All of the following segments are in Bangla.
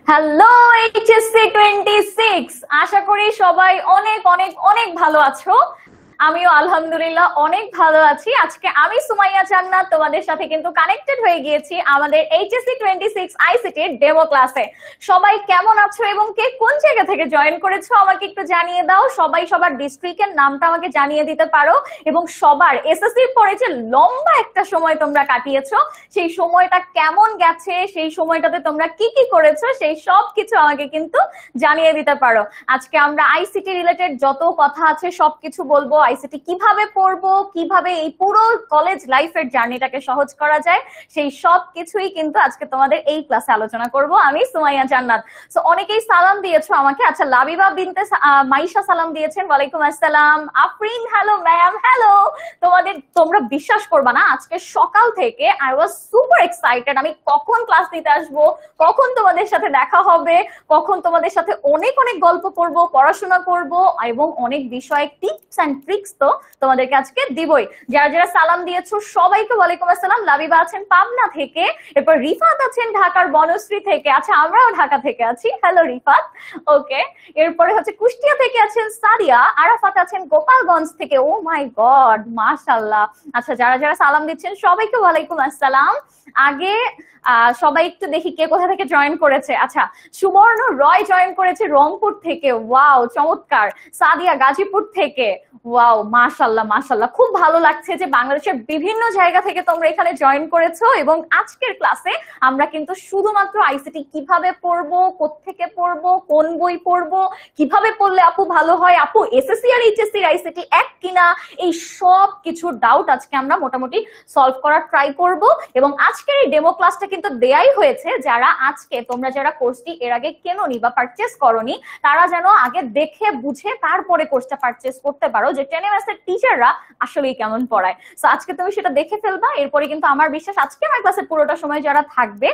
হ্যালো এইচএসসি 26, আশা করি সবাই অনেক অনেক অনেক ভালো আছো। আমিও আলহামদুলিল্লাহ অনেক ভালো আছি। আজকে আমি সুমাইয়া জান্নাত তোমাদের সাথে কিন্তু কানেক্টেড হয়ে গিয়েছি আমাদের এইচএসসি 26 আইসিটির ডেমো ক্লাসে। সবাই কেমন আছো এবং কে কোন জায়গা থেকে জয়েন করেছো আমাকে একটু জানিয়ে দাও। সবাই সবার ডিস্ট্রিক্টের নামটা আমাকে জানিয়ে দিতে পারো এবং সবার এসএসসির পরে যে লম্বা একটা সময় তোমরা কাটিয়েছো সেই সময়টা কেমন গেছে, সেই সময়টাতে তোমরা কি কি করেছো সেই সব কিছু আমাকে কিন্তু জানিয়ে দিতে পারো। আজকে আমরা আইসিটি রিলেটেড যত কথা আছে সবকিছু বলবো। আইসিটি কিভাবে পড়বো, কিভাবে এই পুরো কলেজ লাইফের জার্নিটাকে সহজ করা যায় সেই সব কিছুই কিন্তু আজকে তোমাদের এই ক্লাসে আলোচনা করব আমি সুমাইয়া জান্নাত। সো অনেকেই সালাম দিয়েছো আমাকে। আচ্ছা, লাবিবা বিনতে মাইশা সালাম দিয়েছেন, ওয়ালাইকুম আসসালাম। Afrin hello ma'am, hello. তোমরা বিশ্বাস করবা না, আজকে সকাল থেকে আই ওয়াজ সুপার এক্সাইটেড। আমি কখন ক্লাস নিতে আসবো, কখন তোমাদের সাথে দেখা হবে, কখন তোমাদের সাথে অনেক অনেক গল্প করব, পড়াশোনা করব এবং অনেক বিষয়ে টিপস এন্ড ট্রিক্স তো তোমাদেরকে আজকে দিবই। যারা যারা সালাম দিয়েছো সবাইকে ওয়ালাইকুম আসসালাম। লাবিবা আছেন পাবনা থেকে, এরপর রিফাত আছেন ঢাকার বনশ্রী থেকে। আচ্ছা, আমরাও ঢাকা থেকে আছি, হ্যালো রিফাত। ওকে, এরপরে হচ্ছে কুষ্টিয়া থেকে আছেন সাদিয়া, আরাফাত আছেন গোপালগঞ্জ থেকে। ও মাই গড, মাশাআল্লাহ। আচ্ছা, যারা যারা সালাম দিচ্ছেন সবাইকে ওয়ালাইকুম আসসালাম। আগে সবাই একটু দেখি কে কোথা থেকে জয়েন করেছে। আচ্ছা, সুবর্ণ রয় জয়েন করেছে রংপুর থেকে, ওয়াও চমৎকার। সাদিয়া গাজীপুর থেকে, ওয়াও মাশাআল্লাহ মাশাআল্লাহ। খুব ভালো লাগছে যে বাংলাদেশের বিভিন্ন জায়গা থেকে তোমরা এখানে জয়েন করেছো এবং আজকের ক্লাসে আমরা কিন্তু শুধুমাত্র আইসিটি কিভাবে পড়বো, কোত্থেকে পড়বো, কোন বই পড়বো, কিভাবে পড়লে আপু ভালো হয়, আপু এসএসসি আর এইচএসসি আইসিটি এক কিনা, এই সব কিছু ডাউট আজকে আমরা মোটামুটি সলভ করার ট্রাই করব। এবং আজকের এই ডেমো ক্লাসটা কিন্তু দেয়াই হয়েছে যারা আজকে তোমরা যারা কোর্সটি এর আগে কেননি বা পারচেজ করনি তারা যেন আগে দেখে বুঝে তারপরে কোর্সটা পারচেজ করতে পারো যে 10ms এর টিচাররা আসলেই কেমন পড়ায়। সো আজকে তুমি সেটা দেখে ফেলবা। এরপরে কিন্তু আমার বিশ্বাস আজকে আমার ক্লাসের পুরোটা সময় যারা থাকবে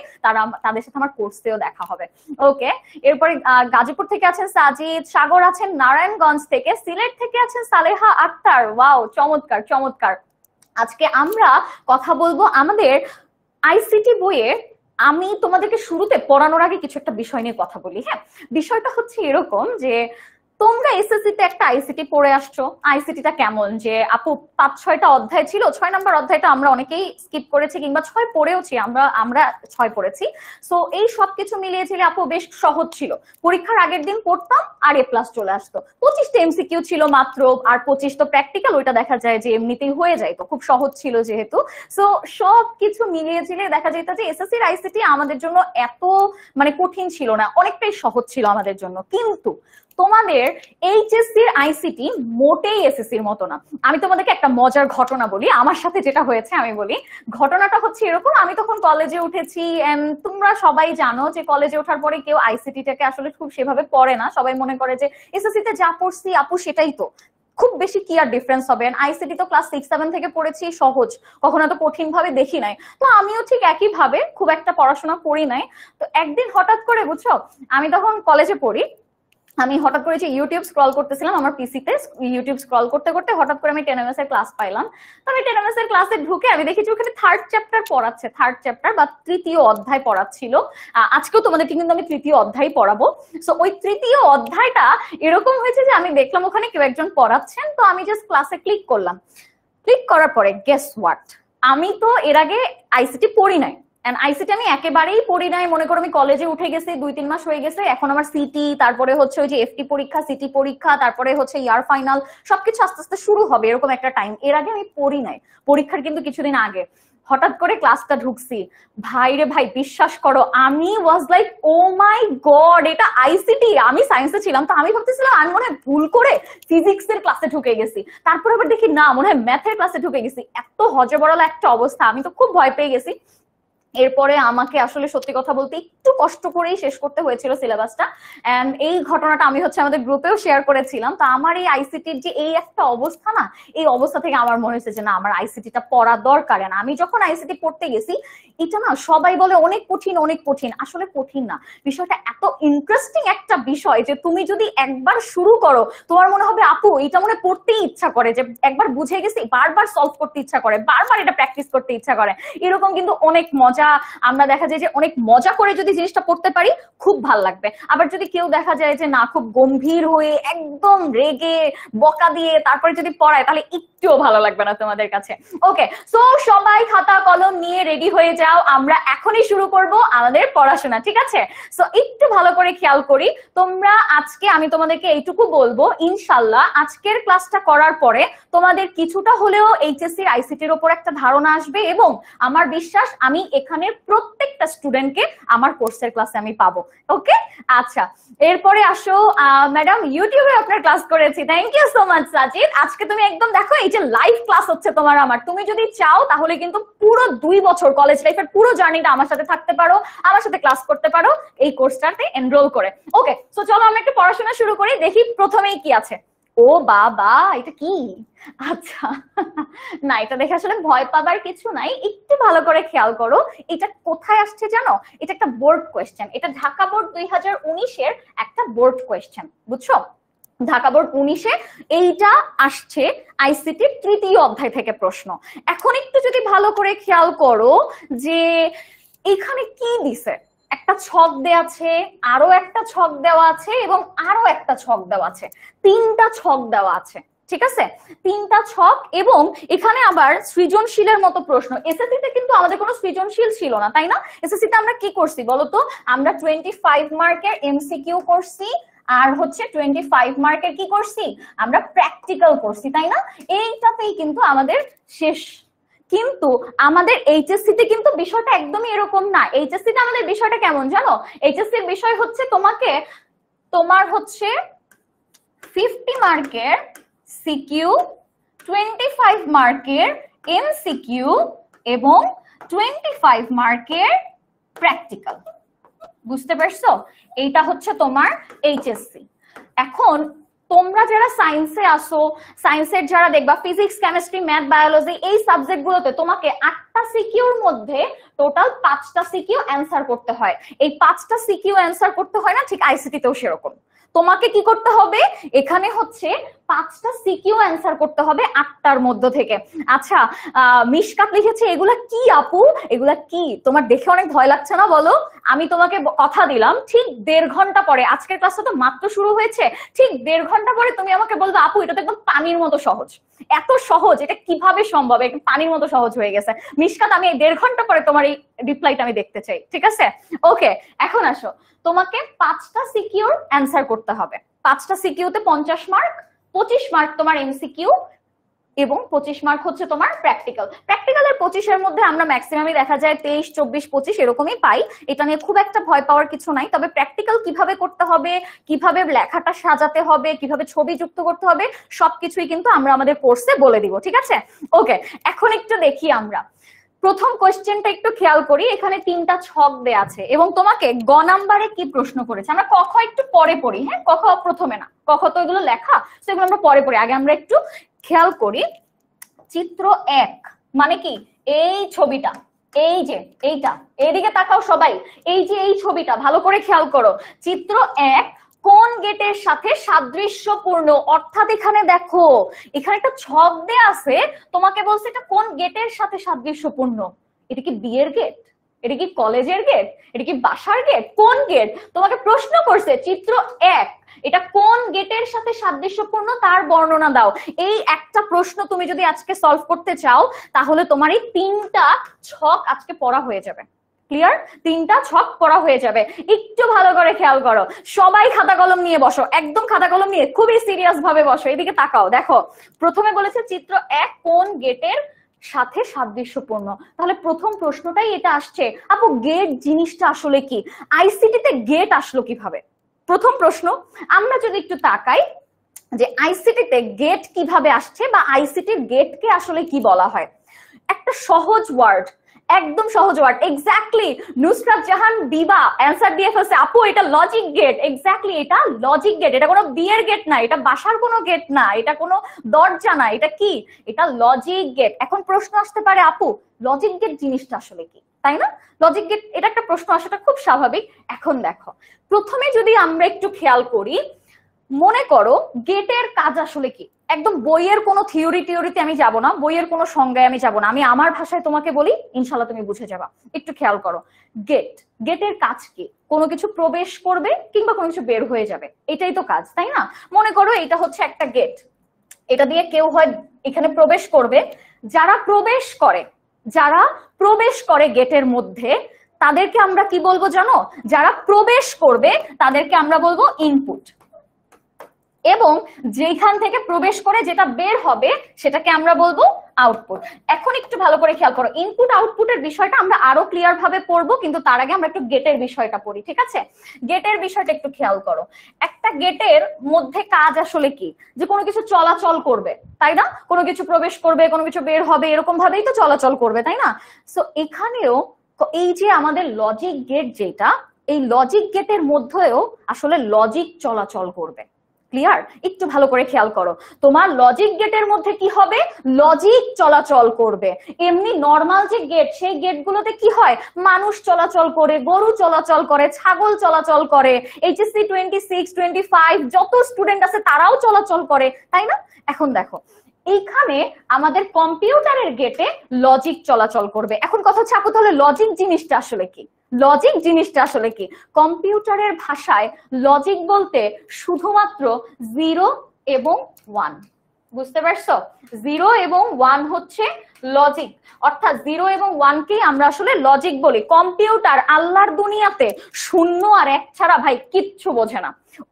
তাদের সাথে আমার কোর্সেও দেখা হবে। ওকে, এরপরে গাজীপুর থেকে আছেন সাজিদ, সাগর আছেন নারায়ণগঞ্জ থেকে, সিলেট থেকে আছেন সালেহা আক্তার। ওয়াও চমৎকার চমৎকার। আজকে আমরা কথা বলবো আমাদের আইসিটি বইয়ে। আমি তোমাদেরকে শুরুতে পড়ানোর আগে কিছু একটা বিষয় নিয়ে কথা বলি। হ্যাঁ, বিষয়টা হচ্ছে এরকম যে তোমরা এসএসসি তে একটা আইসিটি পড়ে আসছো। আইসিটিটা কেমন, যে আপু 5-6টা অধ্যায় ছিল, 6 নম্বর অধ্যায়টা আমরা অনেকেই স্কিপ করেছি কিংবা 6 পড়েওছি, আমরা 6 পড়েছি। সো এই সবকিছু মিলিয়েছিলে আপু বেশ সহজ ছিল। পরীক্ষার আগের দিন পড়তাম আর এ প্লাস চলে আসতো। 25টা এমসিকিউ ছিল মাত্র, আর 25 তো প্র্যাকটিক্যাল, ওইটা দেখা যায় যে এমনিতেই হয়ে যায়, তো খুব সহজ ছিল যেহেতু। সো সবকিছু মিলিয়েছিলে দেখা যেত যে এসএসসির আইসিটি আমাদের জন্য এত কঠিন ছিল না, অনেকটাই সহজ ছিল আমাদের জন্য। কিন্তু তোমাদের এইচএসসির আইসিটি মোটেই এসএসসির মতো না। আমি তোমাদেরকে একটা মজার ঘটনা বলি, আমার সাথে যেটা হয়েছে আমি বলি। ঘটনাটা হচ্ছে এরকম, আমি তখন কলেজে উঠেছি। তোমরা সবাই জানো যে কলেজে ওঠার পরে কেউ আইসিটিটাকে আসলে খুব সেভাবে পড়ে না। সবাই মনে করে যে এসএসসি তে যা পড়ছি আপু সেটাই তো, খুব বেশি কি আর ডিফারেন্স হবে। আইসিটি তো ক্লাস 6-7 থেকে পড়েছি, সহজ, কখনো তো কঠিন ভাবে দেখি নাই। তো আমিও ঠিক একই ভাবে খুব একটা পড়াশোনা করি নাই। তো একদিন হঠাৎ করে, বুঝছো, আমি তখন কলেজে পড়ি, আমি হঠাৎ করে যে ইউটিউব স্ক্রল করতেছিলাম আমার পিসিতে, ইউটিউব স্ক্রল করতে করতে হঠাৎ করে আমি 10ms এর ক্লাস পাইলাম। তো আমি 10ms এর ক্লাসে ঢুকে আমি দেখি যে ওখানে 3rd চ্যাপ্টার পড়াচ্ছে, 3rd চ্যাপ্টার বা 3য় অধ্যায় পড়াচ্ছিল। আজকেও তোমাদেরকে কিন্তু আমি 3য় অধ্যায় পড়াবো। সো ওই 3য় অধ্যায়টা এরকম হয়েছে যে আমি দেখলাম ওখানে কেউ একজন পড়াচ্ছেন, তো আমি জাস্ট ক্লাসে ক্লিক করলাম। ক্লিক করার পরে গেস হোয়াট, আমি তো এর আগে আইসিটি পড়ি নাই। আইসিটি আমি একেবারেই পড়ি নাই। মনে করো আমি কলেজে উঠে গেছি, 2-3 মাস হয়ে গেছে, এখন আমার সিটি, তারপরে হচ্ছে ওই যে এফটি পরীক্ষা, সিটি পরীক্ষা, তারপরে হচ্ছে ইয়ার ফাইনাল, সবকিছু আস্তে আস্তে শুরু হবে, এরকম একটা টাইম। এর আগে আমি পড়ি নাই, পরীক্ষার কিন্তু কিছুদিন আগে হঠাৎ করে ক্লাসটা ঢুকছি। ভাই রে ভাই, বিশ্বাস করো আমি was like oh my god, এটা আইসিটি। আমি সায়েন্সে ছিলাম, তো আমি ভাবতেছিলাম আমি মনে হয় ভুল করে ফিজিক্স এর ক্লাসে ঢুকে গেছি। তারপর আবার দেখি না, মনে হয় ম্যাথের ক্লাসে ঢুকে গেছি। এত হজবরল একটা অবস্থা, আমি তো খুব ভয় পেয়ে গেছি। এরপরে আমাকে আসলে সত্যি কথা বলতে একটু কষ্ট করেই শেষ করতে হয়েছিল সিলেবাসটা। এন্ড এই ঘটনাটা আমি হচ্ছে আমাদের গ্রুপেও শেয়ার করেছিলাম। তো আমার এই আইসিটির যে এই একটা অবস্থা না, এই অবস্থা থেকে আমার মনে হয়েছে যে না, আমার আইসিটিটা পড়া দরকার। না, আমি যখন আইসিটি পড়তে গেছি, এটা না সবাই বলে অনেক কঠিন অনেক কঠিন, আসলে কঠিন না। বিষয়টা এত ইন্টারেস্টিং একটা বিষয় যে তুমি যদি একবার শুরু করো তোমার মনে হবে আপু এটা মনে পড়তেই ইচ্ছা করে, যে একবার বুঝে গেছি বারবার সলভ করতে ইচ্ছা করে, বারবার এটা প্র্যাকটিস করতে ইচ্ছা করে। এরকম কিন্তু অনেক মজা মজা, আমরা দেখা যায় যে অনেক মজা করে যদি জিনিসটা পড়তে পারি খুব ভাল লাগবে। আবার যদি কেউ দেখা যায় যে না, খুব গম্ভীর হয়ে একদম রেগে বকা দিয়ে তারপরে যদি পড়ায়, তাহলে একটুও ভালো লাগবে না তোমাদের কাছে। ওকে, সো সবাই খাতা কলম নিয়ে রেডি হয়ে যাও, আমরা এখনই শুরু করব আমাদের পড়াশোনা, ঠিক আছে? সো একটু ভালো করে খেয়াল করি তোমরা। আজকে আমি তোমাদেরকে এইটুকু বলবো, ইনশাল্লাহ আজকের ক্লাসটা করার পরে তোমাদের কিছুটা হলেও এইচএসসি আইসিটির উপর একটা ধারণা আসবে, এবং আমার বিশ্বাস আমি এখানের প্রত্যেকটা স্টুডেন্টকে আমার কোর্সের ক্লাসে আমি পাবো। ওকে, আচ্ছা, এরপরে আসো ম্যাডাম, ইউটিউবে আপনার ক্লাস করেছি, thank you so much Sajid. আজকে তুমি একদম দেখো এই যে লাইভ ক্লাস হচ্ছে তোমার আমার, তুমি যদি চাও তাহলে কিন্তু পুরো 2 বছর কলেজ লাইফের পুরো জার্নিটা আমার সাথে থাকতে পারো, আমার সাথে ক্লাস করতে পারো এই কোর্সটাতে এনরোল করে। ওকে, সো চলো আমরা একটু পড়াশোনা শুরু করি। দেখি প্রথমেই কি আছে। ও বাবা, এটা কি? আচ্ছা, না এটা দেখে আসলে ভয় পাবার কিছু নাই, একটু ভালো করে খেয়াল করো। এটা কোথায় আসছে জানো? এটা একটা বোর্ড কোয়েশ্চেন, এটা ঢাকা বোর্ড 2019-এর একটা বোর্ড কোয়েশ্চেন, বুঝছো? ঢাকা বোর্ড 19-এ এইটা আসছে আইসিটির 3য় অধ্যায় থেকে প্রশ্ন। এখন একটু যদি ভালো করে খেয়াল করো যে এখানে কি দিছে, একটা ছক দেওয়া আছে, আরো একটা ছক দেওয়া আছে, এবং আরো একটা ছক দেওয়া আছে, 3টা ছক দেওয়া আছে, ঠিক আছে? 3টা ছক, এবং এখানে আবার সৃজনশীলের মতো প্রশ্ন। এসএসসি তে কিন্তু আমাদের কোনো সৃজনশীল ছিল না, তাই না? এসএসসি তে আমরা কি করছি বলতো? আমরা 25 মার্কের এমসিকিউ করছি, আর হচ্ছে 25 মার্কের কি করছি? আমরা প্র্যাকটিক্যাল করছি, তাই না? এইটাতেই কিন্তু আমাদের শেষ। কিন্তু আমাদের এইচএসসি তে কিন্তু বিষয়টা একদমই এরকম না। এইচএসসি তে আমাদের বিষয়টা কেমন জানো? এইচএসসি এর বিষয় হচ্ছে তোমার হচ্ছে 50 মার্কের সিকিউ, 25 মার্কের এমসিকিউ এবং 25 মার্কের প্র্যাকটিক্যাল। বুঝতে পারছো? এইটা হচ্ছে তোমার এইচএসসি। এখন তোমরা যারা সায়েন্সে আসো, সায়েন্সের যারা দেখবা ফিজিক্স, কেমিস্ট্রি, ম্যাথ, বায়োলজি, এই সাবজেক্ট গুলোতে তোমাকে 8টা সিকিউর মধ্যে টোটাল 5টা সিকিউ অ্যান্সার করতে হয়। এই 5টা সিকিউ অ্যান্সার করতে হয় না? ঠিক আইসিটি তেও সেরকম। তোমাকে কি করতে হবে? এখানে হচ্ছে 5টা সিকিউ অ্যান্সার করতে হবে 8টার মধ্যে থেকে। আচ্ছা, মিশকাত লিখেছে এগুলা কি আপু? এগুলা কি? তোমার দেখে অনেক ভয় লাগছে না বলো? আমি তোমাকে কথা দিলাম ঠিক 1.5 ঘন্টা পরে, আজকের ক্লাসটা তো মাত্র শুরু হয়েছে, ঠিক 1.5 ঘন্টা পরে তুমি আমাকে বলবে আপু এটা তো একদম পানির মতো সহজ। এত সহজ, এটা কিভাবে সম্ভব? একদম পানির মতো সহজ হয়ে গেছে। মিশকাত, আমি 1.5 ঘন্টা পরে তোমার এই রিপ্লাইটা আমি দেখতে চাই, ঠিক আছে? ওকে, এখন আসো, তোমাকে 5টা সিকিউর অ্যান্সার করতে হবে। 5টা সিকিউতে 50 মার্ক, 25 মার্ক তোমার এমসিকিউ, এবং 25 মার্ক হচ্ছে তোমার প্র্যাকটিক্যাল। প্র্যাকটিক্যালের 25-এর মধ্যে আমরা ম্যাক্সিমামই দেখা যায় 23, 24, 25 এরকমই পাই। এটা নিয়ে খুব একটা ভয় পাওয়ার কিছু নাই। তবে প্র্যাকটিক্যাল কিভাবে করতে হবে, কিভাবে লেখাটা সাজাতে হবে, কিভাবে ছবি যুক্ত করতে হবে, সবকিছুই কিন্তু আমরা আমাদের কোর্সে বলে দিব, ঠিক আছে? ওকে, এখন একটু দেখি আমরা প্রথম কোশ্চেনটা একটু খেয়াল করি। এখানে 3টা ছক দেয়া আছে, এবং তোমাকে গ নাম্বারে কি প্রশ্ন করেছে। আমরা কখ একটু পরে পড়ি, হ্যাঁ? কখ প্রথমে না, কখ তো এগুলো লেখা, সেগুলো আমরা পরে পড়ি। আগে আমরা একটু খেয়াল করি। চিত্র 1 মানে কি? এই ছবিটা, এই যে এইটা, এইদিকে তাকাও সবাই, এই যে এই ছবিটা ভালো করে খেয়াল করো। চিত্র 1 কোন গেটের সাথে সাদৃশ্যপূর্ণ? অর্থাৎ এখানে দেখো, এখানে একটা ছক দেয়া আছে, তোমাকে বলছে এটা কোন গেটের সাথে সাদৃশ্যপূর্ণ। এটা কি বিয়ের গেট? এটা কি কলেজের গেট? এটা কি বাসার গেট? কোন গেট? তোমাকে প্রশ্ন করছে চিত্র 1 এটা কোন গেটের সাথে সাদৃশ্যপূর্ণ, তার বর্ণনা দাও। এই একটা প্রশ্ন তুমি যদি আজকে সলভ করতে চাও, তাহলে তোমার এই 3টা ছক আজকে পড়া হয়ে যাবে। ক্লিয়ার? 3টা ছক পড়া হয়ে যাবে। একটু ভালো করে খেয়াল করো, সবাই খাতা কলম নিয়ে বসো, একদম খাতা কলম নিয়ে খুবই সিরিয়াস ভাবে বসো। এদিকে তাকাও, দেখো প্রথমে বলেছে চিত্র 1 কোন গেটের সাথে সাদৃশ্যপূর্ণ। তাহলে প্রথম প্রশ্নটাই এটা আসছে, আপু গেট জিনিসটা আসলে কি? আইসিটিতে গেট আসলো কিভাবে? প্রথম প্রশ্ন। আমরা যদি একটু তাকাই যে আইসিটিতে গেট কিভাবে আসছে, বা আইসিটির গেটকে আসলে কি বলা হয়, একটা সহজ ওয়ার্ড, একদম সহজ ওয়ার্ড। এক্স্যাক্টলি নুসরাত জাহান দিবা অ্যান্সার দিয়ে ফেলছে, আপু এটা লজিক গেট। এক্স্যাক্টলি এটা লজিক গেট। এটা কোনো বিয়ের গেট না, এটা বাসার কোনো গেট না, এটা কোনো দরজা না, এটা কি? এটা লজিক গেট। এখন প্রশ্ন আসতে পারে আপু লজিক গেট জিনিসটা আসলে কি, তাই না? লজিক গেট, এটা একটা প্রশ্ন আসাটা খুব স্বাভাবিক। এখন দেখো, প্রথমে যদি আমরা একটু খেয়াল করি, মনে করো গেটের কাজ আসলে কি? একদম বইয়ের কোনো থিওরিতে আমি যাব না, বইয়ের কোনো সংজ্ঞায় আমি যাব না, আমি আমার ভাষায় তোমাকে বলি, ইনশাল্লাহ তুমি বুঝে যাবা। একটু খেয়াল করো, গেট, গেটের কাজ কি? কোনো কিছু প্রবেশ করবে কিংবা কোনো কিছু বের হয়ে যাবে, এটাই তো কাজ, তাই না? মনে করো এটা হচ্ছে একটা গেট, এটা দিয়ে কেউ হয় এখানে প্রবেশ করবে। যারা প্রবেশ করে গেটের মধ্যে তাদেরকে আমরা কি বলবো জানো? যারা প্রবেশ করবে তাদেরকে আমরা বলবো ইনপুট, এবং যেখান থেকে প্রবেশ করে যেটা বের হবে সেটাকে আমরা বলবো আউটপুট। এখন একটু ভালো করে খেয়াল করো, ইনপুট আউটপুটের বিষয়টা আমরা আরো ক্লিয়ার ভাবে পড়বো, কিন্তু তার আগে আমরা একটু গেটের বিষয়টা পড়ি, ঠিক আছে? গেটের বিষয়টা একটু খেয়াল করো। একটা গেটের মধ্যে কাজ আসলে কি? যে কোনো কিছু চলাচল করবে, তাই না? কোনো কিছু প্রবেশ করবে, কোনো কিছু বের হবে, এরকম ভাবেই তো চলাচল করবে, তাই না? সো এখানেও এই যে আমাদের লজিক গেট, যেটা এই লজিক গেটের মধ্যেও আসলে লজিক চলাচল করবে। ক্লিয়ার? একটু ভালো করে খেয়াল করো, তোমার লজিক গেটের মধ্যে কি হবে? লজিক চলাচল করবে। এমনি নর্মাল যে গেট, সেই গেটগুলোতে কি হয়? মানুষ চলাচল করে, গরু চলাচল করে, ছাগল চলাচল করে, এইচএসসি 26, 25 যত স্টুডেন্ট আছে তারাও চলাচল করে, তাই না? এখন দেখো এইখানে আমাদের কম্পিউটারের গেটে লজিক চলাচল করবে। এখন কথা হচ্ছে আপু তাহলে লজিক জিনিসটা আসলে কি? লজিক জিনিসটা আসলে কি? কম্পিউটারের ভাষায় লজিক বলতে শুধুমাত্র 0 এবং 1, বুঝতে পারছো? 0 এবং 1 হচ্ছে লজিক, অর্থাৎ 0 এবং 1 কেই আমরা আসলে লজিক বলি। কম্পিউটার আল্লাহর দুনিয়াতে 0 আর 1 ছাড়া ভাই কিচ্ছু বোঝে না।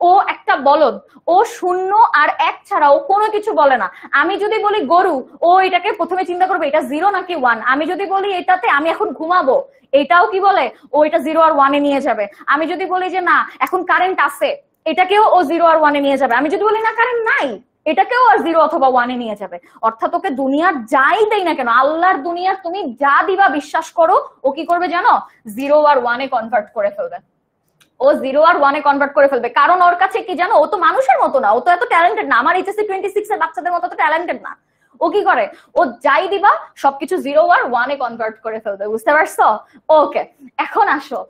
ও একটা বলদ, ও 0 আর 1 ছাড়া ও কোনো কিছু বলে না। আমি যদি বলি গরু, ও এটাকে প্রথমে চিন্তা করবে এটা 0 নাকি 1। আমি যদি বলি এটাতে আমি এখন ঘুমাবো, এটাও কি বলে? ও এটা 0 আর 1 এ নিয়ে যাবে। আমি যদি বলি যে না এখন কারেন্ট আছে, এটাকেও ও 0 আর 1 এ নিয়ে যাবে। আমি যদি বলি না কারেন্ট নাই, এটাকেও আর 0 অথবা 1 এ নিয়ে যাবে। অর্থাৎ ওকে দুনিয়ার যাই দেই না কেন, আল্লাহর দুনিয়ার তুমি যা দিবা বিশ্বাস করো, ও কি করবে জানো? 0 আর 1 এ কনভার্ট করে ফেলবে। ও 0 আর 1 এ কনভার্ট করে ফেলবে, কারণ ওর কাছে কি জানো? ও তো মানুষের মতো না, ও তো এত ট্যালেন্টেড না, আমার এইচএসসি 26 এর বাচ্চাদের মতো তো ট্যালেন্টেড না। ও কি করে? ও যাই দিবা সবকিছু 0 আর 1 এ কনভার্ট করে ফেলবে, বুঝতে পারছো? ওকে, এখন আসো,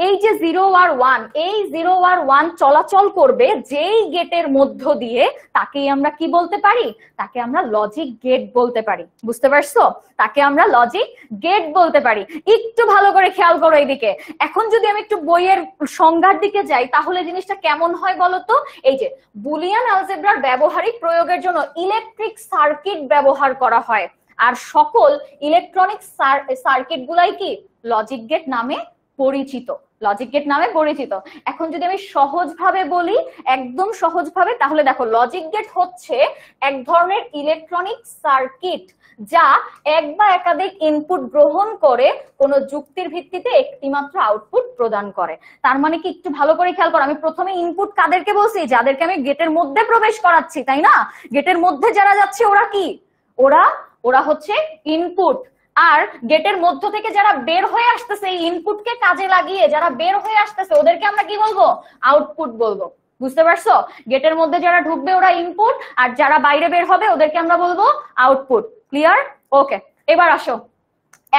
এই যে 0 আর 1, এই 0 আর 1 চলাচল করবে যেই গেটের মধ্য দিয়ে, তাকেই আমরা কি বলতে পারি? তাকে আমরা লজিক গেট বলতে পারি, বুঝতে পারছো? তাকে আমরা লজিক গেট বলতে পারি। একটু ভালো করে খেয়াল করো এইদিকে। এখন যদি আমি একটু বইয়ের সংজ্ঞার দিকে যাই তাহলে জিনিসটা কেমন হয় বলো তো? এই যে বুলিয়ান অ্যালজেব্রার ব্যবহারিক প্রয়োগের জন্য ইলেকট্রিক সার্কিট ব্যবহার করা হয়, আর সকল ইলেকট্রনিক সার্কিট গুলাই কি লজিক গেট নামে পরিচিত, লজিক গেট নামে পরিচিত। এখন যদি আমি সহজভাবে বলি, একদম সহজভাবে, তাহলে দেখো লজিক গেট হচ্ছে এক ধরনের ইলেকট্রনিক সার্কিট যা এক বা একাধিক ইনপুট গ্রহণ করে কোন যুক্তির ভিত্তিতে একটি মাত্র আউটপুট প্রদান করে। তার মানে কি, একটু ভালো করে খেয়াল করো, আমি প্রথমে ইনপুট কাদেরকে বলছি? যাদেরকে আমি গেটের মধ্যে প্রবেশ করাচ্ছি, তাই না? গেটের মধ্যে যারা যাচ্ছে ওরা কি? ওরা হচ্ছে ইনপুট। আর গেটের মধ্য থেকে যারা বের হয়ে আসতেছে, এই ইনপুটকে কাজে লাগিয়ে যারা বের হয়ে আসতেছে ওদেরকে আমরা কি বলবো? আউটপুট বলবো, বুঝতে পারছো? গেটের মধ্যে যারা ঢুকবে ওরা ইনপুট, আর যারা বাইরে বের হবে ওদেরকে আমরা বলবো আউটপুট। ক্লিয়ার? ওকে, এবার আসো,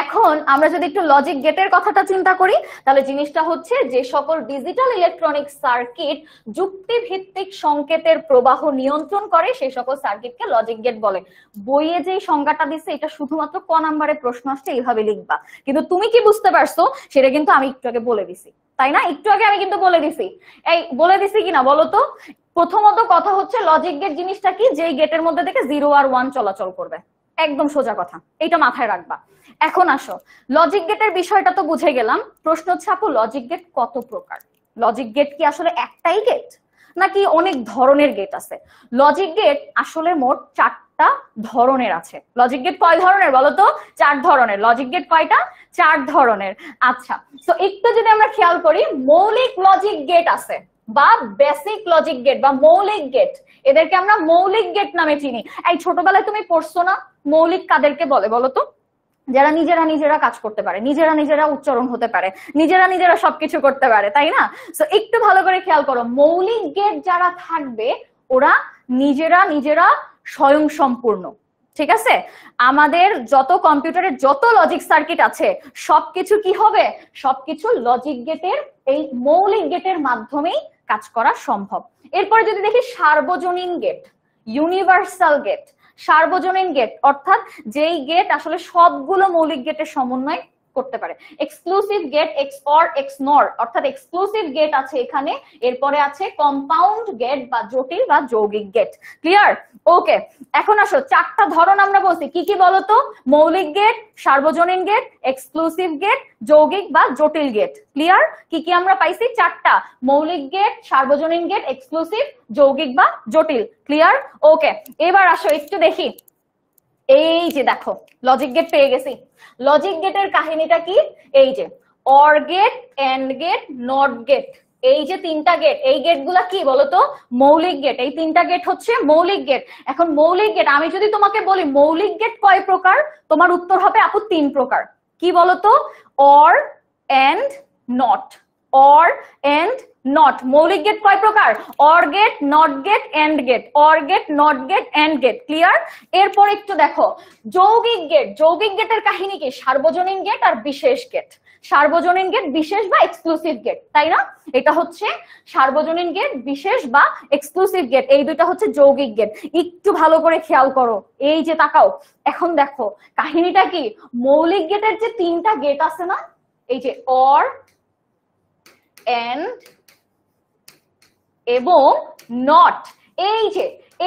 এখন আমরা যদি একটু লজিক গেটের কথাটা চিন্তা করি, তাহলে জিনিসটা হচ্ছে যে সকল ডিজিটাল ইলেকট্রনিক সার্কিট যুক্তি ভিত্তিক সংকেতের প্রবাহ নিয়ন্ত্রণ করে সেই সকল সার্কিটকে লজিক গেট বলে। বইয়ে যে সংজ্ঞাটা দিচ্ছে এটা শুধুমাত্র ক নাম্বারে প্রশ্ন আসছে, এইভাবে লিখবা। কিন্তু তুমি কি বুঝতে পারছো সেটা কিন্তু আমি একটু আগে বলে দিছি, তাই না? একটু আগে আমি কিন্তু বলে দিছি, এই বলে দিছি কিনা বলো তো? প্রথমত কথা হচ্ছে লজিক গেট জিনিসটা কি? যেই গেটের মধ্যে থেকে 0 আর 1 চলাচল করবে, একদম সোজা কথা, এটা মাথায় রাখবা। এখন আসো, লজিক গেটের বিষয়টা তো বুঝে গেলাম। প্রশ্ন হচ্ছে আপু লজিক গেট কত প্রকার? লজিক গেট কি আসলে একটাই গেট নাকি অনেক ধরনের গেট আছে? লজিক গেট আসলে মোট 4টা ধরনের আছে। লজিক গেট কয় ধরনের বলো তো? 4 ধরনের। লজিক গেট কয়টা? 4 ধরনের। আচ্ছা, তো একটু যদি আমরা খেয়াল করি, মৌলিক লজিক গেট আছে বা বেসিক লজিক গেট বা মৌলিক গেট, এদেরকে আমরা মৌলিক গেট নামে চিনি। এই ছোটবেলায় তুমি পড়ছো না, মৌলিক কাদেরকে বলে বলো তো? যারা নিজেরা কাজ করতে পারে, নিজেরা উচ্চারণ হতে পারে, নিজেরা সবকিছু করতে পারে, তাই না? তো একটু ভালো করে খেয়াল করো, মৌলিক গেট যারা থাকবে ওরা নিজেরা স্বয়ং সম্পূর্ণ, ঠিক আছে? আমাদের যত কম্পিউটারের যত লজিক সার্কিট আছে সবকিছু কি হবে? সবকিছু লজিক গেটের, এই মৌলিক গেটের মাধ্যমেই কাজ করা সম্ভব। এরপরে যদি দেখি সার্বজনীন গেট, ইউনিভার্সাল গেট, সার্বজনীন গেট, অর্থাৎ যেই গেট আসলে সবগুলো মৌলিক গেটের সমন্বয় করতে পারে। এক্সক্লুসিভ গেট, XOR, XNOR, অর্থাৎ এক্সক্লুসিভ গেট আছে এখানে, এরপরে আছে কম্পাউন্ড গেট বা জটিল বা যৌগিক গেট। ক্লিয়ার? ওকে, এখন আসো চারটা ধরন আমরা বলছি, কি কি বলতো? মৌলিক গেট, সার্বজনীন গেট, এক্সক্লুসিভ গেট, যৌগিক বা জটিল গেট। ক্লিয়ার? কি কি আমরা পাইছি? চারটা, মৌলিক গেট, সার্বজনীন গেট, এক্সক্লুসিভ, যৌগিক বা জটিল। ক্লিয়ার? ওকে, এবার আসো একটু দেখি, এই যে দেখো লজিক গেট পেয়ে গেছি। লজিক গেটের কাহিনীটা কি? এই যে or gate, and gate, not gate, এই যে তিনটা গেট, এই গেট গুলা কি বলতো? মৌলিক গেট। এই তিনটা গেট হচ্ছে মৌলিক গেট। এখন মৌলিক গেট, আমি যদি তোমাকে বলি মৌলিক গেট কয় প্রকার, তোমার উত্তর হবে আপু 3 প্রকার। কি বলতো? Or, and, not. Or, and, not. মৌলিক গেট কয় প্রকার? Or gate, not gate, and gate. Or gate, not gate, and gate. Clear? এরপর একটু দেখো যৌগিক গেট। যৌগিক গেটের কাহিনী কি? সার্বজনীন গেট আর বিশেষ গেট। সার্বজনীন গেট, বিশেষ বা এক্সক্লুসিভ গেট, তাই না? এটা হচ্ছে সার্বজনীন গেট, বিশেষ বা এক্সক্লুসিভ গেট, এই দুইটা হচ্ছে যৌগিক গেট। একটু ভালো করে খেয়াল করো, এই যে তাকাও, এখন দেখো কাহিনীটা কি? মৌলিক গেটের যে তিনটা গেট আছে না, এই যে অর, এন্ড এবং নট, এই যে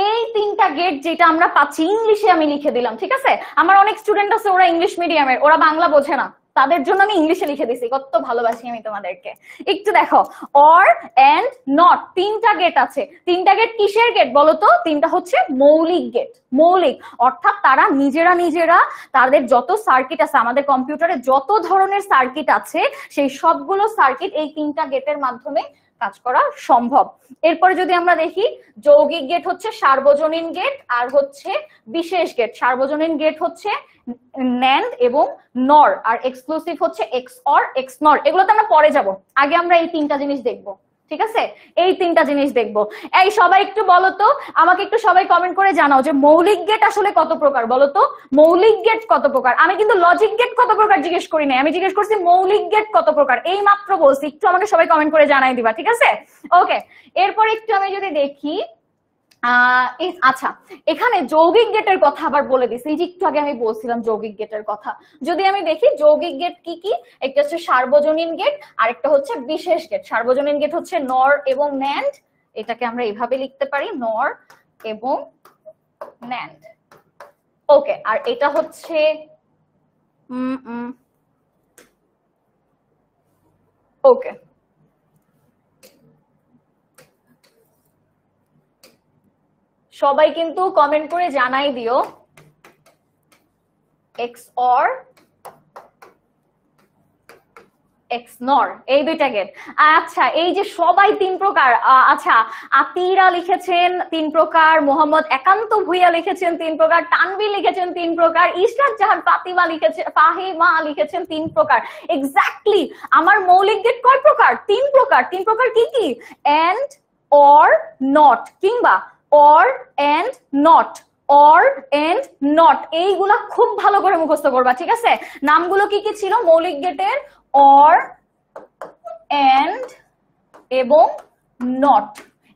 এই তিনটা গেট যেটা আমরা পাচ্ছি, ইংলিশে আমি লিখে দিলাম, ঠিক আছে? আমার অনেক স্টুডেন্ট আছে ওরা ইংলিশ মিডিয়ামের, ওরা বাংলা বোঝে না, তাদের জন্য আমি ইংলিশে লিখে দিছি। কত ভালোবাসি আমি তোমাদেরকে। একটু দেখো, অর, এন্ড, নট, তিনটা গেট আছে। তিনটা গেট কিসের গেট বলতো? তিনটা হচ্ছে মৌলিক গেট। মৌলিক অর্থাৎ তারা নিজেরা নিজেরা তাদের যত সার্কিট আছে, আমাদের কম্পিউটারে যত ধরনের সার্কিট আছে, সেই সবগুলো সার্কিট এই তিনটা গেটের মাধ্যমে কাজ করা সম্ভব। এরপরে যদি আমরা দেখি, যৌগিক গেট হচ্ছে সার্বজনীন গেট আর হচ্ছে বিশেষ গেট। সার্বজনীন গেট হচ্ছে ন্যান্ড এবং নর, আর এক্সক্লুসিভ হচ্ছে XOR, XNOR। এগুলোতে আমরা পরে যাব, আগে আমরা এই তিনটা জিনিস দেখবো, ঠিক আছে? এই তিনটা জিনিস দেখবো। এই সবাই একটু বলো তো, আমাকে একটু সবাই কমেন্ট করে জানাও যে মৌলিক গেট আসলে কত প্রকার, বলো তো মৌলিক গেট কত প্রকার? আমি কিন্তু লজিক গেট কত প্রকার জিজ্ঞেস করি নাই, আমি জিজ্ঞেস করছি মৌলিক গেট কত প্রকার, এই মাত্র বলছি। একটু আমাকে সবাই কমেন্ট করে জানাই দিবা, ঠিক আছে? ওকে, এরপর একটু আমি যদি দেখি, আচ্ছা এখানে যৌগিক গেটের কথা আবার বলে দিছি, এই যে একটু আগে আমি বলছিলাম যৌগিক গেটের কথা। যদি আমি দেখি যৌগিক গেট কি কি, একটা হচ্ছে সার্বজনীন গেট আর একটা হচ্ছে বিশেষ গেট। সার্বজনীন গেট হচ্ছে নর এবং ন্যান্ড, এটাকে আমরা এইভাবে লিখতে পারি, নর এবং ন্যান্ড। ওকে, আর এটা হচ্ছে ওকে, সবাই কিন্তু কমেন্ট করে জানাই দিও XOR, XNOR, এই দুইটা গেট। আচ্ছা, এই যে সবাই 3 প্রকার, আচ্ছা আতিরা লিখেছেন 3 প্রকার, মোহাম্মদ একান্ত ভুইয়া লিখেছেন 3 প্রকার, তানভি লিখেছেন 3 প্রকার, ইশরাত জাহান ফাতিমা লিখেছেন, ফাহিমা লিখেছেন 3 প্রকার। এক্স্যাক্টলি, আমার মৌলিক গেট কয় প্রকার? 3 প্রকার। 3 প্রকার কি কি? এন্ড, অর, নট, কিংবা or, and, not, or, and, not. এইগুলা খুব ভালো করে মুখস্থ করবা, ঠিক আছে? নামগুলো কি কি ছিল মৌলিক গেটের? অর, এন্ড এবং নট,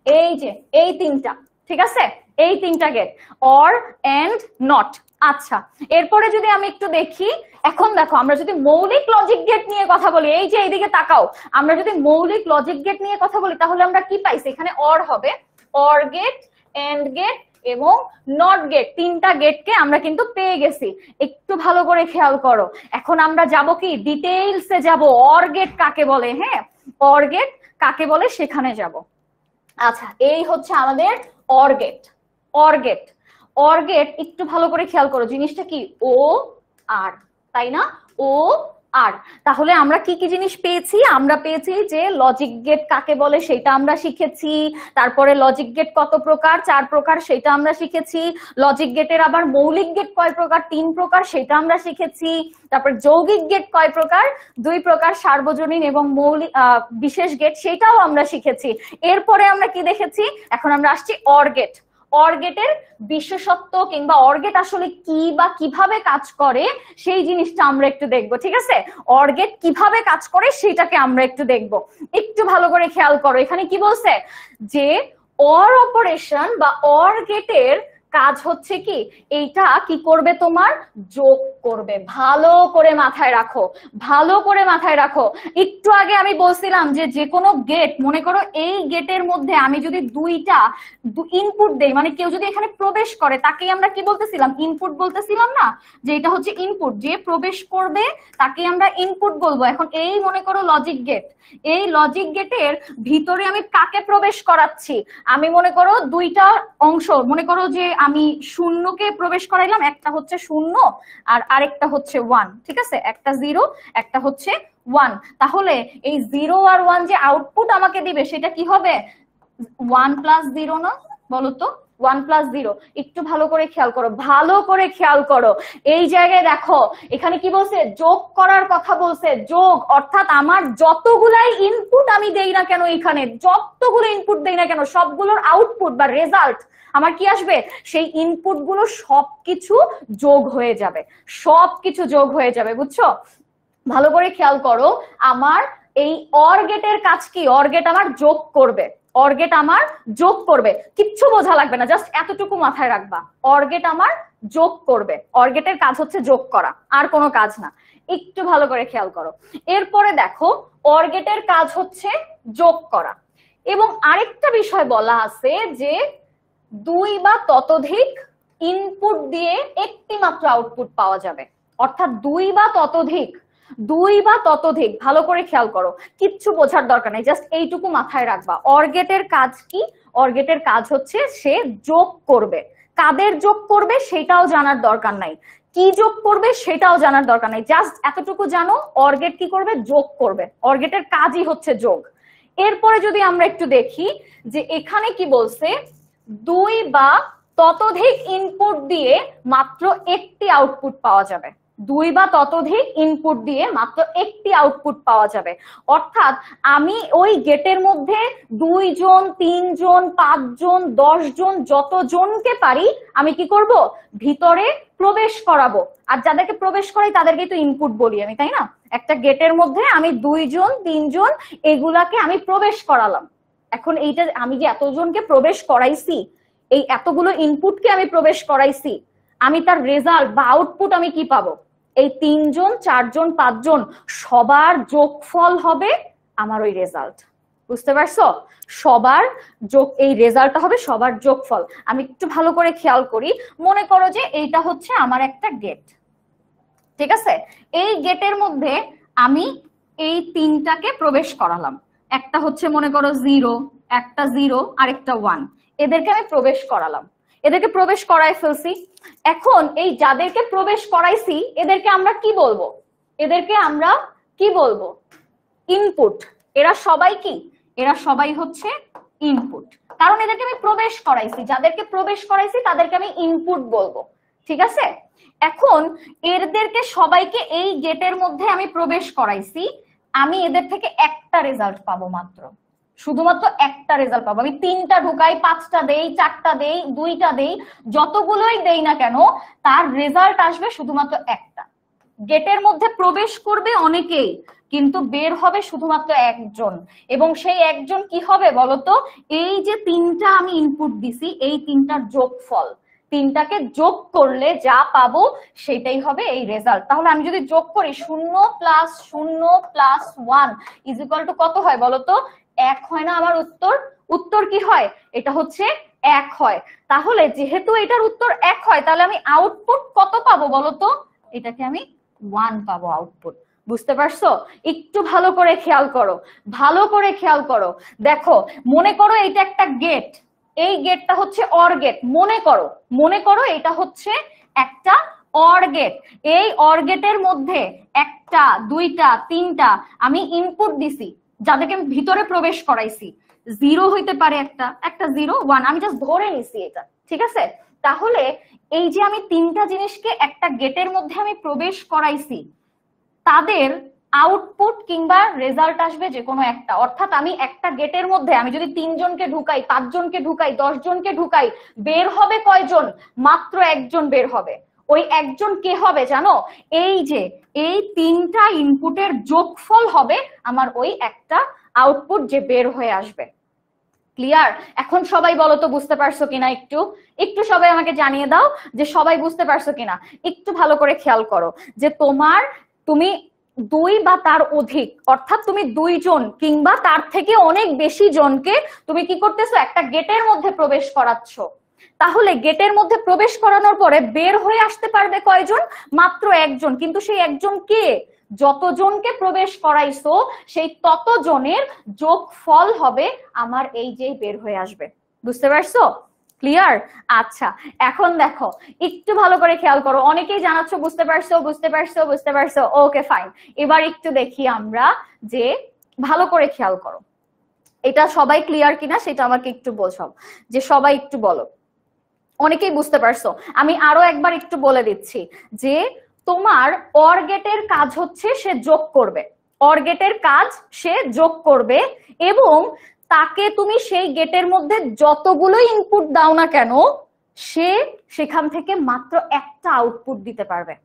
এই যে এই তিনটা, ঠিক আছে? এই তিনটা গেট, অর, এন্ড, নট। আচ্ছা, এরপরে যদি আমি একটু দেখি, এখন দেখো আমরা যদি মৌলিক লজিক গেট নিয়ে কথা বলি, এই যে এইদিকে তাকাও, আমরা যদি মৌলিক লজিক গেট নিয়ে কথা বলি তাহলে আমরা কি পাইছি? এখানে অর হবে, অর গেট, এন্ড গেট এবং নট গেট, তিনটা গেটকে আমরা কিন্তু পেয়ে গেছি। একটু ভালো করে খেয়াল করো, এখন আমরা যাব কি ডিটেইলসে যাব, অর গেট কাকে বলে, হ্যাঁ অর গেট কাকে বলে সেখানে যাব। আচ্ছা, এই হচ্ছে আমাদের or gate. Or gate, or gate একটু ভালো করে খেয়াল করো, জিনিসটা কি? ও আর, তাই না? ও আর, তাহলে আমরা কি কি জিনিস পেয়েছি? আমরা পেয়েছি যে লজিক গেট কাকে বলে সেটা আমরা শিখেছি, তারপরে লজিক গেট কত প্রকার, 4 প্রকার, সেটা আমরা শিখেছি। লজিক গেটের আবার মৌলিক গেট কয় প্রকার? 3 প্রকার, সেটা আমরা শিখেছি। তারপর যৌগিক গেট কয় প্রকার? 2 প্রকার, সার্বজনীন এবং মৌলিক বিশেষ গেট, সেটাও আমরা শিখেছি। এরপরে আমরা কি দেখেছি? এখন আমরা আসছি অর গেট। অর গেটের বিশেষত্ব কিংবা অর গেট আসলে কি বা কিভাবে কাজ করে সেই জিনিসটা আমরা একটু দেখবো, ঠিক আছে? অর গেট কিভাবে কাজ করে সেটাকে আমরা একটু দেখবো। একটু ভালো করে খেয়াল করো, এখানে কি বলছে? যে অর অপারেশন বা অর গেটের কাজ হচ্ছে কি, এইটা কি করবে, তোমার যোগ করবে। ভালো করে মাথায় রাখো, ভালো করে মাথায় রাখো। একটু আগে আমি বলছিলাম যে যে কোনো গেট, মনে করো এই গেটের মধ্যে আমি যদি দুইটা ইনপুট দেই, মানে কেউ যদি এখানে প্রবেশ করে তাকেই আমরা কি বলতেছিলাম, ইনপুট বলতেছিলাম না, যে এটা হচ্ছে ইনপুট, যে প্রবেশ করবে তাকে আমরা ইনপুট বলবো। এখন এই মনে করো লজিক গেট, এই লজিক গেটের ভিতরে আমি কাকে প্রবেশ করাচ্ছি, আমি মনে করো দুইটা অংশ, মনে করো যে আমি শূন্যকে প্রবেশ করাইলাম, একটা হচ্ছে শূন্য আর আরেকটা হচ্ছে ওয়ান, ঠিক আছে, একটা জিরো একটা হচ্ছে ওয়ান। তাহলে এই জিরো আর ওয়ান যে আউটপুট আমাকে দিবে সেটা কি হবে, 1+0 না, বলো তো, 1+0। একটু ভালো করে খেয়াল করো, ভালো করে খেয়াল করো। এই জায়গায় দেখো এখানে কি বলছে, যোগ করার কথা বলছে, যোগ, অর্থাৎ আমার যতগুলাই ইনপুট আমি দেই না কেন, এখানে যতগুলো ইনপুট দেই না কেন সবগুলোর আউটপুট বা রেজাল্ট আমার কি আসবে, সেই ইনপুট গুলো সবকিছু যোগ হয়ে যাবে, সবকিছু যোগ হয়ে যাবে, বুঝছো? ভালো করে খেয়াল করো, আমার এই অর গেটের কাজ কি, অর গেট আমার যোগ করবে, অর গেট আমার যোগ করবে, কিচ্ছু বোঝা লাগবে না, জাস্ট এতটুকু মাথায় রাখবা, অর গেট আমার যোগ করবে, অর গেটের কাজ হচ্ছে যোগ করা, আর কোনো কাজ না। একটু ভালো করে খেয়াল করো, এরপরে দেখো অর গেটের কাজ হচ্ছে যোগ করা, এবং আরেকটা বিষয় বলা আছে যে দুই বা ততোধিক ইনপুট দিয়ে একটি মাত্র আউটপুট পাওয়া যাবে, অর্থাৎ দুই বা ততোধিক, দুই বা ততোধিক, ভালো করে খেয়াল করো, কিচ্ছু বোঝার দরকার নেই, জাস্ট এইটুকু মাথায় রাখবা। অর গেটের কাজ কি, অর গেটের কাজ হচ্ছে সে যোগ করবে, কাদের যোগ করবে সেটাও জানার দরকার নাই, কি যোগ করবে সেটাও জানার দরকার নাই, জাস্ট এতটুকু জানো অর গেট কি করবে, যোগ করবে, অর গেটের কাজই হচ্ছে যোগ। এরপরে যদি আমরা একটু দেখি যে এখানে কি বলছে, দুই বা ততোধিক ইনপুট দিয়ে মাত্র একটি আউটপুট পাওয়া যাবে, দুই বা ততোধিক ইনপুট দিয়ে মাত্র একটি আউটপুট পাওয়া যাবে, অর্থাৎ আমি ওই গেটের মধ্যে 2 জন 3 জন 5 জন 10 জন যতজনকে পারি আমি কি করব, ভিতরে প্রবেশ করাবো, আর যাদেরকে প্রবেশ করাই তাদেরকে তো ইনপুট বলি আমি, তাই না? একটা গেটের মধ্যে আমি 2 জন 3 জন এগুলাকে আমি প্রবেশ করালাম, এখন এইটা আমি যে এতজনকে প্রবেশ করাইছি, এই এতগুলো ইনপুটকে আমি প্রবেশ করাইছি, আমি তার রেজাল্ট বা আউটপুট আমি কি পাবো, এই 3 জন 4 জন 5 জন সবার যোগফল হবে আমার ওই রেজাল্ট, বুঝতে পারছো? সবার যোগ, এই রেজাল্টটা হবে সবার যোগফল। আমি একটু ভালো করে খেয়াল করি, মনে করো যে এইটা হচ্ছে আমার একটা গেট, ঠিক আছে, এই গেটের মধ্যে আমি এই তিনটাকে প্রবেশ করালাম, একটা হচ্ছে মনে করো 0, একটা 0 আর একটা 1, এদেরকে আমি প্রবেশ করালাম, এদেরকে প্রবেশ করাই ফেলছি। এখন এই যাদেরকে প্রবেশ করাইছি এদেরকে আমরা কি বলবো, এদেরকে আমরা কি বলবো, ইনপুট। এরা সবাই কি, এরা সবাই হচ্ছে ইনপুট, কারণ এদেরকে আমি প্রবেশ করাইছি, যাদেরকে প্রবেশ করাইছি তাদেরকে আমি ইনপুট বলবো, ঠিক আছে? এখন এদেরকে সবাইকে এই গেটের মধ্যে আমি প্রবেশ করাইছি, আমি এদের থেকে একটা রেজাল্ট পাবো, মাত্র শুধুমাত্র একটা রেজাল্ট পাবো। আমি 3টা ঢুকাই, 5টা দেই, 4টা দেই, 2টা দেই, যতগুলোই দেই না কেন তার রেজাল্ট আসবে শুধুমাত্র একটা। গেটের মধ্যে প্রবেশ করবে অনেকেই, কিন্তু বের হবে শুধুমাত্র একজন, এবং সেই একজন কি হবে বলতো, এই যে 3টা আমি ইনপুট দিছি এই 3টার যোগফল, 3টাকে যোগ করলে যা পাবো সেটাই হবে এই রেজাল্ট। তাহলে আমি যদি যোগ করি 0 + 0 + 1 = কত হয় বলতো, 1 হয় না আমার উত্তর? উত্তর কি হয়, এটা হচ্ছে 1 হয়। তাহলে যেহেতু এটার উত্তর 1 হয় তাহলে আমি আউটপুট কত পাবো বলতো, এটাকে আমি 1 পাবো আউটপুট, বুঝতে পারছো? একটু ভালো করে খেয়াল করো, ভালো করে খেয়াল করো, দেখো মনে করো এটা একটা গেট, এই গেটটা হচ্ছে অর গেট, মনে করো, মনে করো এটা হচ্ছে একটা অর গেট, এই অর গেটের মধ্যে 1টা 2টা 3টা আমি ইনপুট দিছি, যাদেরকে আমি ভিতরে প্রবেশ করাইছি, 0 হইতে পারে, একটা 0 1, আমি জাস্ট ধরে নিছি এটা, ঠিক আছে? তাহলে এই যে আমি 3টা জিনিসকে একটা গেটের মধ্যে আমি প্রবেশ করাইছি, তাদের আউটপুট কিংবা রেজাল্ট আসবে যে কোনো একটা, অর্থাৎ আমি একটা গেটের মধ্যে আমি যদি 3 জনকে ঢুকাই, 5 জনকে ঢুকাই, 10 জনকে ঢুকাই, বের হবে কয়জন, মাত্র একজন বের হবে। ওই একজন কে হবে জানো, এই যে এই 3টা ইনপুটের যোগফল হবে আমার ওই একটা আউটপুট যে বের হয়ে আসবে, ক্লিয়ার? এখন সবাই বলো তো বুঝতে পারছো কিনা, একটু একটু সবাই আমাকে জানিয়ে দাও যে সবাই বুঝতে পারছো কিনা। একটু ভালো করে খেয়াল করো যে তুমি 2 বা তার অধিক, অর্থাৎ তুমি 2 জন কিংবা তার থেকে অনেক বেশি জনকে তুমি কি করতেছো, একটা গেটের মধ্যে প্রবেশ করাচ্ছ। তাহলে গেটের মধ্যে প্রবেশ করানোর পরে বের হয়ে আসতে পারবে কয়জন? মাত্র একজন। কিন্তু সেই একজন কে? যতজনকে প্রবেশ করাইছো সেই ততজনের যোগফল হবে আমার এই যে বের হয়ে আসবে। বুঝতে পারছো? ক্লিয়ার? আচ্ছা, এখন দেখো একটু ভালো করে খেয়াল করো। অনেকেই জানাচ্ছ বুঝতে পারছো বুঝতে পারছো বুঝতে পারছো, ওকে ফাইন। এবার একটু দেখি আমরা যে ভালো করে খেয়াল করো এটা সবাই ক্লিয়ার কিনা সেটা আমাকে একটু বোঝাও, যে সবাই একটু বলো অনেকেই বুঝতে পারছো। আমি আরো একবার একটু বলে দিচ্ছি যে তোমার অর গেটের কাজ হচ্ছে সে যোগ করবে, অর গেটের কাজ সে যোগ করবে, এবং তাকে তুমি সেই গেটের মধ্যে যতগুলো ইনপুট দাও না কেন সে সেখান থেকে মাত্র একটা আউটপুট দিতে পারবে।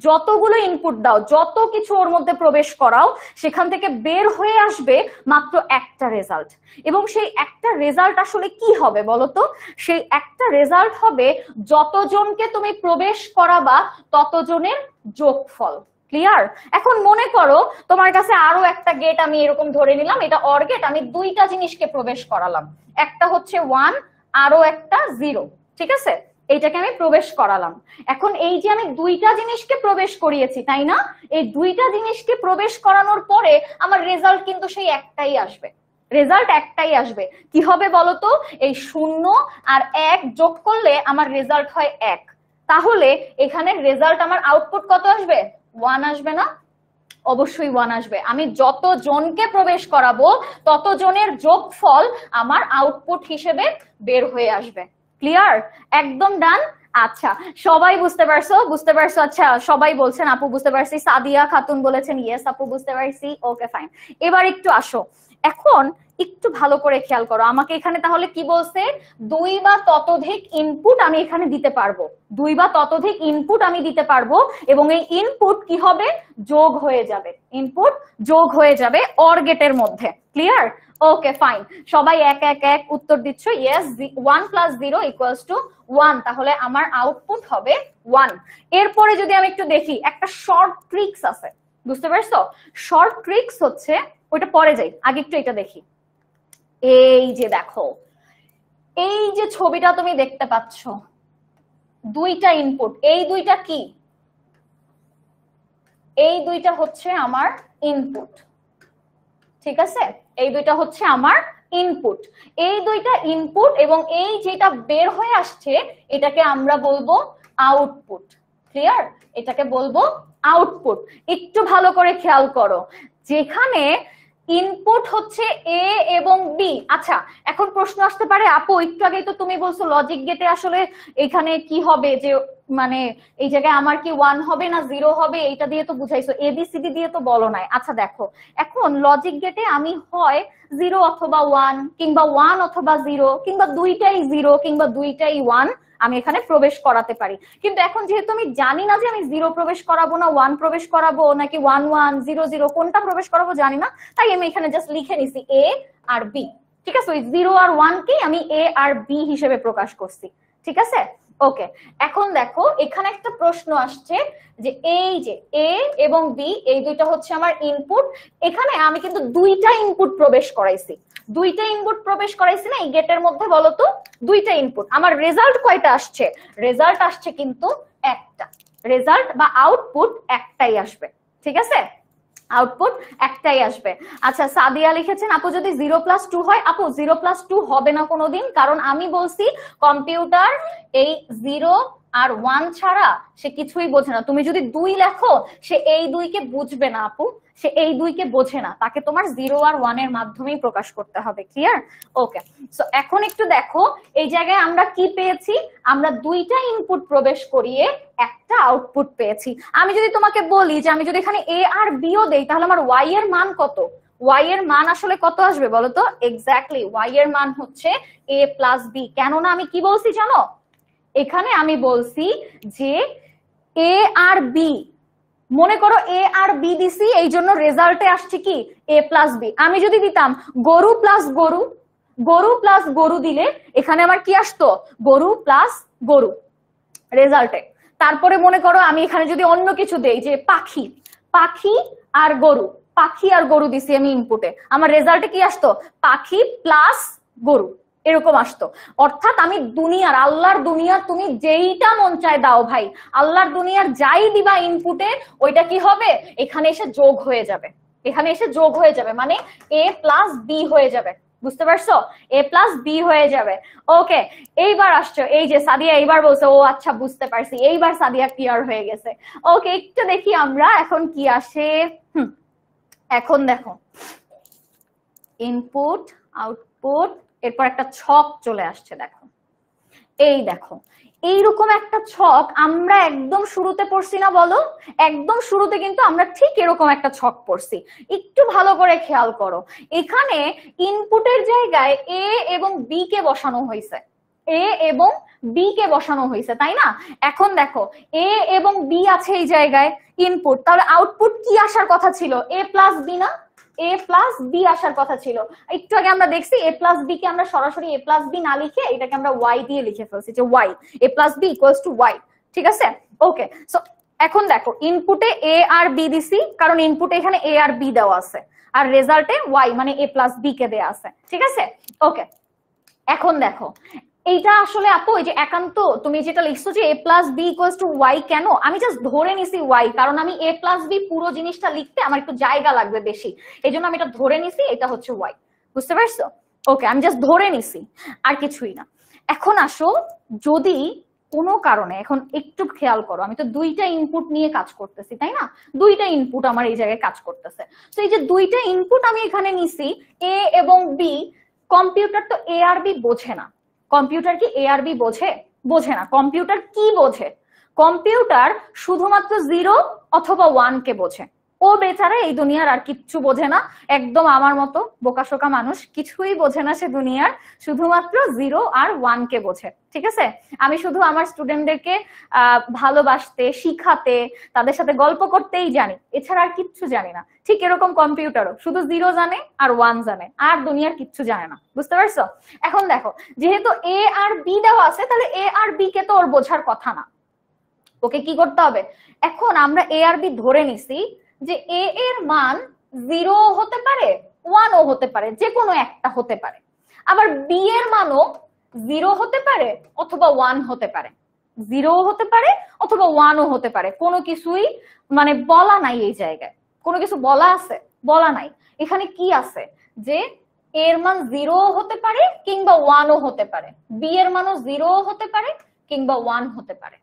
যতগুলো ইনপুট দাও, যত কিছু ওর মধ্যে প্রবেশ করাও, সেখান থেকে বের হয়ে আসবে মাত্র একটা রেজাল্ট। এবং সেই একটা রেজাল্ট আসলে কি হবে বলতো? সেই একটা রেজাল্ট হবে যতজনকে তুমি প্রবেশ করাবা ততজনের যোগফল। ক্লিয়ার? এখন মনে করো তোমার কাছে আরো একটা গেট আমি এরকম ধরে নিলাম, এটা অর গেট, আমি 2টা জিনিসকে প্রবেশ করালাম, একটা হচ্ছে 1 আরো একটা 0, ঠিক আছে? এইটাকে আমি প্রবেশ করালাম। এখন এই যে আমি 2টা জিনিসকে প্রবেশ করিয়েছি, তাই না? এই 2টা জিনিসকে প্রবেশ করানোর পরে আমার রেজাল্ট কিন্তু সেই একটাই আসবে, রেজাল্ট একটাই আসবে। কি হবে বলতো? এই 0 আর 1 যোগ করলে আমার রেজাল্ট হয় 1। তাহলে এখানে রেজাল্ট আমার আউটপুট কত আসবে? 1 আসবে না? অবশ্যই 1 আসবে। আমি যত জনকে প্রবেশ করাবো তত জনের যোগফল আমার আউটপুট হিসেবে বের হয়ে আসবে। ক্লিয়ার? একদম ডান? আচ্ছা, সবাই বুঝতে পারছো বুঝতে পারছো? আচ্ছা, সবাই বলছেন আপু বুঝতে পারছি। সাদিয়া খাতুন বলেছেন ইয়েস আপু বুঝতে পারছি, ওকে ফাইন। এবার একটু আসো, এখন একটু ভালো করে খেয়াল করো আমাকে এখানে তাহলে কি বলছে? 2 বা ততোধিক ইনপুট আমি এখানে দিতে পারবো, 2 বা ততোধিক ইনপুট আমি দিতে পারবো, এবং এই ইনপুট কি হবে? যোগ হয়ে যাবে, ইনপুট যোগ হয়ে যাবে অর গেটের মধ্যে। ক্লিয়ার? ওকে ফাইন, সবাই এক এক এক উত্তর দিচ্ছ। ইয়েস, 1 + 0 = 1, তাহলে আমার আউটপুট হবে 1। এরপরে যদি আমি একটু দেখি, একটা শর্ট ট্রিক্স আছে, বুঝতে পারছো? শর্ট ট্রিক্স হচ্ছে, ওইটা পরে যাই, আগে একটু এটা দেখি। এই যে দেখো, এই যে ছবিটা তুমি দেখতে পাচ্ছ, 2টা ইনপুট, এই 2টা কি? এই 2টা হচ্ছে আমার ইনপুট, ঠিক আছে? এই 2টা হচ্ছে আমার ইনপুট। এই 2টা ইনপুট এবং এই যেটা বের হয়ে আসছে এটাকে আমরা বলবো আউটপুট। ক্লিয়ার? এটাকে বলবো আউটপুট। একটু ভালো করে খেয়াল করো, যেখানে ইনপুট হচ্ছে এ এবং বি। আচ্ছা, এখন প্রশ্ন আসতে পারে আপু একটু আগেই তো তুমি বলছো লজিক গেটে আসলে এখানে কি হবে, যে মানে এই জায়গায় আমার কি 1 হবে না 0 হবে, এইটা দিয়ে তো বুঝাইছো, এবিসিডি দিয়ে তো বলো নাই। আচ্ছা দেখো, এখন লজিক গেটে আমি হয় 0 অথবা 1 কিংবা 1 অথবা 0 কিংবা 2টাই 0 কিংবা 2টাই 1 আমি এখানে প্রবেশ করাতে পারি। কিন্তু এখন যেহেতু আমি জানি না যে আমি 0 প্রবেশ করাবো না 1 প্রবেশ করাবো, নাকি 1 1 0 0 কোনটা প্রবেশ করাবো জানি না, তাই আমি এখানে জাস্ট লিখে নিছি এ আর বি। ঠিক আছে? ওই 0 আর 1 কে আমি এ আর বি হিসেবে প্রকাশ করছি। ঠিক আছে? ওকে, এখন দেখো এখানে একটা প্রশ্ন আসছে যে এই যে এ এবং বি এই 2টা হচ্ছে আমার ইনপুট, এখানে আমি কিন্তু 2টা ইনপুট প্রবেশ করাইছি, 2টা ইনপুট প্রবেশ করাইছি না এই গেটের মধ্যে, বলো তো 2টা ইনপুট। আমার রেজাল্ট কয়টা আসছে? রেজাল্ট আসছে কিন্তু একটা, রেজাল্ট বা আউটপুট একটাই আসবে। ঠিক আছে? আউটপুট একটাই আসবে। আচ্ছা, সাদিয়া লিখেছেন আপু যদি 0 + 2 হয়, আপু 0 + 2 হবে না কোনোদিন, কারণ আমি বলছি কম্পিউটার এই 0 আর 1 ছাড়া সে কিছুই বোঝে না। তুমি যদি 2 লেখো সে এই 2 কে বুঝবে না আপু, সে এই 2 কে বোঝে না, তাকে তোমার 0 আর 1 এর মাধ্যমেই প্রকাশ করতে হবে। ক্লিয়ার? ওকে, সো এখন একটু দেখো এই জায়গায় আমরা কি পেয়েছি, আমরা 2টা ইনপুট প্রবেশ করিয়ে একটা আউটপুট পেয়েছি। আমি যদি তোমাকে বলি যে আমি যদি এখানে এ আর বি ও দেই তাহলে আমার ওয়াই এর মান কত? ওয়াই এর মান আসলে কত আসবে বলো তো? এক্স্যাক্টলি ওয়াই এর মান হচ্ছে এ প্লাস বি। কেননা আমি কি বলছি জানো, এখানে আমি বলছি যে এ আর বি, মনে করো এ আর বি দিছি, এই জন্য রেজাল্টে আসছে কি এ প্লাস বি। আমি যদি দিতাম গরু প্লাস গরু, গরু প্লাস গরু দিলে এখানে আমার কি আসতো, গরু প্লাস গরু রেজাল্টে। তারপরে মনে করো আমি এখানে যদি অন্য কিছু দেই, যে পাখি, পাখি আর গরু, পাখি আর গরু দিছি আমি ইনপুটে, আমার রেজাল্টে কি আসতো, পাখি প্লাস গরু, এরকম আসতো। অর্থাৎ আমি দুনিয়ার, আল্লাহর দুনিয়ার তুমি যেইটা মন চায় দাও ভাই, আল্লাহর দুনিয়ার যাই দিবা ইনপুটে ওইটা কি হবে, এখানে এসে যোগ হয়ে যাবে, এখানে এসে যোগ হয়ে যাবে, মানে এ প্লাস বি হয়ে যাবে। বুঝতে পারছো, এ প্লাস বি হয়ে যাবে। ওকে, এইবার আসছো, এই যে সাদিয়া এইবার বলছে ও আচ্ছা বুঝতে পারছি, এইবার সাদিয়া ক্লিয়ার হয়ে গেছে। ওকে, একটু দেখি আমরা এখন কি আসে। এখন দেখো ইনপুট আউটপুট, এরপর একটা ছক চলে আসছে। দেখো এই দেখো এইরকম একটা ছক আমরা একদম শুরুতে পড়ছি না, বলো একদম শুরুতে কিন্তু আমরা ঠিক এরকম একটা ছক পড়ছি। একটু ভালো করে খেয়াল করো, এখানে ইনপুটের জায়গায় এ এবং বি কে বসানো হয়েছে, এ এবং বি কে বসানো হয়েছে, তাই না? এখন দেখো এ এবং বি আছে এই জায়গায় ইনপুট, তাহলে আউটপুট কি আসার কথা ছিল, এ প্লাস বি না, এ প্লাস বি আসার কথা ছিল। একটু আগে আমরা দেখছি এ প্লাস বি কে আমরা সরাসরি এ প্লাস বি না লিখে এটাকে আমরা ওয়াই দিয়ে লিখে ফেলছি, যে Y, A plus B equals to Y. ঠিক আছে, ওকে। সো এখন দেখো ইনপুটে এ আর বি দিছি, কারণ ইনপুটে এখানে এ আর বি দেওয়া আছে, আর রেজাল্টে ওয়াই মানে এ প্লাস বি কে দেওয়া আছে। ঠিক আছে, ওকে। এখন দেখো এইটা আসলে আপু এই যে একান্ত তুমি যেটা লিখছো যে A plus B equals to Y, কেন আমি জাস্ট ধরে নিছি ওয়াই, কারণ আমি এ প্লাস বি পুরো জিনিসটা লিখতে আমার একটু জায়গা লাগবে বেশি, এই জন্য আমি এটা ধরে নিছি, এটা হচ্ছে ওয়াই। বুঝতে পারছো, ওকে, আমি জাস্ট ধরে নিছি, আর কিছুই না। এখন আসো, যদি কোনো কারণে, এখন একটু খেয়াল করো, আমি তো দুইটা ইনপুট নিয়ে কাজ করতেছি, তাই না? দুইটা ইনপুট আমার এই জায়গায় কাজ করতেছে। তো এই যে দুইটা ইনপুট আমি এখানে নিছি, এ এবং বি, কম্পিউটার তো এ আর বি বোঝে না। কম্পিউটার কি এ আর বি বোঝে? বোঝে না। কম্পিউটার কি বোঝে? কম্পিউটার শুধুমাত্র 0 অথবা 1 কে বোঝে। ও বেচারা এই দুনিয়ার আর কিচ্ছু বোঝে না, একদম আমার মতো বোকাশোকা মানুষ, কিছুই বোঝে না সে দুনিয়ার, শুধুমাত্র 0 আর 1 কে বোঝে। ঠিক আছে, আমি শুধু আমার স্টুডেন্টদেরকে ভালোবাসতে, শিখাতে, তাদের সাথে গল্প করতেই জানি, এছাড়া আর কিচ্ছু জানি না। ঠিক এরকম কম্পিউটারও শুধু 0 জানে আর 1 জানে, আর দুনিয়ার কিচ্ছু জানে না। বুঝতে পারছো? এখন দেখো, যেহেতু এ আর বি দেওয়া আছে, তাহলে এ আর বি কে তো ওর বোঝার কথা না, ওকে কি করতে হবে, এখন আমরা এ আর বি ধরে নিছি যে এ এর মান 0 হতে পারে, 1 ও হতে পারে, যে কোনো একটা হতে পারে। আবার বি এর মানও 0 হতে পারে অথবা 1 হতে পারে, 0 হতে পারে অথবা 1 ও হতে পারে, কোনো কিছুই মানে বলা নাই এই জায়গায়, কোনো কিছু বলা আছে? বলা নাই। এখানে কি আছে যে এর মান 0 হতে পারে কিংবা 1 ও হতে পারে, বি এর মানও 0 হতে পারে কিংবা 1 হতে পারে,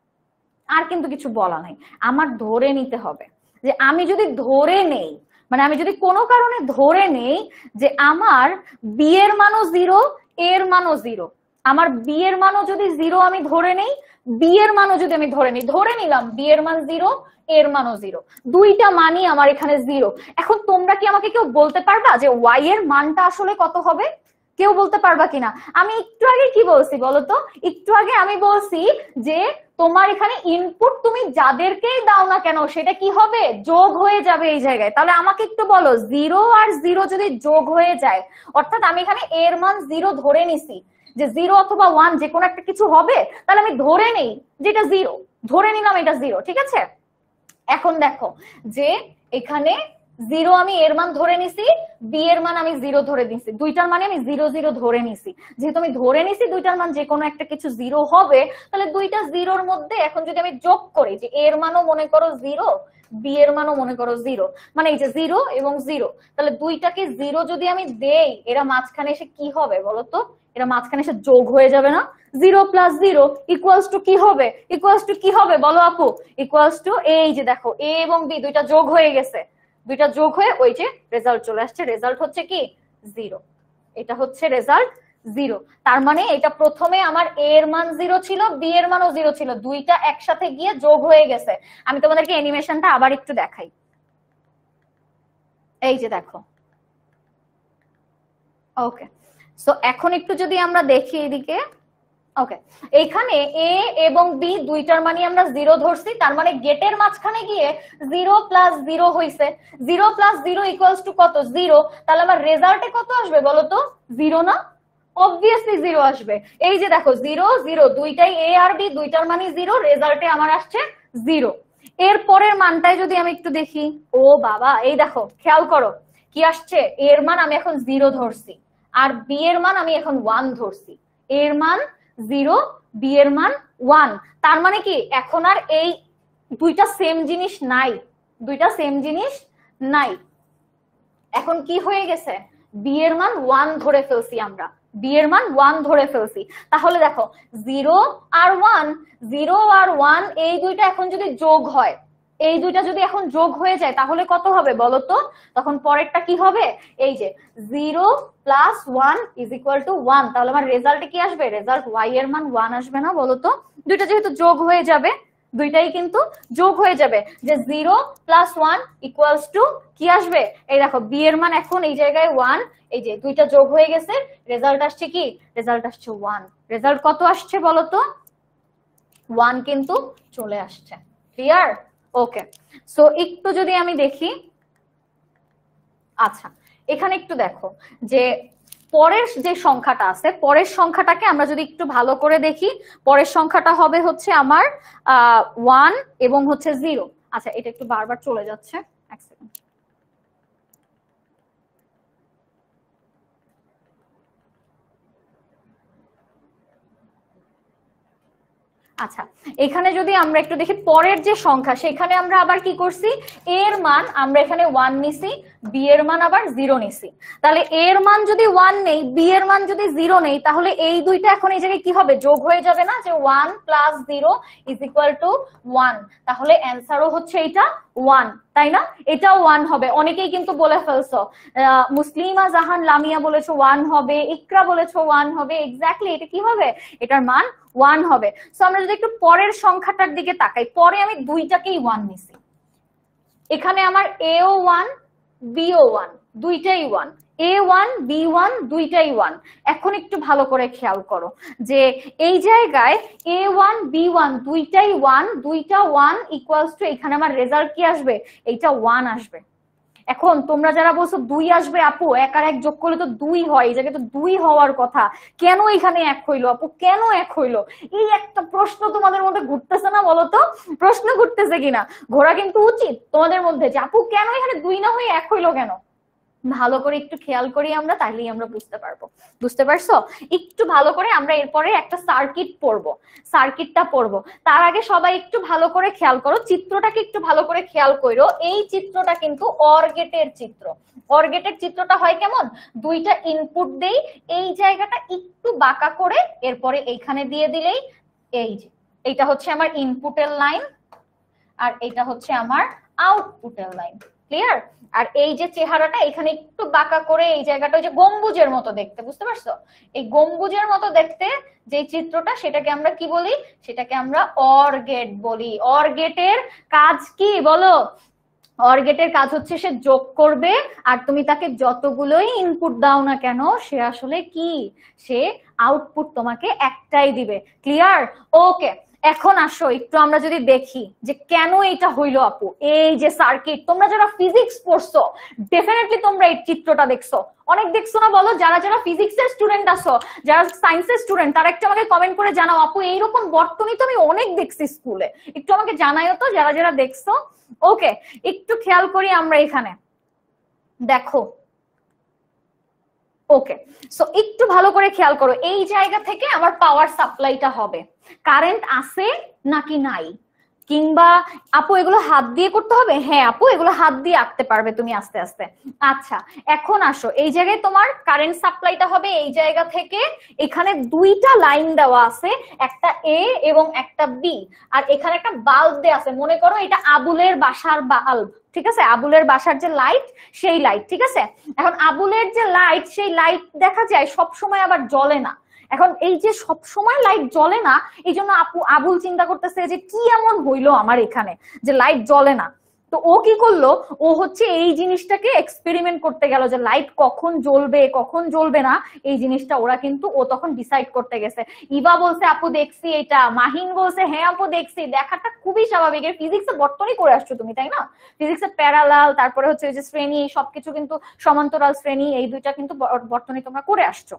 আর কিন্তু কিছু বলা নাই। আমার ধরে নিতে হবে যে আমি যদি ধরে নেই, মানে আমি যদি কোনো কারণে ধরে নেই যে আমার বি এর মানও 0, এর মানও 0, আমার বি এর মানও যদি 0 আমি ধরে নেই, বি এর মানও যদি আমি ধরে নিই, ধরে নিলাম বি এর মান 0, এর মানও 0, দুইটা মানই আমার এখানে 0। এখন তোমরা কি আমাকে কেউ বলতে পারবা যে ওয়াই এর মানটা আসলে কত হবে? কেউ বলতে পারবা কিনা? আমি একটু আগে কি বলছি বলতো, একটু আগে আমি বলছি যে তোমার এখানে ইনপুট তুমি যাদেরকেই দাও না কেন সেটা কি হবে, যোগ হয়ে যাবে এই জায়গায়। তাহলে আমাকে একটু বলো, 0 আর 0 যদি যোগ হয়ে যায়, অর্থাৎ আমি এখানে এর মান 0 ধরে নিছি, যে 0 অথবা 1 যে কোনো একটা কিছু হবে, তাহলে আমি ধরে নেই যে এটা 0, ধরে নিলাম এটা 0। ঠিক আছে, এখন দেখো যে এখানে 0 আমি এর মান ধরে নিছি, বি এর মান আমি 0 ধরে নিছি, দুইটার মানে আমি 0 0 ধরে নিছি। যেহেতু আমি ধরে নিছি দুইটার মান যে কোনো একটা কিছু 0 হবে, তাহলে দুইটা 0-র মধ্যে এখন যদি আমি যোগ করি, যে এর মানও মনে করো 0, বি এর মানও মনে করো 0, মানে এই যে 0 এবং 0, তাহলে দুইটাকে 0 যদি আমি দেই, এরা মাঝখানে এসে কি হবে বলতো, এরা মাঝখানে এসে যোগ হয়ে যাবে না? 0 + 0 ইকুয়ালস টু কি হবে, ইকুয়ালস টু কি হবে বলো আপু? ইকুয়ালস টু এই যে দেখো এ এবং বি দুইটা যোগ হয়ে গেছে, দুইটা যোগ হয়ে ওই যে রেজাল্ট চলে আসছে, রেজাল্ট হচ্ছে কি 0, এটা হচ্ছে রেজাল্ট 0। তার মানে এটা প্রথমে আমার এ এর মান 0 ছিল, বি এর মানও 0 ছিল, দুইটা একসাথে গিয়ে যোগ হয়ে গেছে। আমি তোমাদেরকে অ্যানিমেশনটা আবার একটু দেখাই, এই যে দেখো। ওকে, সো এখন একটু যদি আমরা দেখি এদিকে, ওকে, এইখানে এ এবং বি দুইটার মানে আমরা 0 ধরছি, তার মানে গেটের মাঝখানে গিয়ে 0 + 0 হইছে, 0 + 0 ইকুয়ালস টু কত? 0। তাহলে আমার রেজাল্টে কত আসবে বলো তো? 0 না? অবভিয়াসলি 0 আসবে। এই যে দেখো 0 0 দুইটাই এ আর বি, দুইটার মানে 0, রেজাল্টে আমার আসছে 0। এর পরের মানটাই যদি আমি একটু দেখি, ও বাবা এই দেখো খেয়াল করো কি আসছে, এর মান আমি এখন 0 ধরছি আর বি এর মান আমি এখন 1 ধরছি। এর মান 0, বি এর মান 1, তার মানে কি এখন আর এই দুইটা সেম জিনিস নাই, দুইটা সেম জিনিস নাই। এখন কি হয়ে গেছে, বি এর মান 1 ধরে ফেলছি আমরা, বি এর মান 1 ধরে ফেলছি। তাহলে দেখো 0 আর 1, 0 আর 1 এই দুইটা এখন যদি যোগ হয়, এই দুইটা যদি এখন যোগ হয়ে যায় তাহলে কত হবে বলো তো? তখন পরেরটা কি হবে, এই যে 0 প্লাস 1 ইজ ইকুয়াল টু 1। তাহলে আমার রেজাল্টে কি আসবে, রেজাল্ট ওয়াই এর মান 1 আসবে না বলো তো? দুইটা যেহেতু যোগ হয়ে যাবে, দুইটাই কিন্তু যোগ হয়ে যাবে, যে 0 প্লাস 1 ইকুয়ালস টু কি আসবে, এই দেখো বি এর মান এখন এই জায়গায় 1, এই যে দুইটা যোগ হয়ে গেছে, রেজাল্ট আসছে কি, রেজাল্ট আসছে 1। রেজাল্ট কত আসছে বলো তো? 1 কিন্তু চলে আসছে। ক্লিয়ার? ওকে, সো একটু যদি আমি দেখি, আচ্ছা এখানে একটু দেখো যে পরের যে সংখ্যাটা আছে, পরের সংখ্যাটাকে আমরা যদি একটু ভালো করে দেখি, পরের সংখ্যাটা হবে হচ্ছে আমার 1 এবং হচ্ছে 0। আচ্ছা এটা একটু বারবার চলে যাচ্ছে, এক সেকেন্ড। আচ্ছা এখানে যদি আমরা একটু দেখি পরের যে সংখ্যা, সেখানে আমরা আবার কি করছি, এর মান আমরা এখানে 1 নিছি, বি এর মান আবার 0 নিছি। তাহলে এর মান যদি 1 নেই, বি এর মান যদি 0 নেই, তাহলে এই দুইটা এখন এই জায়গায় কি হবে, যোগ হয়ে যাবে না, যে 1 প্লাস 0 ইজ ইকুয়াল টু 1। তাহলে অ্যান্সারও হচ্ছে এটা 1, তাই না? এটাও 1 হবে। অনেকেই কিন্তু বলে ফেলছো, মুসলিমা জাহান লামিয়া বলেছো 1 হবে, ইকরা বলেছো 1 হবে, এক্স্যাক্টলি এটা কি হবে, এটার মান 1 হবে। সো আমরা যদি একটু পরের সংখ্যাটার দিকে তাকাই, পরে আমি দুইটাকেই 1 নিছি, এখানে আমার এও 1 বিও 1, দুইটাই 1, A1 B1 দুইটাই 1। এখন একটু ভালো করে খেয়াল করো যে এই জায়গায় A1 B1 দুইটাই 1, দুইটা 1 ইকুয়ালস টু এখানে আমার রেজাল্ট কি আসবে, এইটা 1 আসবে। এখন তোমরা যারা বলছো 2 আসবে আপু, এক আর এক যোগ করলে তো 2 হয়, এই জায়গায় তো 2 হওয়ার কথা, কেন এখানে 1 হইলো আপু, কেন 1 হইলো? এই একটা প্রশ্ন তোমাদের মধ্যে ঘুরতেছে না বলো তো? প্রশ্ন ঘুরতেছে কিনা, ঘোরা কিন্তু উচিত তোমাদের মধ্যে, যে আপু কেন এখানে 2 না হয়ে 1 হইলো কেন? ভালো করে একটু খেয়াল করি আমরা, তাহলেই আমরা বুঝতে পারবো। বুঝতে পারছো? একটু ভালো করে আমরা এরপরে একটা সার্কিট পড়বো, সার্কিটটা পড়বো। তার আগে সবাই একটু ভালো করে খেয়াল করো, চিত্রটাকে একটু ভালো করে খেয়াল করো। এই চিত্রটা কিন্তু অর গেটের চিত্র। অর গেটের চিত্রটা হয় কেমন, দুইটা ইনপুট দেই, এই জায়গাটা একটু বাঁকা করে এরপরে এইখানে দিয়ে দিলেই, এই যে এইটা হচ্ছে আমার ইনপুটের লাইন আর এটা হচ্ছে আমার আউটপুটের লাইন। ক্লিয়ার? আর এই যে চেহারাটা এখানে একটু বাঁকা করে এই জায়গাটা ওই যে গম্বুজের মতো দেখতে, বুঝতে পারছো? এই গম্বুজের মতো দেখতে যে চিত্রটা, সেটাকে আমরা কি বলি, সেটাকে আমরা অর গেট বলি। অর গেটের কাজ কি বলো? অর গেটের কাজ হচ্ছে সে যোগ করবে, আর তুমি তাকে যতগুলোই ইনপুট দাও না কেন, সে আসলে কি, সে আউটপুট তোমাকে একটাই দিবে। ক্লিয়ার? ওকে, এখন আসো একটু আমরা যদি দেখি যে কেন এটা হইলো আপু। এই যে সার্কিট, তোমরা যারা ফিজিক্স পড়ছো ডেফিনেটলি তোমরা এই চিত্রটা দেখছো, অনেক দেখছো না বলো? যারা যারা ফিজিক্সের স্টুডেন্ট আছো, যারা সায়েন্সের স্টুডেন্ট, তারা একটু আমাকে কমেন্ট করে জানাও, আপু এইরকম বর্তনী তো আমি অনেক দেখছি স্কুলে, একটু আমাকে জানাইও তো যারা যারা দেখছো। ওকে, একটু খেয়াল করি আমরা এখানে, দেখো। ওকে, সো একটু ভালো করে খেয়াল করো, এই জায়গা থেকে আমার পাওয়ার সাপ্লাইটা হবে, কারেন্ট আছে নাকি নাই, কিংবা আপু এগুলো হাত দিয়ে করতে হবে? হ্যাঁ আপু এগুলো হাত দিয়ে আঁকতে পারবে তুমি আস্তে আস্তে। আচ্ছা এখন আসো, এই জায়গায় তোমার কারেন্ট সাপ্লাইটা হবে এই জায়গা থেকে, এখানে দুইটা লাইন দেওয়া আছে, একটা এ এবং একটা বি, আর এখানে একটা বাল্ব দেওয়া আছে। মনে করো এটা আবুলের বাসার বাল্ব, ঠিক আছে? আবুলের বাসার যে লাইট, সেই লাইট, ঠিক আছে? এখন আবুলের যে লাইট, সেই লাইট দেখা যায় সব সময় আবার জ্বলে না। এখন এই যে সব সময় লাইট জ্বলে না, এই জন্য আবুল চিন্তা করতেছে যে কি এমন হইলো আমার এখানে যে লাইট জ্বলে না। তো ও কি করলো, ও হচ্ছে এই জিনিসটাকে এক্সপেরিমেন্ট করতে গেল, যে লাইট কখন জ্বলবে কখন জ্বলবে না, এই জিনিসটা ওরা কিন্তু ও তখন ডিসাইড করতে গেছে। ইবা বলছে আপু দেখছি এটা, মাহিন বলছে হ্যাঁ আপু দেখছি। দেখাটা খুবই স্বাভাবিক, এর ফিজিক্সে বর্তনী করে আসছো তুমি, তাই না? ফিজিক্সে প্যারালাল, তারপরে হচ্ছে যে শ্রেণী, সবকিছু কিন্তু সমান্তরাল শ্রেণী, এই দুইটা কিন্তু বর্তনী তোমরা করে আসছো।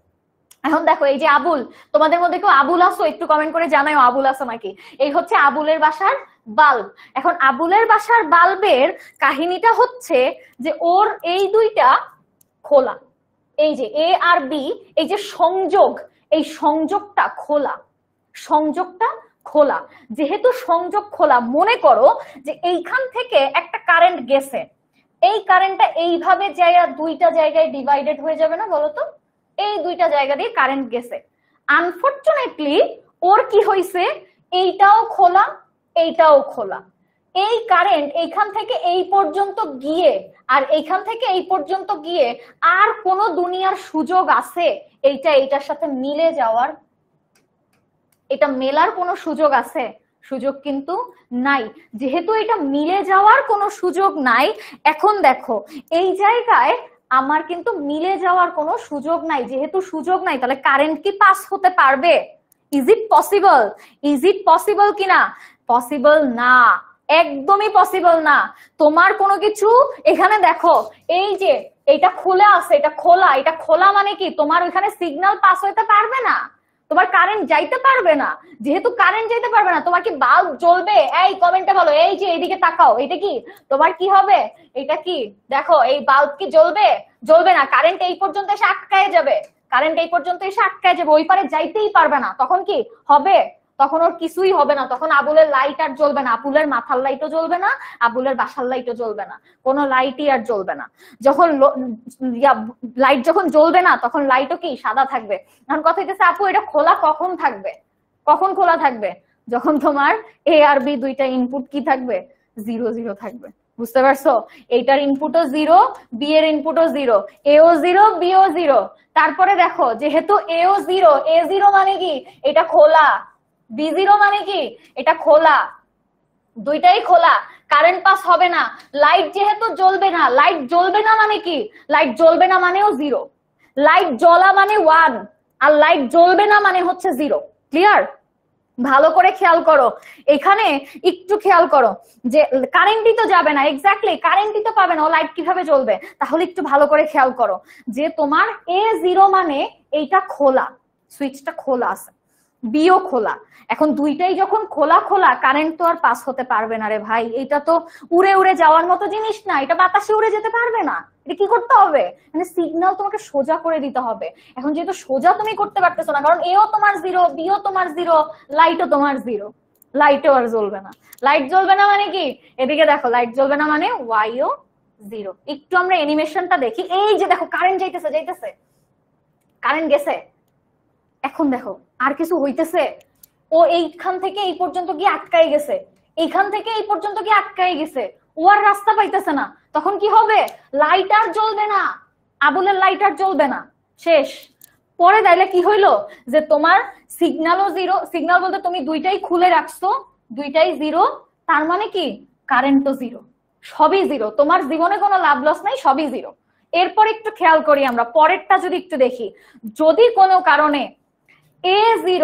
এখন দেখো এই যে আবুল, তোমাদের মধ্যে কেউ আবুল আসো? একটু কমেন্ট করে জানাও আবুল আসো নাকি। এই হচ্ছে আবুলের বাসার বাল্ব। এখন আবুলের বাসার বাল্বের কাহিনীটা হচ্ছে যে ওর এই দুইটা খোলা, এই যে এ আর বি, এই যে সংযোগ, এই সংযোগটা খোলা, সংযোগটা খোলা। যেহেতু সংযোগ খোলা, মনে করো যে এইখান থেকে একটা কারেন্ট গেছে, এই কারেন্টটা এইভাবে জায়গা দুইটা জায়গায় ডিভাইডেড হয়ে যাবে না বলতো? এই দুইটা জায়গা দিয়ে কারেন্ট গেছে। আনফরচুনেটলি ওর কি হয়েছে, এইটাও খোলা এইটাও খোলা। এই কারেন্ট এইখান থেকে এই পর্যন্ত গিয়ে আর এইখান থেকে এই পর্যন্ত গিয়ে আর কোন দুনিয়ার সুযোগ আছে এইটা এইটার সাথে মিলে যাওয়ার? এটা মেলার কোনো সুযোগ আছে? সুযোগ কিন্তু নাই। যেহেতু এটা মিলে যাওয়ার কোনো সুযোগ নাই, এখন দেখো এই জায়গায় আমার কিন্তু মিলে যাওয়ার কোনো সুযোগ নাই। যেহেতু সুযোগ নাই, তাহলে কারেন্ট কি পাস হতে পারবে? Is it possible? Is it possible কিনা? পসিবল না, একদমই পসিবল না। তোমার কোনো কিছু এখানে দেখো, এই যে এটা খোলা আছে, এটা খোলা, এটা খোলা মানে কি তোমার ওইখানে সিগন্যাল পাস হতে পারবে না, তোমার কারেন্ট যাইতে পারবে না। যেহেতু কারেন্ট যাইতে পারবে না, তোমার কি বাল্ব জ্বলবে? এই কমেন্টে বলো, এই যে এইদিকে তাকাও, এটা কি তোমার কি হবে? এটা কি দেখো, এই বাল্ব কি জ্বলবে? জ্বলবে না। কারেন্ট এই পর্যন্ত এসে আটকায় যাবে, কারেন্ট এই পর্যন্ত এসে আটকায় যাবে, ওই পারে যাইতেই পারবে না। তখন কি হবে? তখন ওর কিছুই হবে না। তখন আবুলের লাইট আর জ্বলবে না, আবুলের মাথার লাইটও জ্বলবে না, আবুলের বাসার লাইটও জ্বলবে না, কোনো লাইটই আর জ্বলবে না। যখন লাইট যখন জ্বলবে না, তখন লাইটও কি সাদা থাকবে। এখন কথা হইতেছে, আপু এটা খোলা কখন থাকবে? কখন খোলা থাকবে? যখন তোমার এ আর বি দুইটা ইনপুট কি থাকবে? 0 0 থাকবে। বুঝতে পারছো? এইটার ইনপুটও 0, বি এর ইনপুটও 0, এও 0, বিও 0। তারপরে দেখো, যেহেতু এও 0, এ 0 মানে কি এটা খোলা, B0 মানে কি এটা খোলা, দুইটাই খোলা, কারেন্ট পাস হবে না। লাইট যেহেতু জ্বলবে না, লাইট জ্বলবে না মানে কি? লাইট জ্বলবে না মানেও 0, লাইট জ্বলা মানে 1, আর লাইট জ্বলবে না মানে হচ্ছে 0। ক্লিয়ার? ভালো করে খেয়াল করো, এখানে একটু খেয়াল করো যে কারেন্টই তো যাবে না, এক্স্যাক্টলি কারেন্টই তো পাবে না, ও লাইট কিভাবে জ্বলবে? তাহলে একটু ভালো করে খেয়াল করো যে তোমার A0 মানে এইটা খোলা, সুইচটা খোলা আছে, বিও খোলা। এখন দুইটাই যখন খোলা খোলা, কারেন্ট তো আর পাস হতে পারবে না রে ভাই। এটা তো উড়ে উড়ে যাওয়ার মতো জিনিস না, এটা বাতাসে উড়ে যেতে পারবে না। এটা কি করতে হবে? মানে সিগন্যাল তোমাকে সোজা করে দিতে হবে। এখন যেহেতু সোজা তুমি করতে পারতেছো না, কারণ এও তোমার 0, বিও তোমার 0, লাইটও তোমার 0, লাইটও আর জ্বলবে না। লাইট জ্বলবে না মানে কি? এদিকে দেখো, লাইট জ্বলবে না মানে ওয়াইও 0। একটু আমরা অ্যানিমেশনটা দেখি। এই যে দেখো কারেন্ট যাইতেছে, যাইতেছে, কারেন্ট গেছে। এখন দেখো আর কিছু হইতেছে, ও এইখান থেকে এই পর্যন্ত গিয়ে আটকাই গেছে, এইখান থেকে এই পর্যন্ত গিয়ে আটকাই গেছে, ও আর রাস্তা পাইতেছে না। তখন কি হবে? লাইট আর জ্বলবে না, আবুলের লাইট আর জ্বলবে না, শেষ। পরে তাইলে কি হইলো যে তোমার সিগন্যালও 0, সিগন্যাল বলতে তুমি দুইটাই খুলে রাখছো, দুইটাই 0, তার মানে কি কারেন্টও 0, সবই 0। তোমার জীবনে কোনো লাভ লস নাই, সবই 0। এরপর একটু খেয়াল করি আমরা পরেরটা, যদি একটু দেখি, যদি কোনো কারণে A0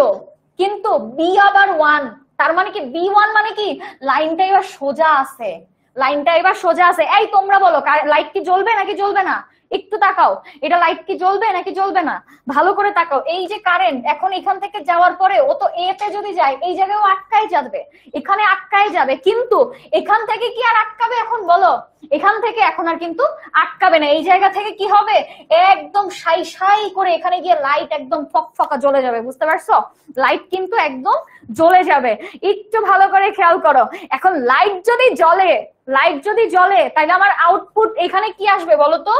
কিন্তু বি আবার 1, তার মানে কি B1 মানে কি লাইনটা এবার সোজা আছে, লাইনটা এবার সোজা আছে। এই তোমরা বলো, লাইট কি জ্বলবে নাকি জ্বলবে না? একটু তাকাও, এটা লাইট কি জ্বলবে নাকি জ্বলবে না? ভালো করে তাকাও। এই যে কারেন্ট এখন এখান থেকে যাওয়ার পরে ও তো এ তে যদি যায়, এই জায়গায় আটকাই যাবে, এখানে আটকাই যাবে, কিন্তু এখান থেকে কি আর আটকাবে? এখন বলো, এখান থেকে এখন আর কিন্তু আটকাবে না। এই জায়গা থেকে কি হবে? একদম সাই সাই করে এখানে গিয়ে লাইট একদম ফকফকা জ্বলে যাবে। বুঝতে পারছো? লাইট কিন্তু একদম জ্বলে যাবে। একটু ভালো করে খেয়াল করো। এখন লাইট যদি জ্বলে, লাইট যদি জ্বলে, তাহলে আমার আউটপুট এখানে কি আসবে বলো তো?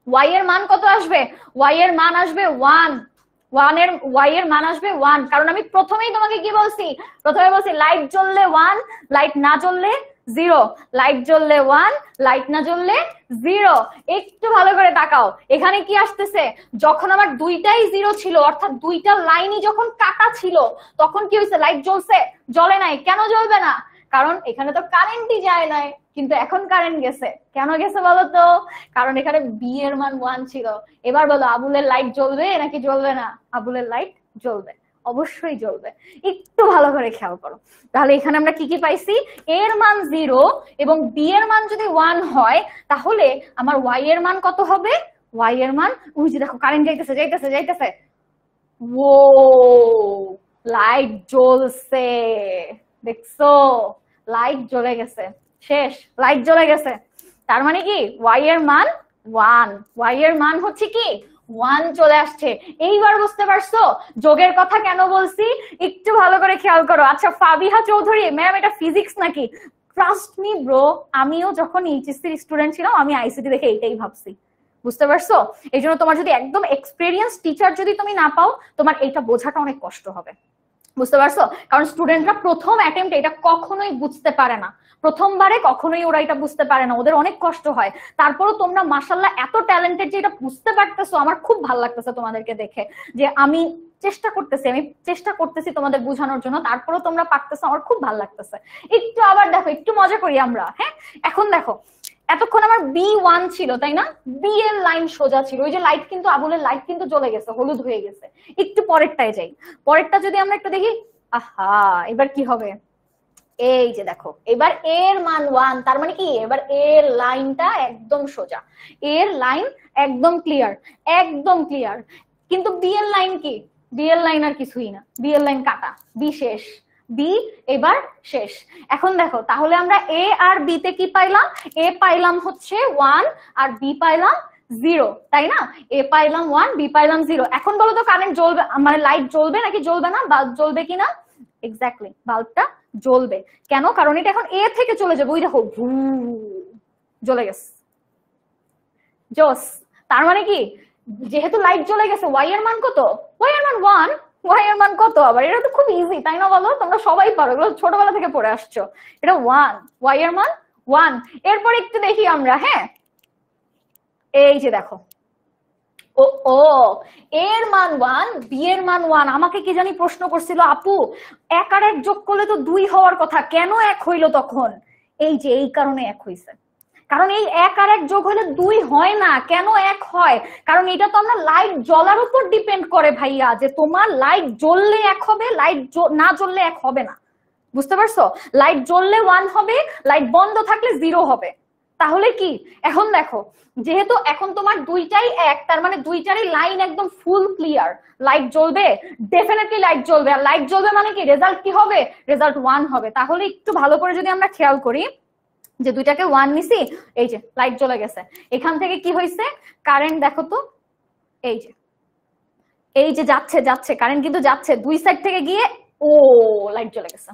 y এর মান কত আসবে? y এর মান আসবে 1, y এর মান আসবে 1। কারণ আমি প্রথমেই তোমাকে কি বলছি? প্রথমে বলছি লাইট জ্বললে 1, লাইট না জ্বললে 0, লাইট জ্বললে 1, লাইট না জ্বললে 0। একটু ভালো করে তাকাও, এখানে কি আসতেছে? যখন আমার দুইটাই 0 ছিল, অর্থাৎ দুইটা লাইনই যখন কাটা ছিল, তখন কি হয়েছে? লাইট জ্বলছে? জ্বলে নাই। কেন জ্বলবে না? কারণ এখানে তো কারেন্টই যায় নাই, কিন্তু এখন কারেন্ট গেছে। কেন গেছে বলো তো? কারণ এখানে বি এর মান 1 ছিল। এবার বলো, আবুলের লাইট জ্বলবে নাকি জ্বলবে না? আবুলের লাইট জ্বলবে, অবশ্যই জ্বলবে। একটু ভালো করে খেয়াল করো। তাহলে এখানে আমরা কি কি পাইছি? এর মান 0 এবং বি এর মান যদি 1 হয়, তাহলে আমার ওয়াই এর মান কত হবে? ওয়াই এর মান, ওই যে দেখো কারেন্ট যাইতেছে, যাইতেছে, যাইতেছে, ও লাইট জ্বলছে, দেখছো লাইট জ্বলে গেছে, শেষ, লাইট জ্বলে গেছে। তার মানে কি ওয়াই এর মান 1, ওয়াই এর মান হচ্ছে কি 1 চলে আসছে। এইবার বুঝতে পারছো যোগের কথা কেন বলছি, একটু ভালো করে খেয়াল করো। আচ্ছা ফাবিহা চৌধুরী ম্যাম এটা ফিজিক্স নাকি? ট্রাস্ট মি ব্রো, আমিও যখন এইচএসসি স্টুডেন্ট ছিলাম আমি আইসিটি দেখে এইটাই ভাবছি, বুঝতে পারছো? এই জন্য তোমার যদি একদম এক্সপিরিয়েন্স টিচার যদি তুমি না পাও, তোমার এইটা বোঝাটা অনেক কষ্ট হবে, বুঝতে পারছো? কারণ স্টুডেন্টরা প্রথম অ্যাটেম্পটে এটা কখনোই বুঝতে পারে না, প্রথমবারে কখনোই ওরা এটা বুঝতে পারে না, ওদের অনেক কষ্ট হয়। তারপরও তোমরা মাশাআল্লাহ এত ট্যালেন্টেড যে এটা বুঝতে পারতেছো, আমার খুব ভালো লাগতেছে তোমাদেরকে দেখে, যে আমি চেষ্টা করতেছি তোমাদের বোঝানোর জন্য, তারপরও তোমরা পারতেছো, আমার খুব ভালো লাগতেছে। একটু আবার দেখো, একটু মজা করি আমরা, হ্যাঁ? এখন দেখো এতক্ষণ আমার B1 ছিল তাই না, বি এর লাইন সোজা ছিল, ওই যে লাইট কিন্তু আবুলের লাইট কিন্তু জ্বলে গেছে, হলুদ হয়ে গেছে। একটু পরেরটায় যাই, পরেরটা যদি আমরা একটু দেখি, আহা এবার কি হবে, এই যে দেখো এবার এর মান 1, তার মানে কি এবার এর লাইনটা একদম সোজা, এর লাইন একদম ক্লিয়ার, একদম ক্লিয়ার। কিন্তু বি এর লাইন কি, বি এর লাইন আর কিছুই না, বি এর লাইন কাটা, বি শেষ, বি এবার শেষ। এখন দেখো তাহলে আমরা এ আর বি তে কি পাইলাম, এ পাইলাম হচ্ছে 1 আর বি পাইলাম 0, তাই না? এ পাইলাম 1, বি পাইলাম 0। এখন বলো তো কারেন্ট জ্বলবে মানে লাইট জ্বলবে নাকি জ্বলবে না, বাল্ব জ্বলবে কিনা? এক্স্যাক্টলি, বাল্বটা জ্বলবে। কেন? কারণ এটা এখন এ থেকে চলে যাবে, ওই দেখো জ্বলে গেছে, জোস। তার মানে কি যেহেতু লাইট জ্বলে গেছে, ওয়াই এর মান কত, ওয়াই এর মান 1, ওয়াই এর মান কত আবার, এটা তো খুব ইজি তাই না বলো? তোমরা সবাই পারো, এগুলো ছোটবেলা থেকে পড়ে আসছো। এটা 1, ওয়াই এর মান 1। এরপর একটু দেখি আমরা, হ্যাঁ এই যে দেখো, ও ও এর মান 1, বি এর মান 1। আমাকে কি জানি প্রশ্ন করছিল, আপু এক আর এক যোগ করলে তো 2 হওয়ার কথা, কেন 1 হইলো তখন? এই যে এই কারণে 1 হইছে, কারণ এই এক আর এক যোগ হলে 2 হয় না। কেন 1 হয়? কারণ এটা তো আমরা লাইট জ্বলার উপর ডিপেন্ড করে ভাইয়া, যে তোমার লাইট জ্বললে 1 হবে, লাইট না জ্বললে 1 হবে না, বুঝতে পারছো? লাইট জ্বললে 1 হবে, লাইট বন্ধ থাকলে 0 হবে। তাহলে কি এখন দেখো, যেহেতু এখন তোমার দুইটাই এক, তার মানে দুইটারই লাইন একদম ফুল ক্লিয়ার, লাইট জ্বলবে, ডেফিনেটলি লাইট জ্বলবে। আর লাইট জ্বলবে মানে কি রেজাল্ট কি হবে, রেজাল্ট 1 হবে। তাহলে একটু ভালো করে যদি আমরা খেয়াল করি, যে দুইটাকে 1 নিছি, এই যে লাইট জ্বলে গেছে। এখান থেকে কি হয়েছে, কারেন্ট দেখো তো, এই যে যাচ্ছে যাচ্ছে কারেন্ট কিন্তু যাচ্ছে, দুই সাইড থেকে গিয়ে ও লাইট জ্বলে গেছে,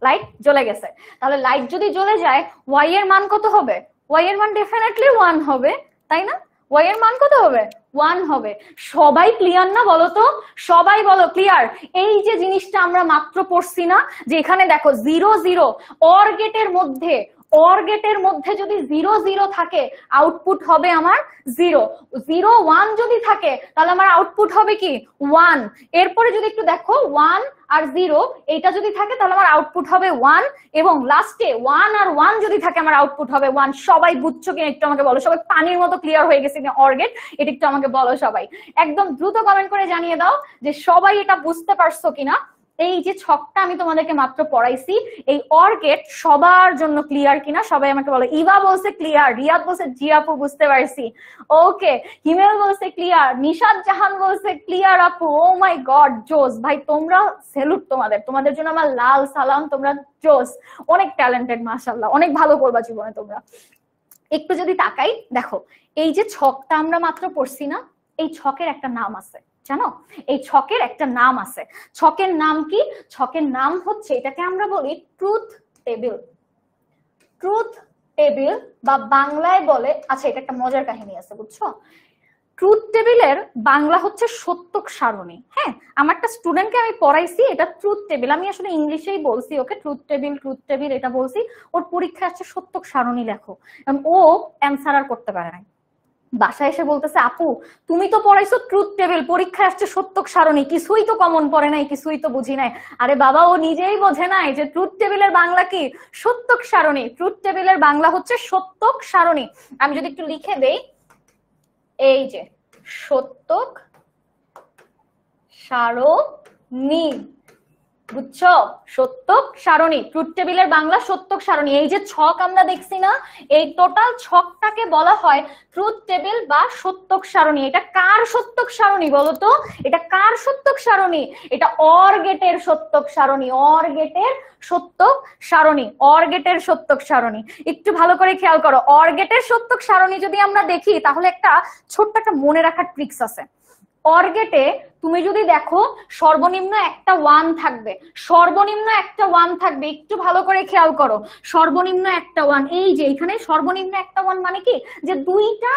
লাইট জ্বলে গেছে। তাহলে লাইট যদি জ্বলে যায়, ওয়াই এর মান কত হবে, ওয়াই এর মান ডেফিনেটলি 1 হবে, তাই না? ওয়াই এর মান কত হবে, 1 হবে। সবাই ক্লিয়ার না বলো তো, সবাই বলো ক্লিয়ার। এই যে জিনিসটা আমরা মাত্র পড়ছি না, যে এখানে দেখো 0 0 অর গেটের মধ্যে, অর গেটের মধ্যে যদি 0 0 থাকে আউটপুট হবে আমার 0, 0 1 যদি থাকে তাহলে আমার আউটপুট হবে কি 1। এরপরে যদি একটু দেখো 1 আর 0 এইটা যদি থাকে তাহলে আমার আউটপুট হবে 1, এবং লাস্টে 1 আর 1 যদি থাকে আমার আউটপুট হবে 1। সবাই বুঝছো কিনা একটু আমাকে বলো, সবাই পানির মতো ক্লিয়ার হয়ে গেছে কিনা অর গেট, এটা একটু আমাকে বলো সবাই, একদম দ্রুত কমেন্ট করে জানিয়ে দাও যে সবাই এটা বুঝতে পারছো কিনা। এই যে ছকটা আমি তোমাদেরকে মাত্র পড়াইছি, এই অর গেট সবার জন্য ক্লিয়ার কিনা সবাই আমাকে বলো। ইভা বলছে ক্লিয়ার, রিয়াদ বলছে জি আপু বুঝতে পারছি, ওকে। হিমেল বলছে ক্লিয়ার, নিশাদ জাহান বলছে ক্লিয়ার আপু। ও মাই গড জোস ভাই, তোমরা স্যালুট তোমাদের, তোমাদের জন্য আমার লাল সালাম, তোমরা জোস, অনেক ট্যালেন্টেড মাশাআল্লাহ, অনেক ভালো করবা জীবনে তোমরা। একটু যদি তাকাই দেখো, এই যে ছকটা আমরা মাত্র পড়ছি না, এই ছকের একটা নাম আছে জানো, এই ছকের একটা নাম আছে। ছকের নাম কি? ছকের নাম হচ্ছে, এটাকে আমরা বলি ট্রুথ টেবিল। ট্রুথ টেবিল বা বাংলায় বলে, আচ্ছা এটা একটা মজার কাহিনী আছে বুঝছো, ট্রুথ টেবিলের বাংলা হচ্ছে সত্যক সারণী। হ্যাঁ, আমার একটা স্টুডেন্টকে আমি পড়াইছি এটা ট্রুথ টেবিল, আমি আসলে ইংলিশেই বলছি ওকে ট্রুথ টেবিল এটা বলছি। ওর পরীক্ষা আসছে সত্যক সারণী লেখো, ও অ্যান্সার আর করতে পারে নাই। বাসায় এসে বলতেছে আপু তুমি তো পড়াইছো ট্রুথ টেবিল, পরীক্ষায় আসছে সত্যক সারণী, কিছুই তো কমন পড়ে নাই, কিছুই তো বুঝি নাই। আরে বাবা ও নিজেই বোঝে নাই যে ট্রুথ টেবিলের বাংলা কি, সত্যক সারণী। ট্রুথ টেবিলের বাংলা হচ্ছে সত্যক সারণী। আমি যদি একটু লিখে দেই, এই যে সত্যক সারণী, বুঝছো? সত্যক সারণী, ট্রুথ টেবিলের বাংলা সত্যক সারণী। এই যে ছক আমরা দেখছি না, এই টোটাল ছকটাকে বলা হয় ট্রুথ টেবিল বা সত্যক সারণী। এটা কার সত্যক সারণী বলতো? এটা কার সত্যক সারণী? এটা অর গেটের সত্যক সারণী, অর গেটের সত্যক সারণী, অর গেটের সত্যক সারণী। একটু ভালো করে খেয়াল করো, অর গেটের সত্যক সারণী যদি আমরা দেখি তাহলে একটা ছোট্ট একটা মনে রাখার ট্রিক্স আছে। অর গেটে তুমি যদি দেখো সর্বনিম্ন একটা 1 থাকবে, সর্বনিম্ন একটা 1 থাকবে। একটু ভালো করে খেয়াল করো, সর্বনিম্ন একটা 1। এই যে এখানে সর্বনিম্ন একটা 1 মানে কি, যে দুইটা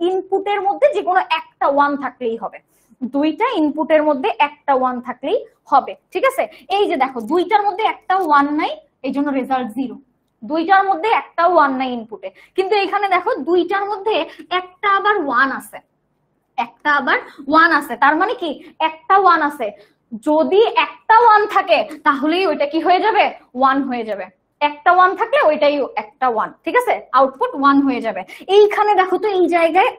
ইনপুটের মধ্যে যে কোনো একটা 1 থাকলেই হবে, দুইটা ইনপুটের মধ্যে একটা 1 থাকলেই হবে, ঠিক আছে? এই যে দেখো দুইটার মধ্যে একটা 1 নাই, এই জন্য রেজাল্ট 0। দুইটার মধ্যে একটা 1 নাই ইনপুটে, কিন্তু এখানে দেখো দুইটার মধ্যে একটা আবার 1 আছে, একটা আবার 1 আছে, তার মানে কি একটা 1 আছে। যদি একটা 1 থাকে তাহলেই ওইটা কি হয়ে যাবে? 1 হয়ে যাবে। একটা 1 থাকলে ওইটাই একটা 1, ঠিক আছে? আউটপুট 1 হয়ে যাবে। এইখানে দেখো তো এই জায়গায়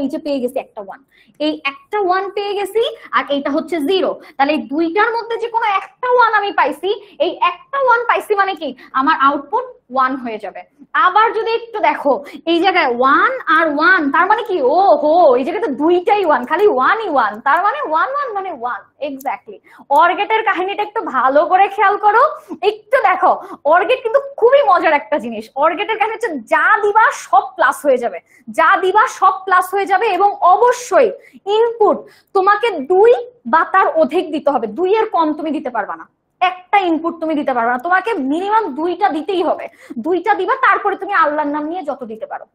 এই যে পেয়ে গেছি একটা 1, এই একটা 1 পেয়ে গেছি, আর এইটা হচ্ছে 0। তাহলে এই দুইটার মধ্যে যে কোনো একটা 1 আমি পাইছি, এই একটা 1 পাইছি মানে কি আমার আউটপুট 1 হয়ে যাবে। আবার যদি একটু দেখো এই জায়গায় 1 আর 1, তার মানে কি ও হো এই জায়গায় তো দুইটাই 1, খালি 1ই 1, তার মানে 1 1 মানে 1। এক্স্যাক্টলি। অর গেটের কাহিনীটা একটু ভালো করে খেয়াল করো, একটু দেখো। অর গেট কিন্তু খুবই মজার একটা জিনিস। অর গেটের কাহিনী হচ্ছে যা দিবা সব প্লাস হয়ে যাবে, যা দিবা সব প্লাস হয়ে যাবে, এবং অবশ্যই ইনপুট তোমাকে 2 বা তার অধিক দিতে হবে, 2 এর কম তুমি দিতে পারবা না। একটা ইনপুট তুমি দিতে পারবে না, তোমাকে মিনিমাম 2টা দিতেই হবে। 2টা দিবা, তারপরে তুমি আল্লাহর নাম নিয়ে যত দিতে পারো।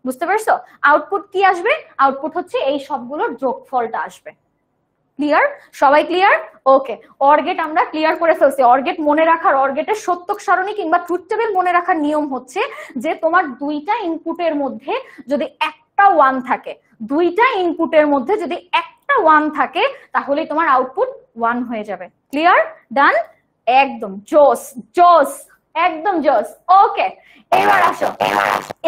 বুঝতে পারছো? আউটপুট কি আসবে? আউটপুট হচ্ছে এই সবগুলোর যোগফলটা আসবে। ক্লিয়ার? সবাই ক্লিয়ার? ওকে, অর গেট আমরা ক্লিয়ার করে ফেলছি। অর গেট মনে রাখার, অর গেটের সত্যক সারণী কিংবা ট্রুথ টেবিল মনে রাখার নিয়ম হচ্ছে যে তোমার দুইটা ইনপুটের মধ্যে যদি একটা 1 থাকে, দুইটা ইনপুটের মধ্যে যদি একটা 1 থাকে, তাহলেই তোমার আউটপুট 1 হয়ে যাবে। ক্লিয়ার? ডান? একদম জোস জোস, একদম জোস। ওকে, এবার আসো।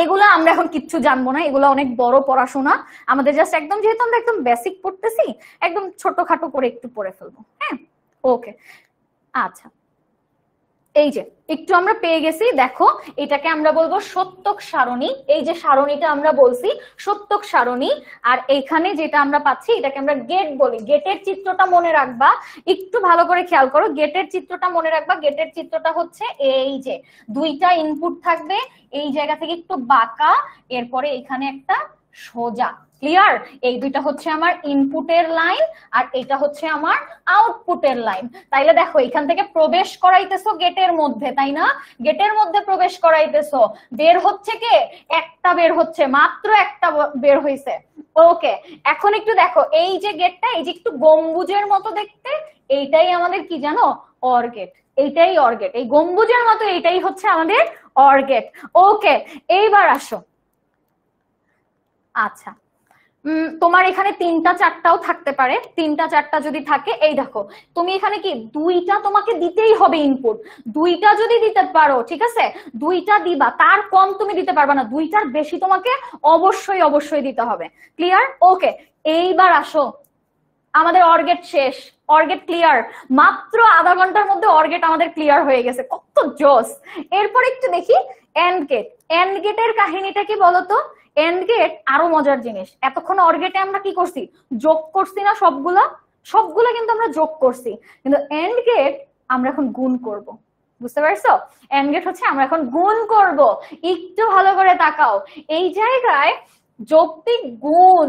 এগুলো আমরা এখন কিচ্ছু জানবো না, এগুলো অনেক বড় পড়াশোনা আমাদের। জাস্ট একদম, যেহেতু আমরা একদম বেসিক পড়তেছি, একদম ছোটখাটো করে একটু পড়ে ফেলবো। হ্যাঁ, ওকে। আচ্ছা, এই যে একটু আমরা পেয়ে গেছি, দেখো এটাকে আমরা বলবো সত্যক সারণী। এই যে সারণীটা আমরা বলছি সত্যক সারণী, আর এইখানে যেটা আমরা পাচ্ছি এটাকে আমরা গেট বলি। গেটের চিত্রটা মনে রাখবা, একটু ভালো করে খেয়াল করো, গেটের চিত্রটা মনে রাখবা। গেটের চিত্রটা হচ্ছে এই যে দুইটা ইনপুট থাকবে, এই জায়গা থেকে একটু বাঁকা, এরপরে এখানে একটা সোজা। ক্লিয়ার? এই দুইটা হচ্ছে আমার ইনপুটের লাইন, আর এটা হচ্ছে আমার আউটপুটের লাইন। তাইলে দেখো এখান থেকে প্রবেশ করাইতেছো গেটের মধ্যে, তাই না? গেটের মধ্যে প্রবেশ করাইতেছো, বের হচ্ছে কে? একটা বের হচ্ছে, মাত্র একটা বের হইছে। ওকে, এখন একটু দেখো এই যে গেটটা, এই যে একটু গম্বুজের মতো দেখতে, এইটাই আমাদের কি জানো? Or gate. এইটাই অর গেট, এই গম্বুজের মতো এইটাই হচ্ছে আমাদের অর গেট। ওকে, এইবার আসো। আচ্ছা, তোমার এখানে 3টা 4টাও থাকতে পারে। 3টা 4টা যদি থাকে, এই দেখো তুমি এখানে কি 2টা তোমাকে দিতেই হবে ইনপুট। 2টা যদি দিতে পারো, ঠিক আছে, 2টা দিবা, তার কম তুমি দিতে পারবা না, 2টার বেশি তোমাকে অবশ্যই অবশ্যই দিতে হবে। ক্লিয়ার? ওকে, এইবার আসো, আমাদের অর গেট শেষ, অর গেট ক্লিয়ার। মাত্র আধা ঘন্টার মধ্যে অর গেট আমাদের ক্লিয়ার হয়ে গেছে, কত জোস। এরপর একটু দেখি এন্ড গেট। এন্ড গেটের কাহিনীটা কি বলতো? এন্ড গেট আরো মজার জিনিস। এতক্ষণ অর গেটে আমরা কি করছি? যোগ করছি না, সবগুলা সবগুলা কিন্তু আমরা যোগ করছি, কিন্তু এন্ড গেট আমরা এখন গুণ করব। বুঝতে পারছো? এন্ড গেট হচ্ছে আমরা এখন গুণ করব। একটু ভালো করে তাকাও, এই জায়গায় যৌক্তিক গুণ,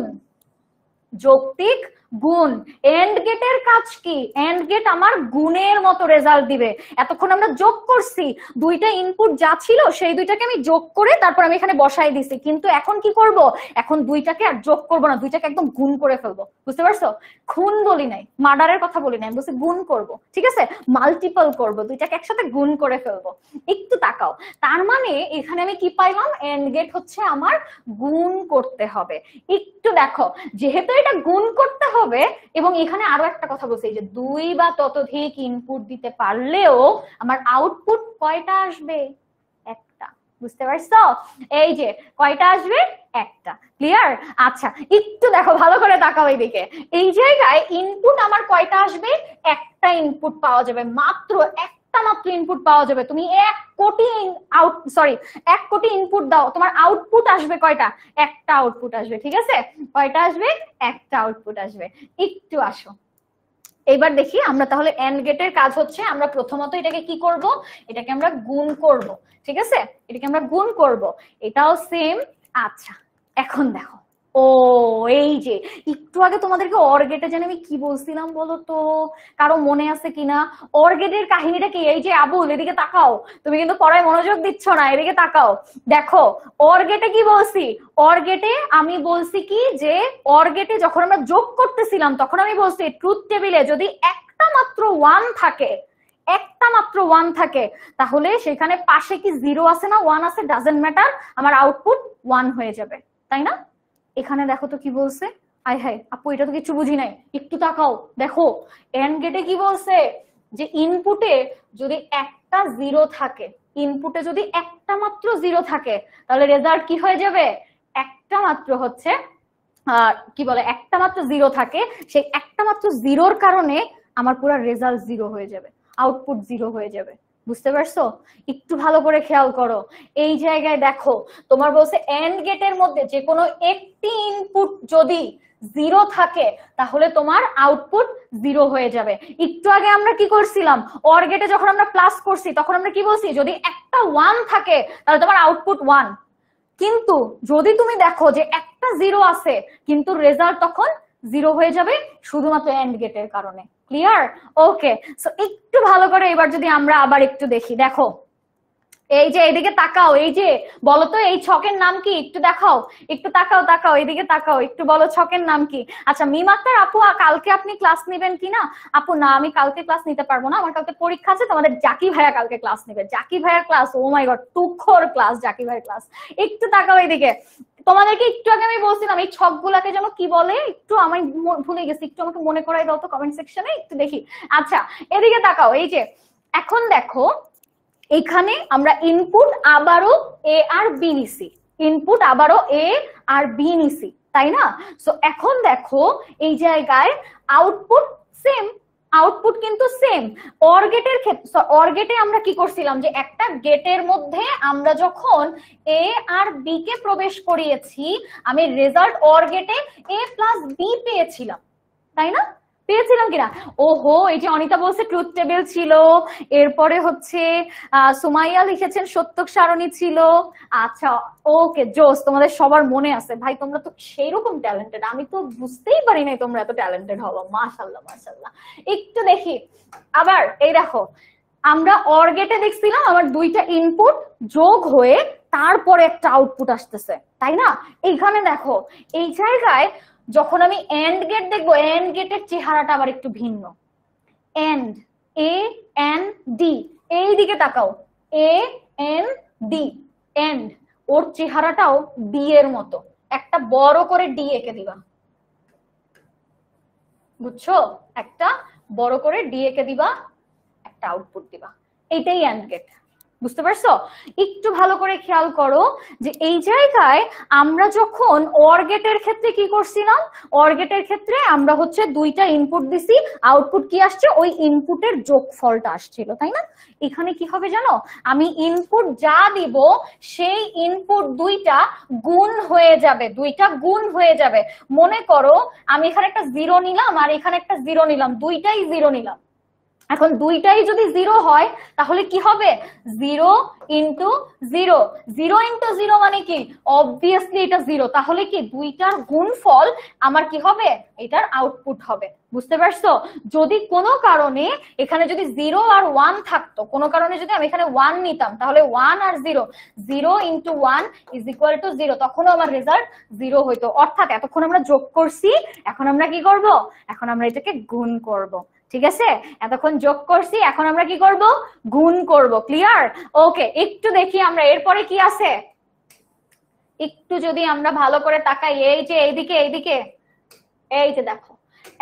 যৌক্তিক গুণ। এন্ড গেটের কাজ কি? এন্ড গেট আমার গুণের মতো রেজাল্ট দিবে। এতক্ষণ আমরা যোগ করছি, দুইটা ইনপুট যা ছিল সেই দুইটাকে আমি যোগ করে তারপর আমি এখানে বসাই দিছি, কিন্তু এখন কি করব? এখন দুইটাকে আর যোগ করব না, দুইটাকে একদম গুণ করে ফেলবো। বুঝতে পারছো? খুন বলি নাই, মার্ডারের কথা বলি নাই, বলছি গুণ করব, ঠিক আছে? মাল্টিপল করব, দুইটাকে একসাথে গুণ করে ফেলবো। একটু তাকাও, তার মানে এখানে আমি কি পাইলাম? এন্ড গেট হচ্ছে আমার গুণ করতে হবে। একটু দেখো, যেহেতু এটা গুণ করতে হবে, এবং এখানে আরো একটা কথা বলছি যে 2 বা ততোধিক ইনপুট দিতে পারলেও আমার আউটপুট কয়টা আসবে? একটা। বুঝতে পারছো? এই যে কয়টা আসবে? একটা। ক্লিয়ার? আচ্ছা একটু দেখো ভালো করে তাকাও এইদিকে। এই জায়গায় ইনপুট আমার কয়টা আসবে? একটা ইনপুট পাওয়া যাবে, মাত্র একটা মাত্র ইনপুট পাওয়া যাবে। তুমি 1 কোটি ইনপুট দাও, তোমার আউটপুট আসবে কয়টা? একটা আউটপুট আসবে। ঠিক আছে, কয়টা আসবে? একটা আউটপুট আসবে। একটু আসো এইবার দেখি আমরা তাহলে এন্ড গেটের কাজ হচ্ছে আমরা প্রথমত এটাকে কি করব? এটাকে আমরা গুণ করব। ঠিক আছে, এটাকে আমরা গুণ করব, এটাও সেম। আচ্ছা এখন দেখো, ও এই যে একটু আগে তোমাদেরকে অর গেটে জানি আমি কি বলছিলাম বলো তো, কারো মনে আছে কিনা? অর গেটের কাহিনীটা কি? এই যে আবুল এদিকে তাকাও, তুমি কিন্তু পড়ায় মনোযোগ দিচ্ছ না, এদিকে তাকাও। দেখো অর গেটে কি বলছি? অর গেটে আমি বলছি কি যে অর গেটে যখন আমরা যোগ করতেছিলাম তখন আমি বলছি ট্রুথ টেবিলে যদি একটা মাত্র 1 থাকে, একটা মাত্র 1 থাকে, তাহলে সেখানে পাশে কি 0 আছে না 1 আছে, ডাজন্ট ম্যাটার, আমার আউটপুট 1 হয়ে যাবে, তাই না? এখানে দেখো তো কি বলছে। আয় হায় আপু এটা তো কিছু বুঝি নাই, একটু তাকাও। দেখো এন্ড গেটে কি বলছে যে ইনপুটে যদি একটা 0 থাকে, ইনপুটে যদি একটা মাত্র 0 থাকে তাহলে রেজাল্ট কি হয়ে যাবে? একটা মাত্র হচ্ছে কি বলে, একটা মাত্র 0 থাকে, সেই একটা মাত্র 0-র কারণে আমার পুরো রেজাল্ট 0 হয়ে যাবে, আউটপুট 0 হয়ে যাবে। বুঝতে পারছো? একটু ভালো করে খেয়াল করো। এই জায়গায় দেখো তোমার বলছে এন্ড গেটের মধ্যে যে কোনো একটি ইনপুট যদি 0 থাকে তাহলে তোমার আউটপুট 0 হয়ে যাবে। একটু আগে আমরা কি করছিলাম? অর গেটে যখন আমরা প্লাস করছি তখন আমরা কি বলছি? যদি একটা 1 থাকে তাহলে তোমার আউটপুট 1। কিন্তু যদি তুমি দেখো যে একটা 0 আছে কিন্তু রেজাল্ট তখন 0 হয়ে যাবে শুধুমাত্র এন্ড গেটের কারণে। ক্লিয়ার? ওকে, সো একটু ভালো করে এবার যদি আমরা আবার একটু দেখি, দেখো এই যে এদিকে তাকাও, এই যে বলো তো এই ছকের নাম কি? একটু দেখাও, একটু তাকাও, তাকাও এদিকে তাকাও, একটু বলো ছকের নাম কি? আচ্ছা মিম আক্তার আপু কালকে আপনি ক্লাস নেবেন কিনা? আপু না আমি কালকে ক্লাস নিতে পারবো না, আমার কালকে পরীক্ষা আছে। তোমাদের জাকি ভাইয়া কালকে ক্লাস নেবে, জাকি ভাইয়ার class, O my god তুখর class, Zaki ভাইয়ের ক্লাস। একটু তাকাও এদিকে। তোমাদেরকে একটু আগে আমি বলছিলাম এই ছকগুলাকে যেন কি বলে, একটু আমি ভুলে গেছি, একটু আমাকে মনে করাই দাও তো কমেন্ট সেকশনে, একটু দেখি। আচ্ছা এদিকে তাকাও, এই যে এখন দেখো এখানে আমরা ইনপুট আবারও এ আর বি নিছি, ইনপুট আবারও এ আর বি নিছি, তাই না? সো এখন দেখো এই জায়গায় আউটপুট সেম, আউটপুট কিন্তু সেম। অর গেটের ক্ষেত্রে, অর গেটে আমরা কি করছিলাম যে একটা গেটের মধ্যে আমরা যখন এ আর বি কে প্রবেশ করিয়েছি আমি রেজাল্ট অর গেটে এ প্লাস বি পেয়েছিলাম, তাই না? পেয়েছিলাম কিনা? ওহো এই যে অনিতা বলছে ট্রুথ টেবিল ছিল, এরপরে হচ্ছে সুমাইয়া লিখেছেন সত্যক সারণী ছিল। আচ্ছা ওকে জোস, তোমাদের সবার মনে আছে। ভাই তোমরা তো সেই রকম ট্যালেন্টেড, আমি তো বুঝতেই পারি নাই তোমরা এত ট্যালেন্টেড হলো। মাশাআল্লাহ মাশাআল্লাহ। একটু দেখি আবার, এই দেখো আমরা অর গেটে দেখছিলাম আমার দুইটা ইনপুট যোগ হয়ে তারপরে একটা আউটপুট আসতেছে, তাই না? এইখানে দেখো এই জায়গায় যখন আমি এন্ড গেট দেখবো, এন্ড গেটের চেহারাটা আবার একটু ভিন্ন। এন্ড এ এন ডি, এই দিকে তাকাও, এ এন ডি, এন্ড ওর চেহারাটাও ডি এর মতো, একটা বড় করে ডি এঁকে দিবা, বুঝছো? একটা বড় করে ডি এঁকে দিবা, একটা আউটপুট দিবা, এইটাই এন্ড গেট। বুঝতে পারছো? একটু ভালো করে খেয়াল করো যে এই জায়গায় আমরা যখন অর গেটের ক্ষেত্রে কি করছিলাম, অর গেটের ক্ষেত্রে আমরা হচ্ছে দুইটা ইনপুট দিছি, আউটপুট কি আসছে? ওই ইনপুটের যোগফলটা আসছিল, তাই না? এখানে কি হবে জানো? আমি ইনপুট যা দিব সেই ইনপুট দুইটা গুণ হয়ে যাবে, দুইটা গুণ হয়ে যাবে। মনে করো আমি এখানে একটা 0 নিলাম আর এখানে একটা 0 নিলাম, দুইটাই 0 নিলাম। এখন দুইটাই যদি 0 হয় তাহলে কি হবে? 0 ইন্টু 0, 0 ইন্টু 0 মানে কি? অবভিয়াসলি এটা 0, তাহলে কি দুইটার গুণফল আমার কি হবে? এটার আউটপুট হবে। বুঝতে পারছো? যদি কোনো কারণে এখানে যদি 0 আর 1 থাকতো, কোনো কারণে যদি আমি এখানে 1 নিতাম তাহলে 1 আর 0, 0 ইন্টু 1 ইজ ইকুয়াল টু 0, তখনও আমার রেজাল্ট 0 হইতো। অর্থাৎ এতক্ষণ আমরা যোগ করছি, এখন আমরা কি করব? এখন আমরা এটাকে গুণ করব। ঠিক আছে, এতক্ষণ যোগ করছি, এখন আমরা কি করব? গুণ করব। ক্লিয়ার? ওকে, একটু দেখি আমরা এরপরে কি আছে, একটু যদি আমরা ভালো করে তাকাই, এই যে এইদিকে এইদিকে, এই যে দেখো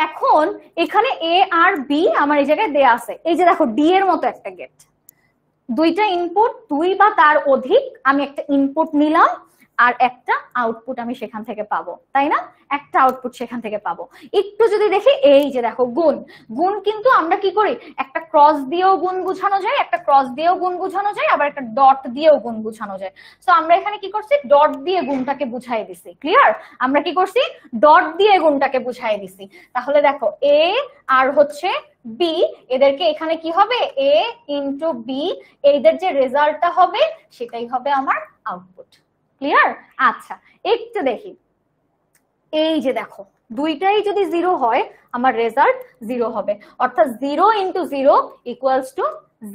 এখন এখানে এ আর বি আমার এই জায়গায় দেয়া আছে। এই যে দেখো ডি এর মতো একটা গেট, দুইটা ইনপুট, দুই বা তার অধিক, আমি একটা ইনপুট নিলাম, আর একটা আউটপুট আমি সেখান থেকে পাবো, তাই না? একটা আউটপুট সেখান থেকে পাবো। একটু যদি দেখি, এই যে দেখো গুণ, গুণ কিন্তু আমরা কি করি, একটা ক্রস দিয়েও গুণ বোঝানো যায়, একটা ক্রস দিয়েও গুণ বোঝানো যায়, আবার একটা ডট দিয়েও গুণ বোঝানো যায়। তো আমরা এখানে কি করছি, ডট দিয়ে গুণটাকে বুঝাই দিছি। ক্লিয়ার? আমরা কি করছি, ডট দিয়ে গুণটাকে বুঝাই দিছি। তাহলে দেখো এ আর হচ্ছে বি, এদেরকে এখানে কি হবে, এ ইন্টু বি, এদের যে রেজাল্টটা হবে সেটাই হবে আমার আউটপুট। ক্লিয়ার? আচ্ছা একটু দেখি, এই যে দেখো দুইটাই যদি 0 হয় আমার রেজাল্ট 0 হবে, অর্থাৎ 0 into 0 equals to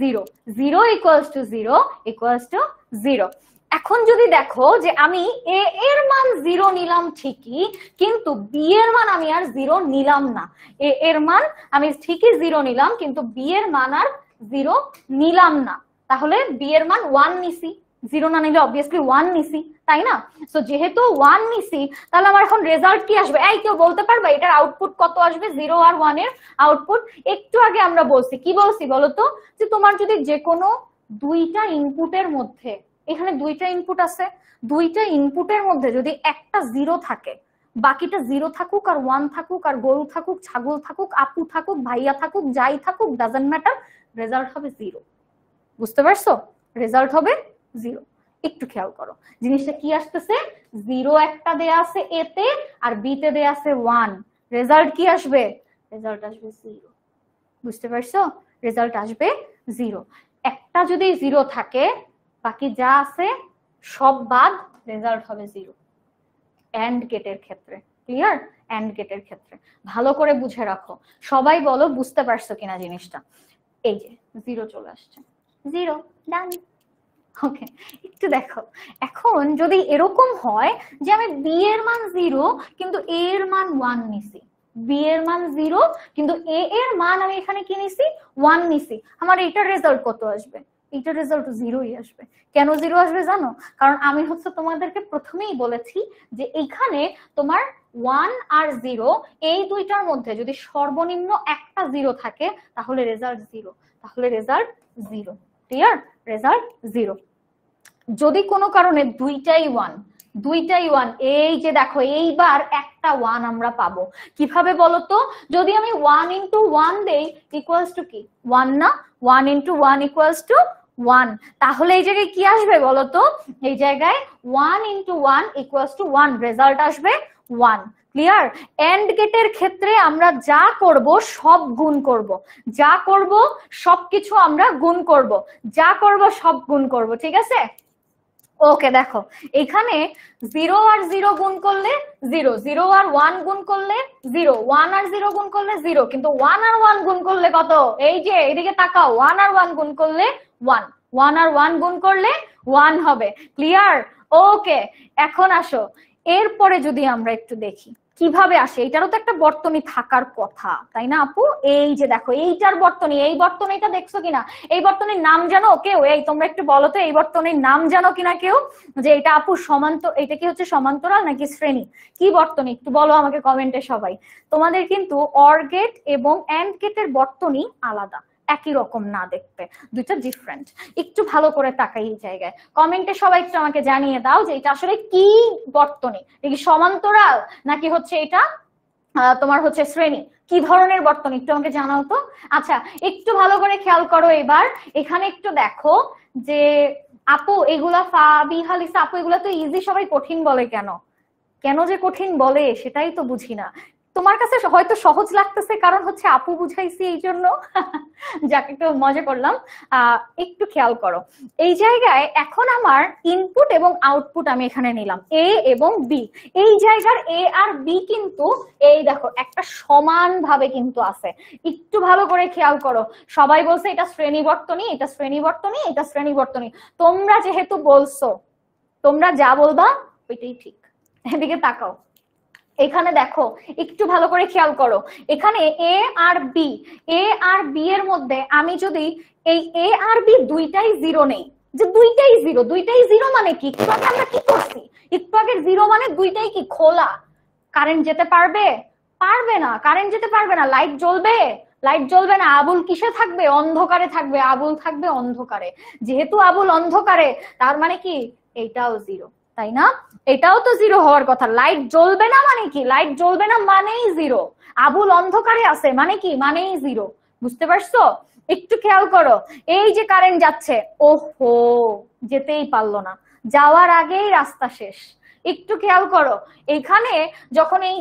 0, 0 equals to 0 equals to 0। এখন যদি দেখো যে আমি এ এর মান 0 নিলাম ঠিকই, কিন্তু বি এর মান আমি আর 0 নিলাম না। এ এর মান আমি ঠিকই 0 নিলাম, কিন্তু বি এর মান আর 0 নিলাম না। তাহলে বি এর মান 1 নিছি, 0 না নিলে অবভিয়াসলি 1 নিছি, তাই না? সো যেহেতু 1 নিছি, তাহলে আমার এখন রেজাল্ট কি আসবে? এই কেউ বলতে পারবে এটার আউটপুট কত আসবে? 0 আর 1 এর আউটপুট একটু আগে আমরা বলছি, কি বলছি বলতো, যে তোমার যদি যে কোনো দুইটা ইনপুটের মধ্যে, এখানে দুইটা ইনপুট আছে, দুইটা ইনপুটের মধ্যে যদি একটা 0 থাকে, বাকিটা 0 থাকুক আর 1 থাকুক আর গরু থাকুক, ছাগল থাকুক, আপু থাকুক, ভাইয়া থাকুক, যাই থাকুক, ডাজন্ট ম্যাটার, রেজাল্ট হবে 0। বুঝতে পারছো? রেজাল্ট হবে 0। একটু খেয়াল করো জিনিসটা কি আসতেছে, 0 একটা দেয়া আছে এ তে, আর বি তে দেয়া আছে 1, রেজাল্ট কি আসবে? রেজাল্ট আসবে 0। বুঝতে পারছো? রেজাল্ট আসবে 0। একটা যদি 0 থাকে, বাকি যা আছে সব বাদ, রেজাল্ট হবে 0 এন্ড গেটের ক্ষেত্রে। ক্লিয়ার? এন্ড গেটের ক্ষেত্রে ভালো করে বুঝে রাখো, সবাই বলো বুঝতে পারছো কিনা জিনিসটা। এই যে 0 চলে আসছে, 0 ডান। ওকে, একটু দেখো, এখন যদি এরকম হয় যে আমি বি এর মান 0 কিন্তু এ এর মান 1 নিছি, বি এর মান 0 কিন্তু এ এর মান আমি এখানে কি নিছি, 1 নিছি, আমার এটার রেজাল্ট কত আসবে? এটার রেজাল্ট 0ই আসবে। কেন 0 আসবে জানো? কারণ আমি হচ্ছে তোমাদেরকে প্রথমেই বলেছি যে এইখানে তোমার 1 আর 0 এই দুইটার মধ্যে যদি সর্বনিম্ন একটা 0 থাকে, তাহলে রেজাল্ট 0, তাহলে রেজাল্ট 0। ক্লিয়ার? রেজাল্ট 0। যদি কোনো কারণে দুইটাই 1, দুইটাই 1, এই যে দেখো এইবার একটা 1 আমরা পাবো কিভাবে বলতো? যদি আমি 1 ইন্টু 1 দেই ইকুয়ালস টু কি 1 না? 1 ইন্টু 1 ইকুয়ালস টু 1, তাহলে এই জায়গায় কি আসবে বলতো? এই জায়গায় 1 ইন্টু 1 ইকুয়ালস টু 1, রেজাল্ট আসবে 1। ক্লিয়ার? এন্ড গেটের ক্ষেত্রে আমরা যা করব সব গুণ করব, যা করব সবকিছু আমরা গুণ করব, যা করব সব গুণ করব। ঠিক আছে? ওকে, দেখো এখানে 0 আর 0 গুণ করলে 0, 0 আর 1 গুণ করলে 0, 1 আর 0 গুণ করলে 0, কিন্তু 1 আর 1 গুণ করলে কত? এই যে এদিকে তাকাও, 1 আর 1 গুণ করলে 1, 1 আর 1 গুণ করলে 1 হবে। ক্লিয়ার? ওকে, এখন আসো এরপরে যদি আমরা একটু দেখি কিভাবে আসে, এটারও তো একটা বর্তনী থাকার কথা, তাই না আপু? এই যে দেখো এইটার বর্তনী, এই বর্তনীটা দেখছো কিনা? এই বর্তনীর নাম জানো কেউ? এই তোমরা একটু বলো তো এই বর্তনীর নাম জানো কিনা কেউ? যে এটা আপু এটা কি হচ্ছে সমান্তরাল নাকি শ্রেণী? কি বর্তনী একটু বলো আমাকে কমেন্টে সবাই। তোমাদের কিন্তু অর গেট এবং এন্ড গেটের বর্তনী আলাদা, একই রকম না দেখতে, দুইটা ডিফারেন্ট। একটু ভালো করে তাকাই এই জায়গায়, কমেন্টে সবাই একটু আমাকে জানিয়ে দাও যে এটা আসলে কি বর্তনী, এটা কি সমান্তরাল নাকি হচ্ছে এটা তোমার হচ্ছে শ্রেণী, কি ধরনের বর্তনী একটু আমাকে জানাও তো। আচ্ছা একটু ভালো করে খেয়াল করো এবার, এখানে একটু দেখো যে আপু এগুলা ফাবিহালিসা আপু এগুলা তো ইজি, সবাই কঠিন বলে কেন? কেন যে কঠিন বলে সেটাই তো বুঝি না। তোমার কাছে হয়তো সহজ লাগতেছে কারণ হচ্ছে আপু বুঝাইছি এই জন্য। যাক একটু মজা করলাম। একটু খেয়াল করো এই জায়গায়, এখন আমার ইনপুট এবং আউটপুট আমি এখানে নিলাম এ এবং বি, এই জায়গার এ আর বি কিন্তু এই দেখো একটা সমান ভাবে কিন্তু আছে। একটু ভালো করে খেয়াল করো, সবাই বলছে এটা শ্রেণী বর্তনী, এটা শ্রেণী বর্তনী, এটা শ্রেণী বর্তনী। তোমরা যেহেতু বলছো, তোমরা যা বলবা ওইটাই ঠিক। এদিকে তাকাও, এখানে দেখো একটু ভালো করে খেয়াল করো, এখানে এ আর বি, এ আর বি এর মধ্যে আমি যদি এই এ আর বি দুইটাই 0 নেই, যে দুইটাই 0, দুইটাই 0 মানে কি? একটু আগে আমরা কি করছি, একটু আগের 0 মানে দুইটাই কি খোলা, কারেন্ট যেতে পারবে? পারবে না, কারেন্ট যেতে পারবে না। লাইট জ্বলবে? লাইট জ্বলবে না। আবুল কিসে থাকবে? অন্ধকারে থাকবে। আবুল থাকবে অন্ধকারে, যেহেতু আবুল অন্ধকারে তার মানে কি এইটাও 0, তাই না? এটাও তো জিরো হওয়ার কথা। লাইট জ্বলবে না মানে কি? লাইট জ্বলবে না মানেই জিরো। আবুল অন্ধকারে আছে মানে কি? মানেই জিরো। বুঝতে পারছো? একটু খেয়াল করো, এই যে কারেন্ট যাচ্ছে, ওহো যেতেই পারলো না, যাওয়ার আগেই রাস্তা শেষ। একটু খেয়াল করো, এখানে যখন এই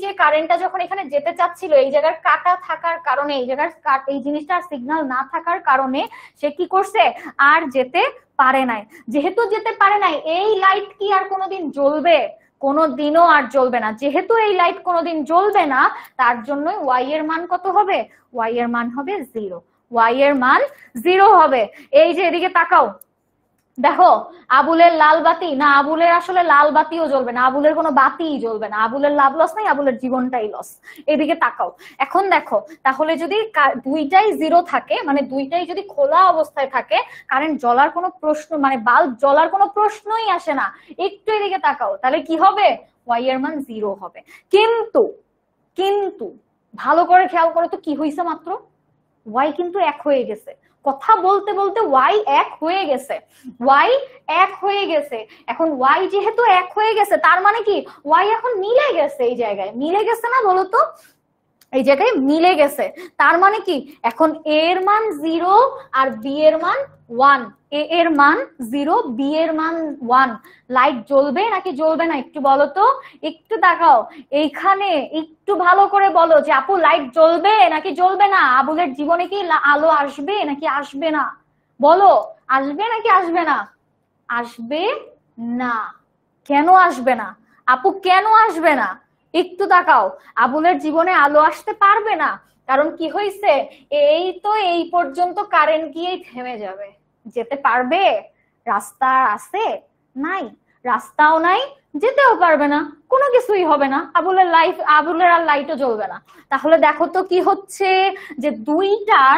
যে কারেন্টটা যখন এখানে যেতে চাচ্ছিল, এই জায়গার কাটা থাকার কারণে, এই জায়গার এই জিনিসটার সিগন্যাল না থাকার কারণে সে কি করছে? আর যেতে পারে নাই। যেহেতু যেতে পারে নাই, এই লাইট কি আর কোনোদিন জ্বলবে? কোনোদিনও আর জ্বলবে না। যেহেতু এই লাইট কোনোদিন জ্বলবে না, তার জন্য ওয়াই এর মান কত হবে? ওয়াই এর মান হবে জিরো। ওয়াই এর মান জিরো হবে। এই যে এদিকে তাকাও, দেখো আবুলের লাল বাতি না, আবুলের আসলে লাল বাতিও জ্বলবে না, আবুলের কোনো বাতিই জ্বলবে না। আবুলের লাভ লস নাই, আবুলের জীবনটাই লস। এদিকে তাকাও, এখন দেখো তাহলে যদি দুইটাই জিরো থাকে, মানে দুইটাই যদি খোলা অবস্থায় থাকে, কারেন্ট জ্বলার কোনো প্রশ্ন, মানে বাল্ব জ্বলার কোনো প্রশ্নই আসে না। একটু এদিকে তাকাও, তাহলে কি হবে? ওয়াই এর মান জিরো হবে। কিন্তু কিন্তু ভালো করে খেয়াল করো তো, কি হয়েছে মাত্র? ওয়াই কিন্তু এক হয়ে গেছে। কথা বলতে বলতে ওয়াই এক হয়ে গেছে। ওয়াই এক হয়ে গেছে। এখন ওয়াই যেহেতু এক হয়ে গেছে, তার মানে কি? ওয়াই এখন মিলে গেছে। এই জায়গায় মিলে গেছে না, বলো তো? এই জায়গায় মিলে গেছে। তার মানে কি? এখন এ এর মান জিরো আর বি এর মান ওয়ান। এ এর মান জিরো, বি এর মান ওয়ান। লাইট জ্বলবে নাকি জ্বলবে না একটু বলো তো? একটু তাকাও এইখানে, একটু ভালো করে বলো যে আপু লাইট জ্বলবে নাকি জ্বলবে না? আবুলের জীবনে কি আলো আসবে নাকি আসবে না? বলো, আসবে নাকি আসবে না? আসবে না। কেন আসবে না আপু? কেন আসবে না? একটু তাকাও, আবুলের জীবনে আলো আসতে পারবে না। কারণ কি হয়েছে? এই তো এই পর্যন্ত কারেন্ট গিয়েই থেমে যাবে। যেতে পারবে? রাস্তা আছে? নাই। রাস্তাও নাই, যেতেও পারবে না, কোনো কিছুই হবে না। আবুলের আর লাইটও জ্বলবে না। তাহলে দেখো তো কি হচ্ছে, যে দুইটার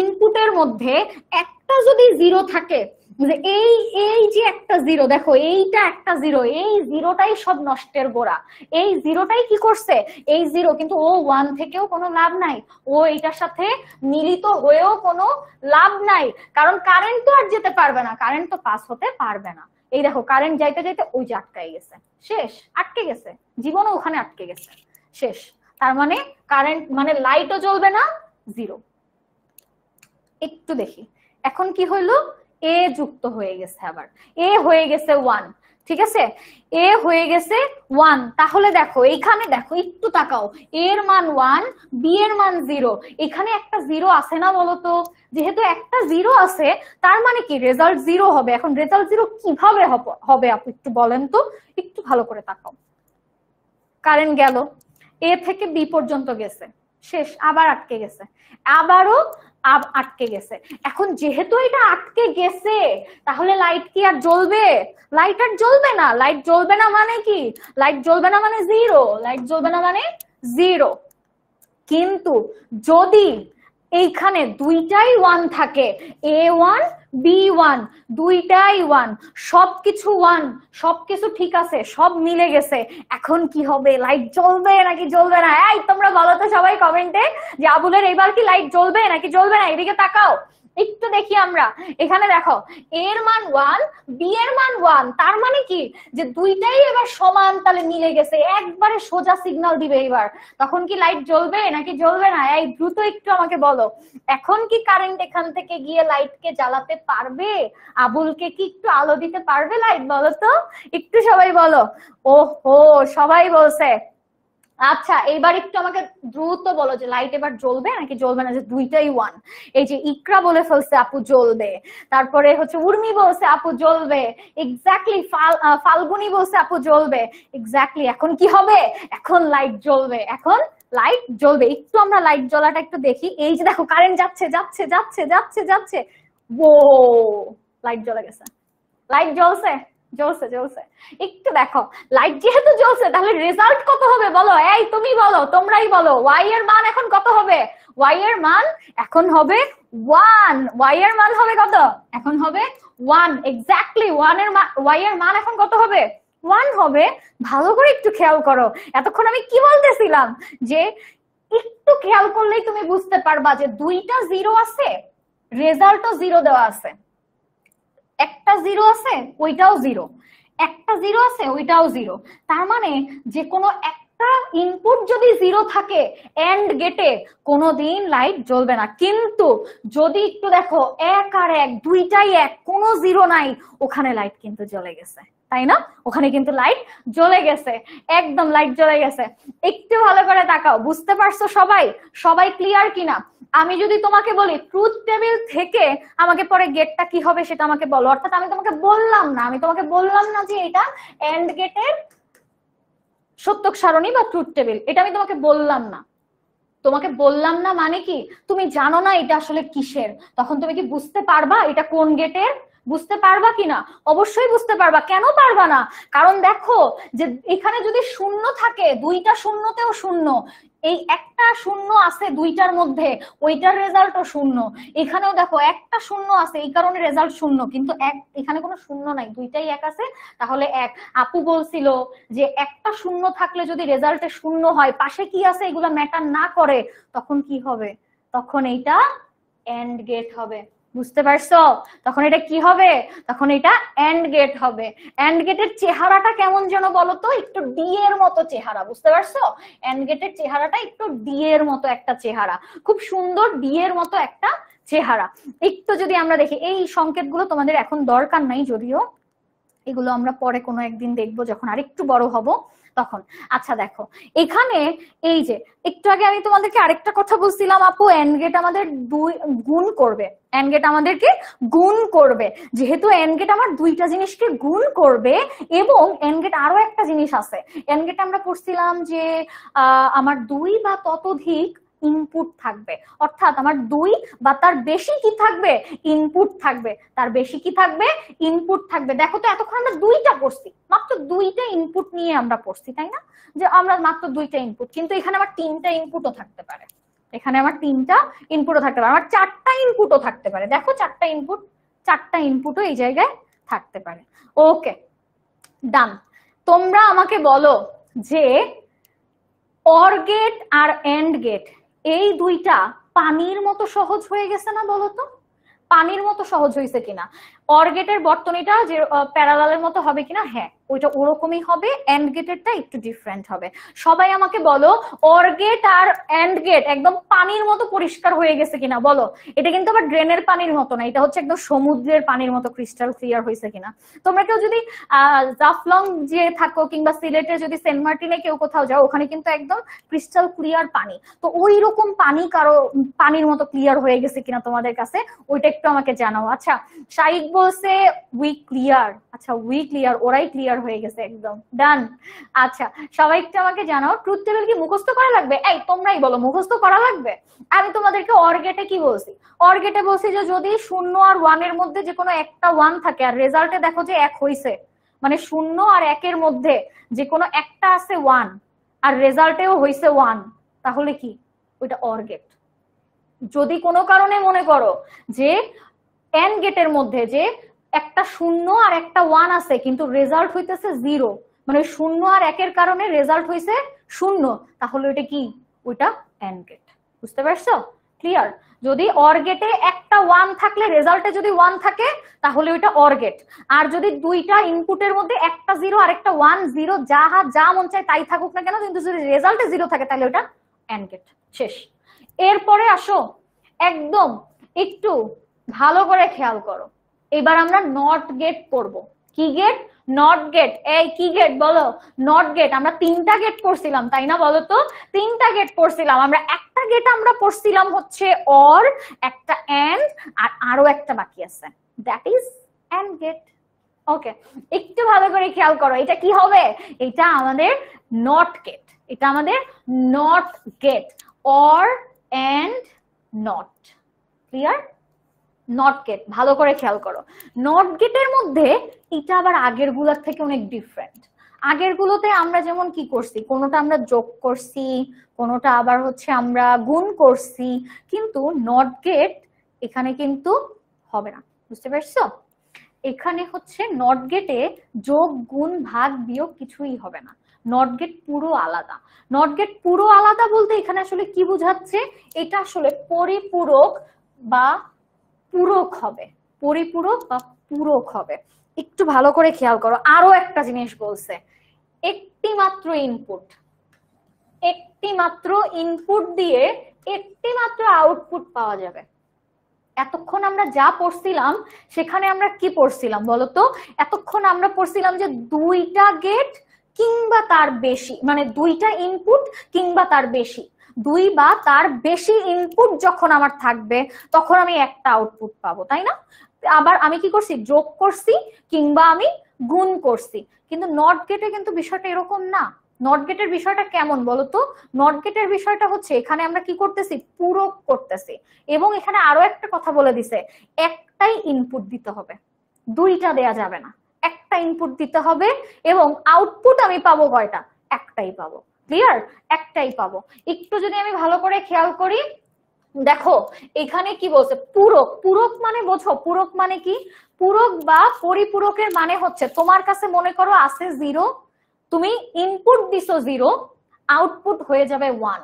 ইনপুটের মধ্যে একটা যদি জিরো থাকে, যে এই এই যে একটা জিরো, দেখো এইটা একটা জিরো, এই জিরোটাই সব নষ্টের গোড়া। এই জিরোটাই কি করছে? এই জিরো কিন্তু ও ওয়ান থেকেও কোনো লাভ নাই, ও এইটার সাথে মিলিত হয়েও কোনো লাভ নাই। কারণ কারেন্ট তো আর যেতে পারবে না, কারেন্ট তো পাস হতে পারবে না। এই দেখো কারেন্ট যাইতে যাইতে ওই যে আটকাই গেছে, শেষ, আটকে গেছে, জীবনও ওখানে আটকে গেছে, শেষ। তার মানে কারেন্ট মানে লাইটও জ্বলবে না, জিরো। একটু দেখি এখন কি হইলো, এ যুক্ত হয়ে গেছে, আবার এ হয়ে গেছে ওয়ান। ঠিক আছে, এ হয়ে গেছে ওয়ান। তাহলে দেখো এইখানে, দেখো একটু তাকাও, এর মান ওয়ান, বি এর মান জিরো। এখানে একটা জিরো আছে না বলতো? যেহেতু একটা জিরো আছে, তার মানে কি রেজাল্ট জিরো হবে। এখন রেজাল্ট জিরো কিভাবে হবে আপু একটু বলেন তো? একটু ভালো করে তাকাও, কারেন্ট গেল, এ থেকে বি পর্যন্ত গেছে, শেষ, আবার আটকে গেছে, আবারও আটকে গেছে। এখন যেহেতু এটা আটকে গেছে, তাহলে লাইট কি আর জ্বলবে? লাইট আর জ্বলবে না। লাইট জ্বলবে না মানে কি? লাইট জ্বলবে না মানে জিরো। লাইট জ্বলবে না মানে জিরো। কিন্তু যদি এইখানে দুইটাই ওয়ান থাকে, এ ওয়ান বি ওয়ান, দুইটাই ওয়ান, সবকিছু ওয়ান, সবকিছু ঠিক আছে, সব মিলে গেছে, এখন কি হবে? লাইট জ্বলবে নাকি জ্বলবে না? এই তোমরা বলো তো সবাই কমেন্টে, যে আবুলের এবার কি লাইট জ্বলবে নাকি জ্বলবে না? এদিকে তাকাও একটু দেখি আমরা। এখানে দেখো এর মান ওয়ান, বি এর মান ওয়ান, তার মানে কি যে দুইটাই এবার সমান তালে মিলে গেছে, একবারে সোজা সিগন্যাল দিবে এবার। তখন কি লাইট জ্বলবে নাকি জ্বলবে না? এই দ্রুত একটু আমাকে বলো, এখন কি কারেন্ট এখান থেকে গিয়ে লাইটকে জ্বালাতে পারবে? আবুলকে কি একটু আলো দিতে পারবে লাইট? বলো তো একটু, সবাই বলো। ওহো, সবাই বলছে। আচ্ছা এইবার একটু আমাকে দ্রুত বলো যে লাইট এবার জ্বলবে নাকি জ্বলবে না? যে দুইটাই ওয়ান। এই যে ইকরা বলে ফেলছে আপু জ্বলবে, তারপরে হচ্ছে উর্মি বলছে আপু জ্বলবে, এক্স্যাক্টলি ফাল্গুনি বলছে আপু জ্বলবে, এক্স্যাক্টলি। এখন কি হবে? এখন লাইট জ্বলবে, এখন লাইট জ্বলবে। একটু আমরা লাইট জ্বলাটা একটু দেখি। এই যে দেখো কারেন্ট যাচ্ছে যাচ্ছে যাচ্ছে যাচ্ছে যাচ্ছে, ও লাইট জ্বলে গেছে। লাইট জ্বলছে, জ্বলছে জ্বলছে। একটু দেখো লাইট যেহেতু জ্বলছে, তাহলে রেজাল্ট কত হবে বলো? এই তুমি বলো, তোমরাই বলো, ওয়াই এর মান এখন কত হবে? ওয়াই এর মান এখন হবে ওয়ান। ওয়াই এর মান হবে কত? এখন হবে ওয়ান, এক্স্যাক্টলি। ওয়াই এর মান এখন কত হবে? ওয়ান হবে। ভালো করে একটু খেয়াল করো, এতক্ষণ আমি কি বলতেছিলাম, যে একটু খেয়াল করলেই তুমি বুঝতে পারবা যে দুইটা জিরো আছে, রেজাল্টও জিরো দেওয়া আছে। একটা জিরো আছে, ওইটাও জিরো। একটা জিরো আছে ওইটাও জিরো, তার মানে যে কোনো একটা ইনপুট যদি জিরো থাকে এন্ড গেটে কোনোদিন লাইট জ্বলবে না। কিন্তু যদি একটু দেখো এক আর এক দুইটাই এক, কোনো জিরো নাই, ওখানে লাইট কিন্তু জ্বলে গেছে, তাই না? ওখানে কিন্তু লাইট জ্বলে গেছে, একদম লাইট জ্বলে গেছে। একটু ভালো করে তাকাও, বুঝতে পারছো সবাই? সবাই ক্লিয়ার কিনা? আমি যদি তোমাকে বলি ট্রুথ টেবিল থেকে আমাকে পরে গেটটা কি হবে সেটা আমাকে বলো, অর্থাৎ আমি তোমাকে বললাম না যে এটা এন্ড গেটের সত্যক সারণী বা ট্রুথ টেবিল, এটা আমি তোমাকে বললাম না মানে কি তুমি জানো না এটা আসলে কিসের, তখন তুমি কি বুঝতে পারবা এটা কোন গেটের? বুঝতে পারবা কিনা? অবশ্যই বুঝতে পারবা। কেন পারবা না? কারণ দেখো যে এখানে যদি শূন্য থাকে, দুইটা শূন্যতেও শূন্য, এই একটা শূন্য আছে দুইটার মধ্যে, ওইটার রেজাল্টও শূন্য। এখানেও দেখো একটা শূন্য আছে, এই কারণে রেজাল্ট শূন্য, কিন্তু এখানে কোনো শূন্য নাই, দুইটাই এক আছে, তাহলে এক। আপু বলছিল যে একটা শূন্য থাকলে যদি রেজাল্টে শূন্য হয়, পাশে কি আছে এগুলা ম্যাটার না করে, তখন কি হবে? তখন এইটা এন্ড গেট হবে। বুঝতে পারছো? তখন এটা কি হবে? তখন এটা এন্ড গেট হবে। এন্ড গেটের চেহারাটা কেমন যেন বলো তো? একটু ডি এর মতো চেহারা, বুঝতে পারছো? এন্ড গেটের চেহারাটা একটু ডি এর মতো একটা চেহারা, খুব সুন্দর ডি এর মতো একটা চেহারা। একটু যদি আমরা দেখি, এই সংকেতগুলো তোমাদের এখন দরকার নাই, যদিও এগুলো আমরা পরে কোনো একদিন দেখবো যখন আরেকটু বড় হব তখন। আচ্ছা দেখো এখানে এই যে একটু আগে আমি তোমাদেরকে আরেকটা কথা বলছিলাম, আপু এন্ড গেট আমাদের গুণ করবে, এন্ড গেট আমাদেরকে গুণ করবে। যেহেতু এন্ড গেট আমার দুইটা জিনিসকে গুণ করবে, এবং এন্ড গেট আরো একটা জিনিস আছে, এন্ড গেট আমরা পড়ছিলাম যে আমার দুই বা ততোধিক ইনপুট থাকবে, অর্থাৎ আমার দুই বা তার বেশি কি থাকবে? ইনপুট থাকবে। তার বেশি কি থাকবে? ইনপুট থাকবে। দেখো তো এতক্ষণ আমরা দুইটা পড়ছি, মাত্র দুইটা ইনপুট নিয়ে আমরা পড়ছি, তাই না? যে আমরা মাত্র দুইটা ইনপুট, কিন্তু এখানে আমার তিনটা ইনপুটও থাকতে পারে, এখানে আমার তিনটা ইনপুটও থাকতে পারে, আমার চারটা ইনপুটও থাকতে পারে। দেখো চারটা ইনপুটও এই জায়গায় থাকতে পারে। ওকে, ডান। তোমরা আমাকে বলো যে অর গেট আর এন্ড গেট এই দুইটা পানির মতো সহজ হয়ে গেছে না? বলো তো পানির মতো সহজ হয়েছে কিনা? অর গেটের বর্তনীটা যে প্যারালালের মতো হবে কিনা? হ্যাঁ, ওইটা ওরকমই হবে। এন্ড গেটেরটা একটু ডিফারেন্ট হবে। সবাই আমাকে বলো অর গেট আর এন্ড গেট একদম পানির মতো পরিষ্কার হয়ে গেছে কিনা বলো। এটা কিন্তু আবার ড্রেনের পানির মতো না, এটা হচ্ছে একদম সমুদ্রের পানির মতো ক্রিস্টাল ক্লিয়ার হয়েছে কিনা। তোমরা কেউ যদি জাফলং যে থাকো কিংবা সিলেটে যদি সেন্ট মার্টিনে কেউ কোথাও যাও, ওখানে কিন্তু একদম ক্রিস্টাল ক্লিয়ার পানি, তো ওই রকম পানি কারো পানির মতো ক্লিয়ার হয়ে গেছে কিনা তোমাদের কাছে, ওইটা একটু আমাকে জানাও। আচ্ছা শাইক বলছে উই ক্লিয়ার, আচ্ছা উই ক্লিয়ার, ওরাই ক্লিয়ার হয়ে গেছে একদম, ডান। আচ্ছা সবাই একটু আমাকে জানাও ট্রুথ টেবিল কি মুখস্থ করা লাগবে? এই তোমরাই বলো মুখস্থ করা লাগবে? আমি তোমাদেরকে অর গেটে কি বলছি? অর গেটে বলছি যে যদি 0 আর 1 এর মধ্যে যে কোনো একটা 1 থাকে আর রেজাল্টে দেখো যে 1 হইছে, মানে 0 আর 1 এর মধ্যে যে কোনো একটা আছে 1 আর রেজাল্টেও হইছে 1, তাহলে কি ওইটা অর গেট। যদি কোনো কারণে মনে করো যে এন্ড গেটের মধ্যে যে একটা 0 আর একটা 1 আছে কিন্তু রেজাল্ট হইতেছে 0, মানে 0 আর 1 এর কারণে রেজাল্ট হইছে 0, তাহলে ওইটা কি? ওইটা এন্ড গেট। বুঝতে পারছো? ক্লিয়ার? যদি অর গেটে একটা 1 থাকলে রেজাল্টে যদি 1 থাকে তাহলে ওইটা অর গেট, আর যদি দুইটা ইনপুটের মধ্যে একটা 0 আর একটা 1, 0 যা মন চায় তাই থাকুক না কেন, কিন্তু যদি রেজাল্টে 0 থাকে তাহলে ওইটা এন্ড গেট। শেষ। এরপরে আসো একদম একটু ভালো করে খেয়াল করো, এবার আমরা নট গেট করব। কি গেট? Not gate. এই কি গেট বলো? Not gate. আমরা তিনটা গেট পড়ছিলাম তাই না? বলো তো তিনটা গেট পড়ছিলাম আমরা। একটা গেট আমরা পড়ছিলাম হচ্ছে অর, একটা এন্ড, আর আরো একটা বাকি আছে, দ্যাট ইজ এন্ড গেট। ওকে, একটু ভালো করে খেয়াল করো, এটা কি হবে? এটা আমাদের নট গেট, এটা আমাদের not gate. Or and not. Clear? Not gate ভালো করে খেয়াল করো। নট গেটের মধ্যে এটা আবার আগের গুলার থেকে অনেক ডিফারেন্ট। আগের গুলোতে আমরা যেমন কি করছি, কোনোটা আমরা যোগ করছি, কোনোটা আবার হচ্ছে আমরা গুণ করছি, কিন্তু নট গেট এখানে কিন্তু হবে না। বুঝতে পারছো? এখানে হচ্ছে নট গেটে যোগ গুণ ভাগ বিয়োগ কিছুই হবে না। নট গেট পুরো আলাদা। নট গেট পুরো আলাদা বলতে এখানে আসলে কি বোঝাচ্ছে? এটা আসলে পরিপূরক বা পূরক হবে, পরিপূরক বা পূরক হবে। একটু ভালো করে খেয়াল করো, আরো একটা জিনিস বলছে, একটি মাত্র ইনপুট দিয়ে একটি মাত্র আউটপুট পাওয়া যাবে। এতক্ষণ আমরা যা পড়ছিলাম সেখানে আমরা কি পড়ছিলাম বলতো? এতক্ষণ আমরা পড়ছিলাম যে দুইটা গেট কিংবা তার বেশি, মানে দুইটা ইনপুট কিংবা তার বেশি, দুই বা তার বেশি ইনপুট যখন আমার থাকবে তখন আমি একটা আউটপুট পাবো, তাই না? আবার আমি কি করছি? যোগ করছি কিংবা আমি গুণ করছি। কিন্তু নট গেটে কিন্তু বিষয়টা এরকম না। নট গেটের বিষয়টা কেমন বলতো? নট গেটের বিষয়টা হচ্ছে এখানে আমরা কি করতেছি? পূরক করতেছি। এবং এখানে আরো একটা কথা বলে দিছে, একটাই ইনপুট দিতে হবে, দুইটা দেয়া যাবে না, একটা ইনপুট দিতে হবে। এবং আউটপুট আমি পাবো কয়টা? একটাই পাবো। ক্লিয়ার? একটাই পাবো। একটু যদি আমি ভালো করে খেয়াল করি, দেখো এখানে কি বলছে? পূরক। পূরক মানে বোঝো? পূরক মানে কি? পূরক বা পরিপূরকের মানে হচ্ছে তোমার কাছে মনে করো আছে 0, তুমি ইনপুট দিছো 0, আউটপুট হয়ে যাবে 1।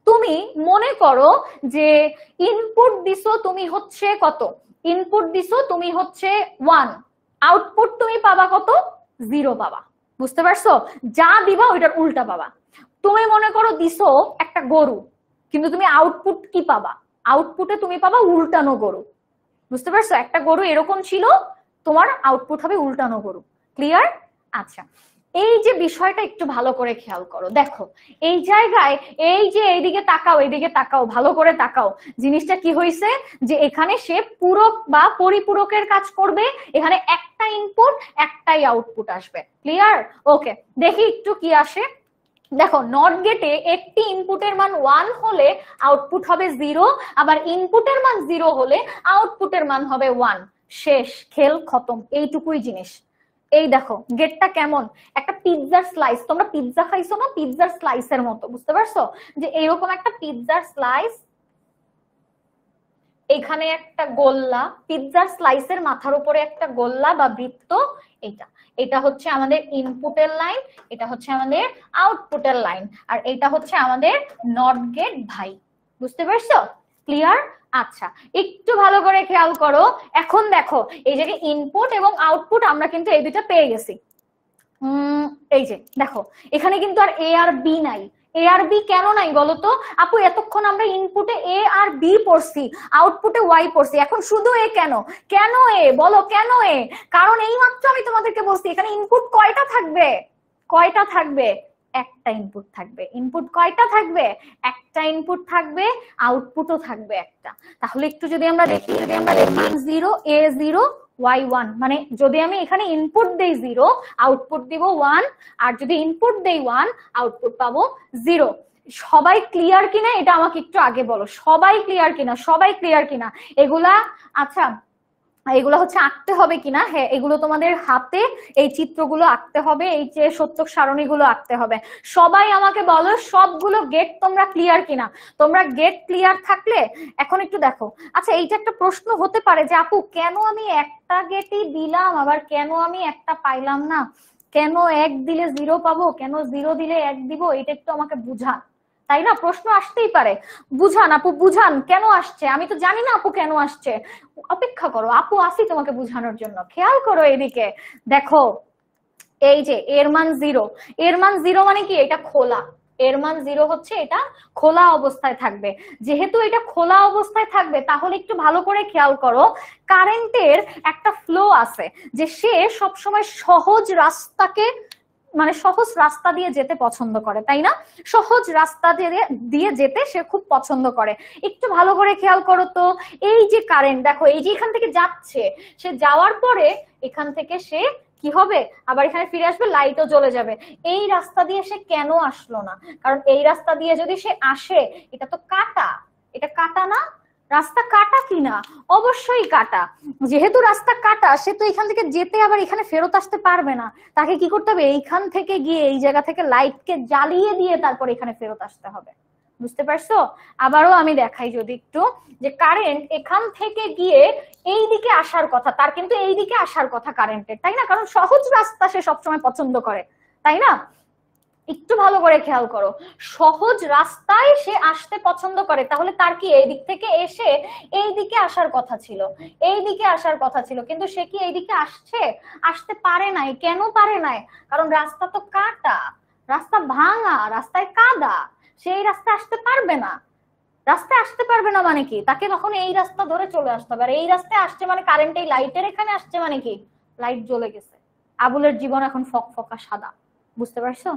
তুমি মনে করো যে ইনপুট দিছো তুমি হচ্ছে কত? ইনপুট দিছো তুমি হচ্ছে 1, আউটপুট তুমি পাবা কত? 0 পাবা। বুঝতে পারছো? যা দিবা ওইটার উল্টা পাবা। তুমি মনে করো দিছো একটা গরু, কিন্তু তুমি আউটপুট কি পাবা? আউটপুটে তুমি পাবা উল্টানো গরু। বুঝতে পারছো? একটা গরু এরকম ছিল, তোমার আউটপুট হবে উল্টানো গরু। ক্লিয়ার? আচ্ছা, এই যে বিষয়টা একটু ভালো করে খেয়াল করো। দেখো এই জায়গায় এই যে এইদিকে তাকাও, এইদিকে তাকাও, ভালো করে তাকাও। জিনিসটা কি হয়েছে? যে এখানে সে পূরক বা পরিপূরকের কাজ করবে। এখানে একটা ইনপুট একটাই আউটপুট আসবে। ক্লিয়ার? ওকে, দেখি একটু কি আসে। দেখো নট গেটে একটি ইনপুটের মান 1 হলে আউটপুট হবে 0, আবার ইনপুটের মান 0 হলে আউটপুটের মান হবে 1। শেষ, খেল খতম, এইটুকুই জিনিস। এই দেখো গেটটা কেমন? একটা পিৎজার স্লাইস, তোমরা পিৎজা খাইছো না? পিৎজার স্লাইসের মতো। বুঝতে পারছো? যে এইরকম একটা পিৎজার স্লাইস, এখানে একটা গোল্লা, পিৎজার স্লাইসের মাথার উপরে একটা গোল্লা বা বৃত্ত। এটা হচ্ছে আমাদের ইনপুটের লাইন, এটা হচ্ছে আমাদের আউটপুটের লাইন, আর এটা হচ্ছে আমাদের নট গেট ভাই। বুঝতে পারছো? ক্লিয়ার? আচ্ছা, একটু ভালো করে খেয়াল করো। এখন দেখো এই জায়গায় ইনপুট এবং আউটপুট আমরা কিন্তু এই দুইটা পেয়ে গেছি। এই যে দেখো এখানে কিন্তু আর এ আর বি নাই। এ আর বি কেন নাই বলতো? আপু এতক্ষণ আমরা ইনপুটে এ আর বি পড়ছি, আউটপুটে ওয়াই পড়ছি, এখন শুধু এ কেন? কেন এ বলো? কেন এ? কারণ এই মাত্র আমি তোমাদেরকে বলছি এখানে ইনপুট কয়টা থাকবে? কয়টা থাকবে? একটা ইনপুট থাকবে। ইনপুট কয়টা থাকবে? একটা ইনপুট থাকবে, আউটপুটও থাকবে একটা। তাহলে একটু যদি আমরা দেখি, যদি আমরা দেখি 0 a 0 y1, মানে যদি আমি এখানে ইনপুট দেই 0, আউটপুট দিব 1, আর যদি ইনপুট দেই 1, আউটপুট পাবো 0। সবাই ক্লিয়ার কিনা এটা আমাকে একটু আগে বলো। সবাই ক্লিয়ার কিনা? সবাই ক্লিয়ার কিনা এগুলা? আচ্ছা, এগুলো হচ্ছে আঁকতে হবে কিনা? হ্যাঁ, এগুলো তোমাদের হাতে এই চিত্রগুলো আঁকতে হবে, এই যে সত্যক সারণীগুলো আঁকতে হবে। সবাই আমাকে বলো সবগুলো গেট তোমরা ক্লিয়ার কিনা? তোমরা গেট ক্লিয়ার থাকলে এখন একটু দেখো। আচ্ছা, এইটা একটা প্রশ্ন হতে পারে যে আপু কেন আমি একটা গেটই দিলাম, আবার কেন আমি একটা পাইলাম না? কেন 1 দিলে 0 পাবো, কেন 0 দিলে 1 দিব? এটা একটু আমাকে বুঝান, তাই না? প্রশ্ন আসতেই পারে। বুঝান আপু, বুঝান কেন আসছে। আমি তো জানি না আপু কেন আসছে। অপেক্ষা করো, আপু আসি তোমাকে বুঝানোর জন্য। খেয়াল করো এদিকে, দেখো এই যে এর মান 0, এর মান 0 মানে কি? এটা খোলা। এর মান 0 হচ্ছে এটা খোলা অবস্থায় থাকবে। যেহেতু এটা খোলা অবস্থায় থাকবে তাহলে একটু ভালো করে খেয়াল করো, কারেন্টের একটা ফ্লো আছে যে সে সবসময় সহজ রাস্তাকে, মানে সহজ রাস্তা দিয়ে যেতে পছন্দ করে, তাই না? সহজ রাস্তা দিয়ে যেতে সে খুব পছন্দ করে। একটু ভালো করে খেয়াল করো তো, এই যে কারেন্ট দেখো এই যে এখান থেকে যাচ্ছে, সে যাওয়ার পরে এখান থেকে সে কি হবে? আবার এখানে ফিরে আসবে, লাইটও জ্বলে যাবে। এই রাস্তা দিয়ে সে কেন আসলো না? কারণ এই রাস্তা দিয়ে যদি সে আসে, এটা তো কাটা, এটা কাটা না? রাস্তা কাটা কিনা? অবশ্যই কাটা। যেহেতু রাস্তা কাটা, সে তো এখান থেকে যেতে আবার এখানে ফেরত আসতে পারবে না। তাকে কি করতে হবে? এইখান থেকে গিয়ে এই জায়গা থেকে লাইটকে জ্বালিয়ে দিয়ে তারপর এখানে ফেরত আসতে হবে। বুঝতে পারছো? আবারও আমি দেখাই যদি একটু, যে কারেন্ট এখান থেকে গিয়ে এই দিকে আসার কথা, তার কিন্তু এই দিকে আসার কথা কারেন্টের, তাই না? কারণ সহজ রাস্তা সে সবসময় পছন্দ করে, তাই না? একটু ভালো করে খেয়াল করো, সহজ রাস্তায় সে আসতে পছন্দ করে, তাহলে তার কি এই দিক থেকে এসে এই দিকে আসার কথা ছিল, এই দিকে আসার কথা ছিল, কিন্তু সে কি এই দিকে আসছে? আসতে পারে নাই। কেন পারে নাই? কারণ রাস্তা তো কাটা, রাস্তা ভাঙা, রাস্তায় কাদা, সেই রাস্তায় আসতে পারবে না। রাস্তায় আসতে পারবে না মানে কি? তাকে তখন এই রাস্তা ধরে চলে আসতে হবে। আর এই রাস্তায় আসছে মানে কারেন্ট এই লাইটের এখানে আসছে মানে কি? লাইট জ্বলে গেছে, আবুলের জীবন এখন ফকফকা সাদা। বুঝতে পারছো?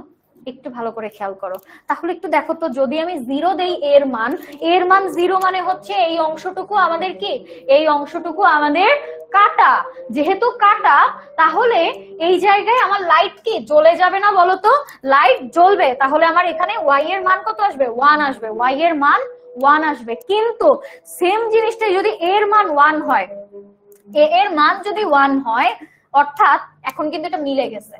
একটু ভালো করে খেয়াল করো। তাহলে একটু দেখো তো, যদি আমি 0 দেই এর মান, এর মান 0 মানে হচ্ছে এই অংশটুকু আমাদের কি? এই অংশটুকু আমাদের কাটা। যেহেতু কাটা, তাহলে এই জায়গায় আমার লাইট কি জ্বলে যাবে না বলো তো? লাইট জ্বলবে। তাহলে আমার এখানে y এর মান কত আসবে? 1 আসবে। y এর মান 1 আসবে। কিন্তু সেম জিনিসটা যদি এর মান 1 হয়, এর মান যদি 1 হয়, অর্থাৎ এখন কিন্তু এটা মিলে গেছে।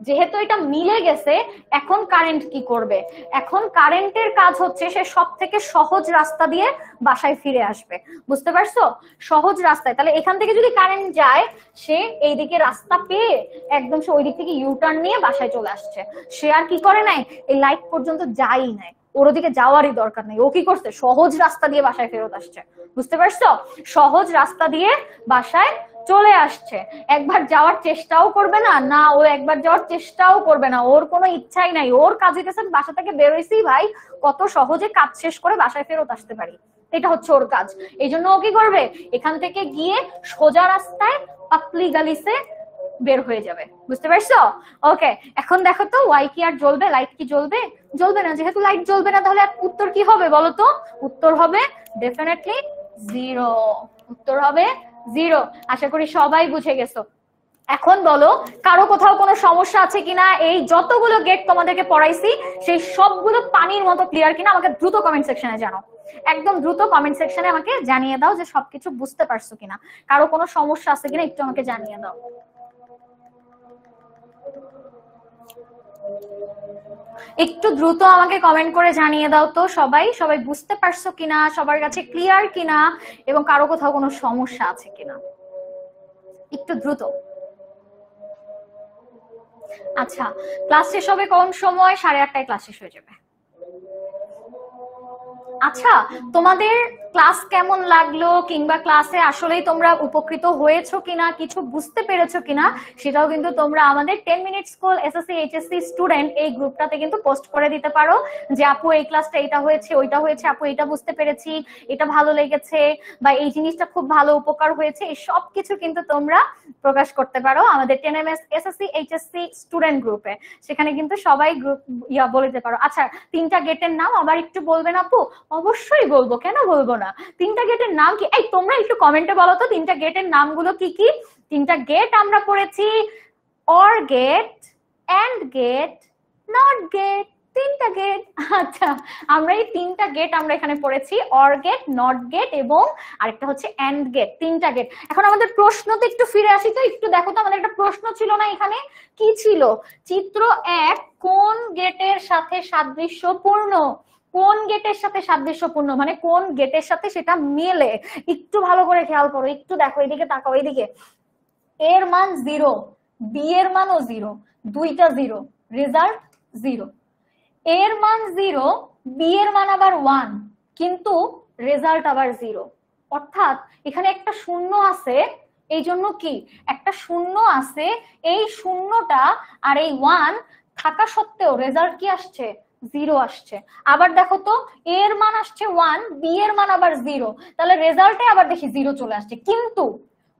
যেহেতু এটা মিলে গেছে, এখন কারেন্ট কি করবে? এখন কারেন্টের কাজ হচ্ছে সে সব থেকে সহজ রাস্তা দিয়ে বাসায় ফিরে আসবে। বুঝতে পারছো? সহজ রাস্তায়। তাহলে এখান থেকে যদি কারেন্ট যায়, সে এইদিকে রাস্তা পেয়ে একদম সে ওই দিক থেকে ইউটার্ন নিয়ে বাসায় চলে আসছে। সে আর কি করে নাই? এই লাইট পর্যন্ত যাই নাই, ওর ওদিকে যাওয়ারই দরকার নেই। ও কি করছে? সহজ রাস্তা দিয়ে বাসায় ফেরত আসছে। বুঝতে পারছো? সহজ রাস্তা দিয়ে বাসায় চলে আসছে। একবার যাওয়ার চেষ্টাও করবে না, না ও একবার যাওয়ার চেষ্টাও করবে না, ওর কোনো ইচ্ছাই নাই। ওর কাজ হইতেছে বাসা থেকে বেরোইছি ভাই, কত সহজে কাজ শেষ করে বাসায় ফেরত আসতে পারি, এটা হচ্ছে ওর কাজ। এই জন্য ও কি করবে? এখান থেকে গিয়ে সোজা রাস্তায় পাতলি গালিসে বের হয়ে যাবে। বুঝতে পারছো? ওকে, এখন দেখো তো ওয়াই কি আর জ্বলবে? লাইট কি জ্বলবে? জ্বলবে না। যেহেতু লাইট জ্বলবে না, তাহলে উত্তর কি হবে বলো তো? উত্তর হবে ডেফিনেটলি 0। উত্তর হবে 0। আশা করি সবাই বুঝে গেছো। এখন বলো, কারো কোথাও কোনো সমস্যা আছে কিনা? এই যতগুলো গেট তোমাদেরকে পড়াইছি, সেই সবগুলো পানির মতো ক্লিয়ার কিনা আমাকে দ্রুত কমেন্ট সেকশনে জানাও। একদম দ্রুত কমেন্ট সেকশনে আমাকে জানিয়ে দাও যে সবকিছু বুঝতে পারছো কিনা। কারো কোনো সমস্যা আছে কিনা একটু আমাকে জানিয়ে দাও। একটু দ্রুত আমাকে কমেন্ট করে জানিয়ে দাও তো সবাই, সবাই বুঝতে পারছো কিনা, সবার কাছে ক্লিয়ার কিনা, এবং কারো কোথাও কোনো সমস্যা আছে কিনা একটু দ্রুত। আচ্ছা, ক্লাস শেষ হবে কোন সময়? 8:30টায় ক্লাস শেষ হয়ে যাবে। আচ্ছা, তোমাদের ক্লাস কেমন লাগলো, কিংবা ক্লাসে আসলেই তোমরা উপকৃত হয়েছো কিনা, কিছু বুঝতে পেরেছো কিনা, সেটাও কিন্তু তোমরা আমাদের 10 minute school SSC HSC student এই গ্রুপটাতে কিন্তু পোস্ট করে দিতে পারো যে আপু এই ক্লাসটা এটা হয়েছে, ওইটা হয়েছে, আপু এটা বুঝতে পেরেছি, এটা ভালো লেগেছে, বা এই জিনিসটা খুব ভালো উপকার হয়েছে। এই সব কিছু কিন্তু তোমরা প্রকাশ করতে পারো আমাদের 10MS এসএসসি এইচএসসি স্টুডেন্ট গ্রুপে। সেখানে কিন্তু সবাই গ্রুপ বলতে পারো। আচ্ছা, 3টা গেটের নাম আবার একটু বলবেন আপু? অবশ্যই বলবো, কেন বলবো না। 3টা গেটের নাম কি? এই তোমরা একটু কমেন্টে বলো তো 3টা গেটের নামগুলো কি কি। 3টা গেট আমরা পড়েছি or gate, and gate, not gate. 3টা গেট। আচ্ছা, আমরা এই 3টা গেট আমরা এখানে পড়েছি, অর গেট, নট গেট এবং আরেকটা হচ্ছে এন্ড গেট। 3টা গেট। এখন আমাদের প্রশ্নতে একটু ফিরে আসি তো, একটু দেখো তো আমাদের একটা প্রশ্ন ছিল না এখানে? কি ছিল? চিত্র 1 কোন গেটের সাথে সাদৃশ্যপূর্ণ? কোন গেটের সাথে সাদৃশ্যপূর্ণ মানে কোন গেটের সাথে সেটা মেলে? একটু ভালো করে খেয়াল করো, একটু দেখো, এদিকে তাকাও, এদিকে। এর মান 0, বি এর মানও 0, দুইটা 0, রেজাল্ট 0। এর মান 0, বি এর মান আবার 1, কিন্তু রেজাল্ট আবার 0। অর্থাৎ এখানে একটা শূন্য আছে, এই জন্য কি একটা শূন্য আছে, এই শূন্যটা আর এই 1 থাকা সত্ত্বেও রেজাল্ট কি আসছে? 0 আসছে। আবার দেখো তো, এর মান আসছে 1, বি এর মান আবার 0, তাহলে রেজাল্টে আবার দেখি 0 চলে আসছে। কিন্তু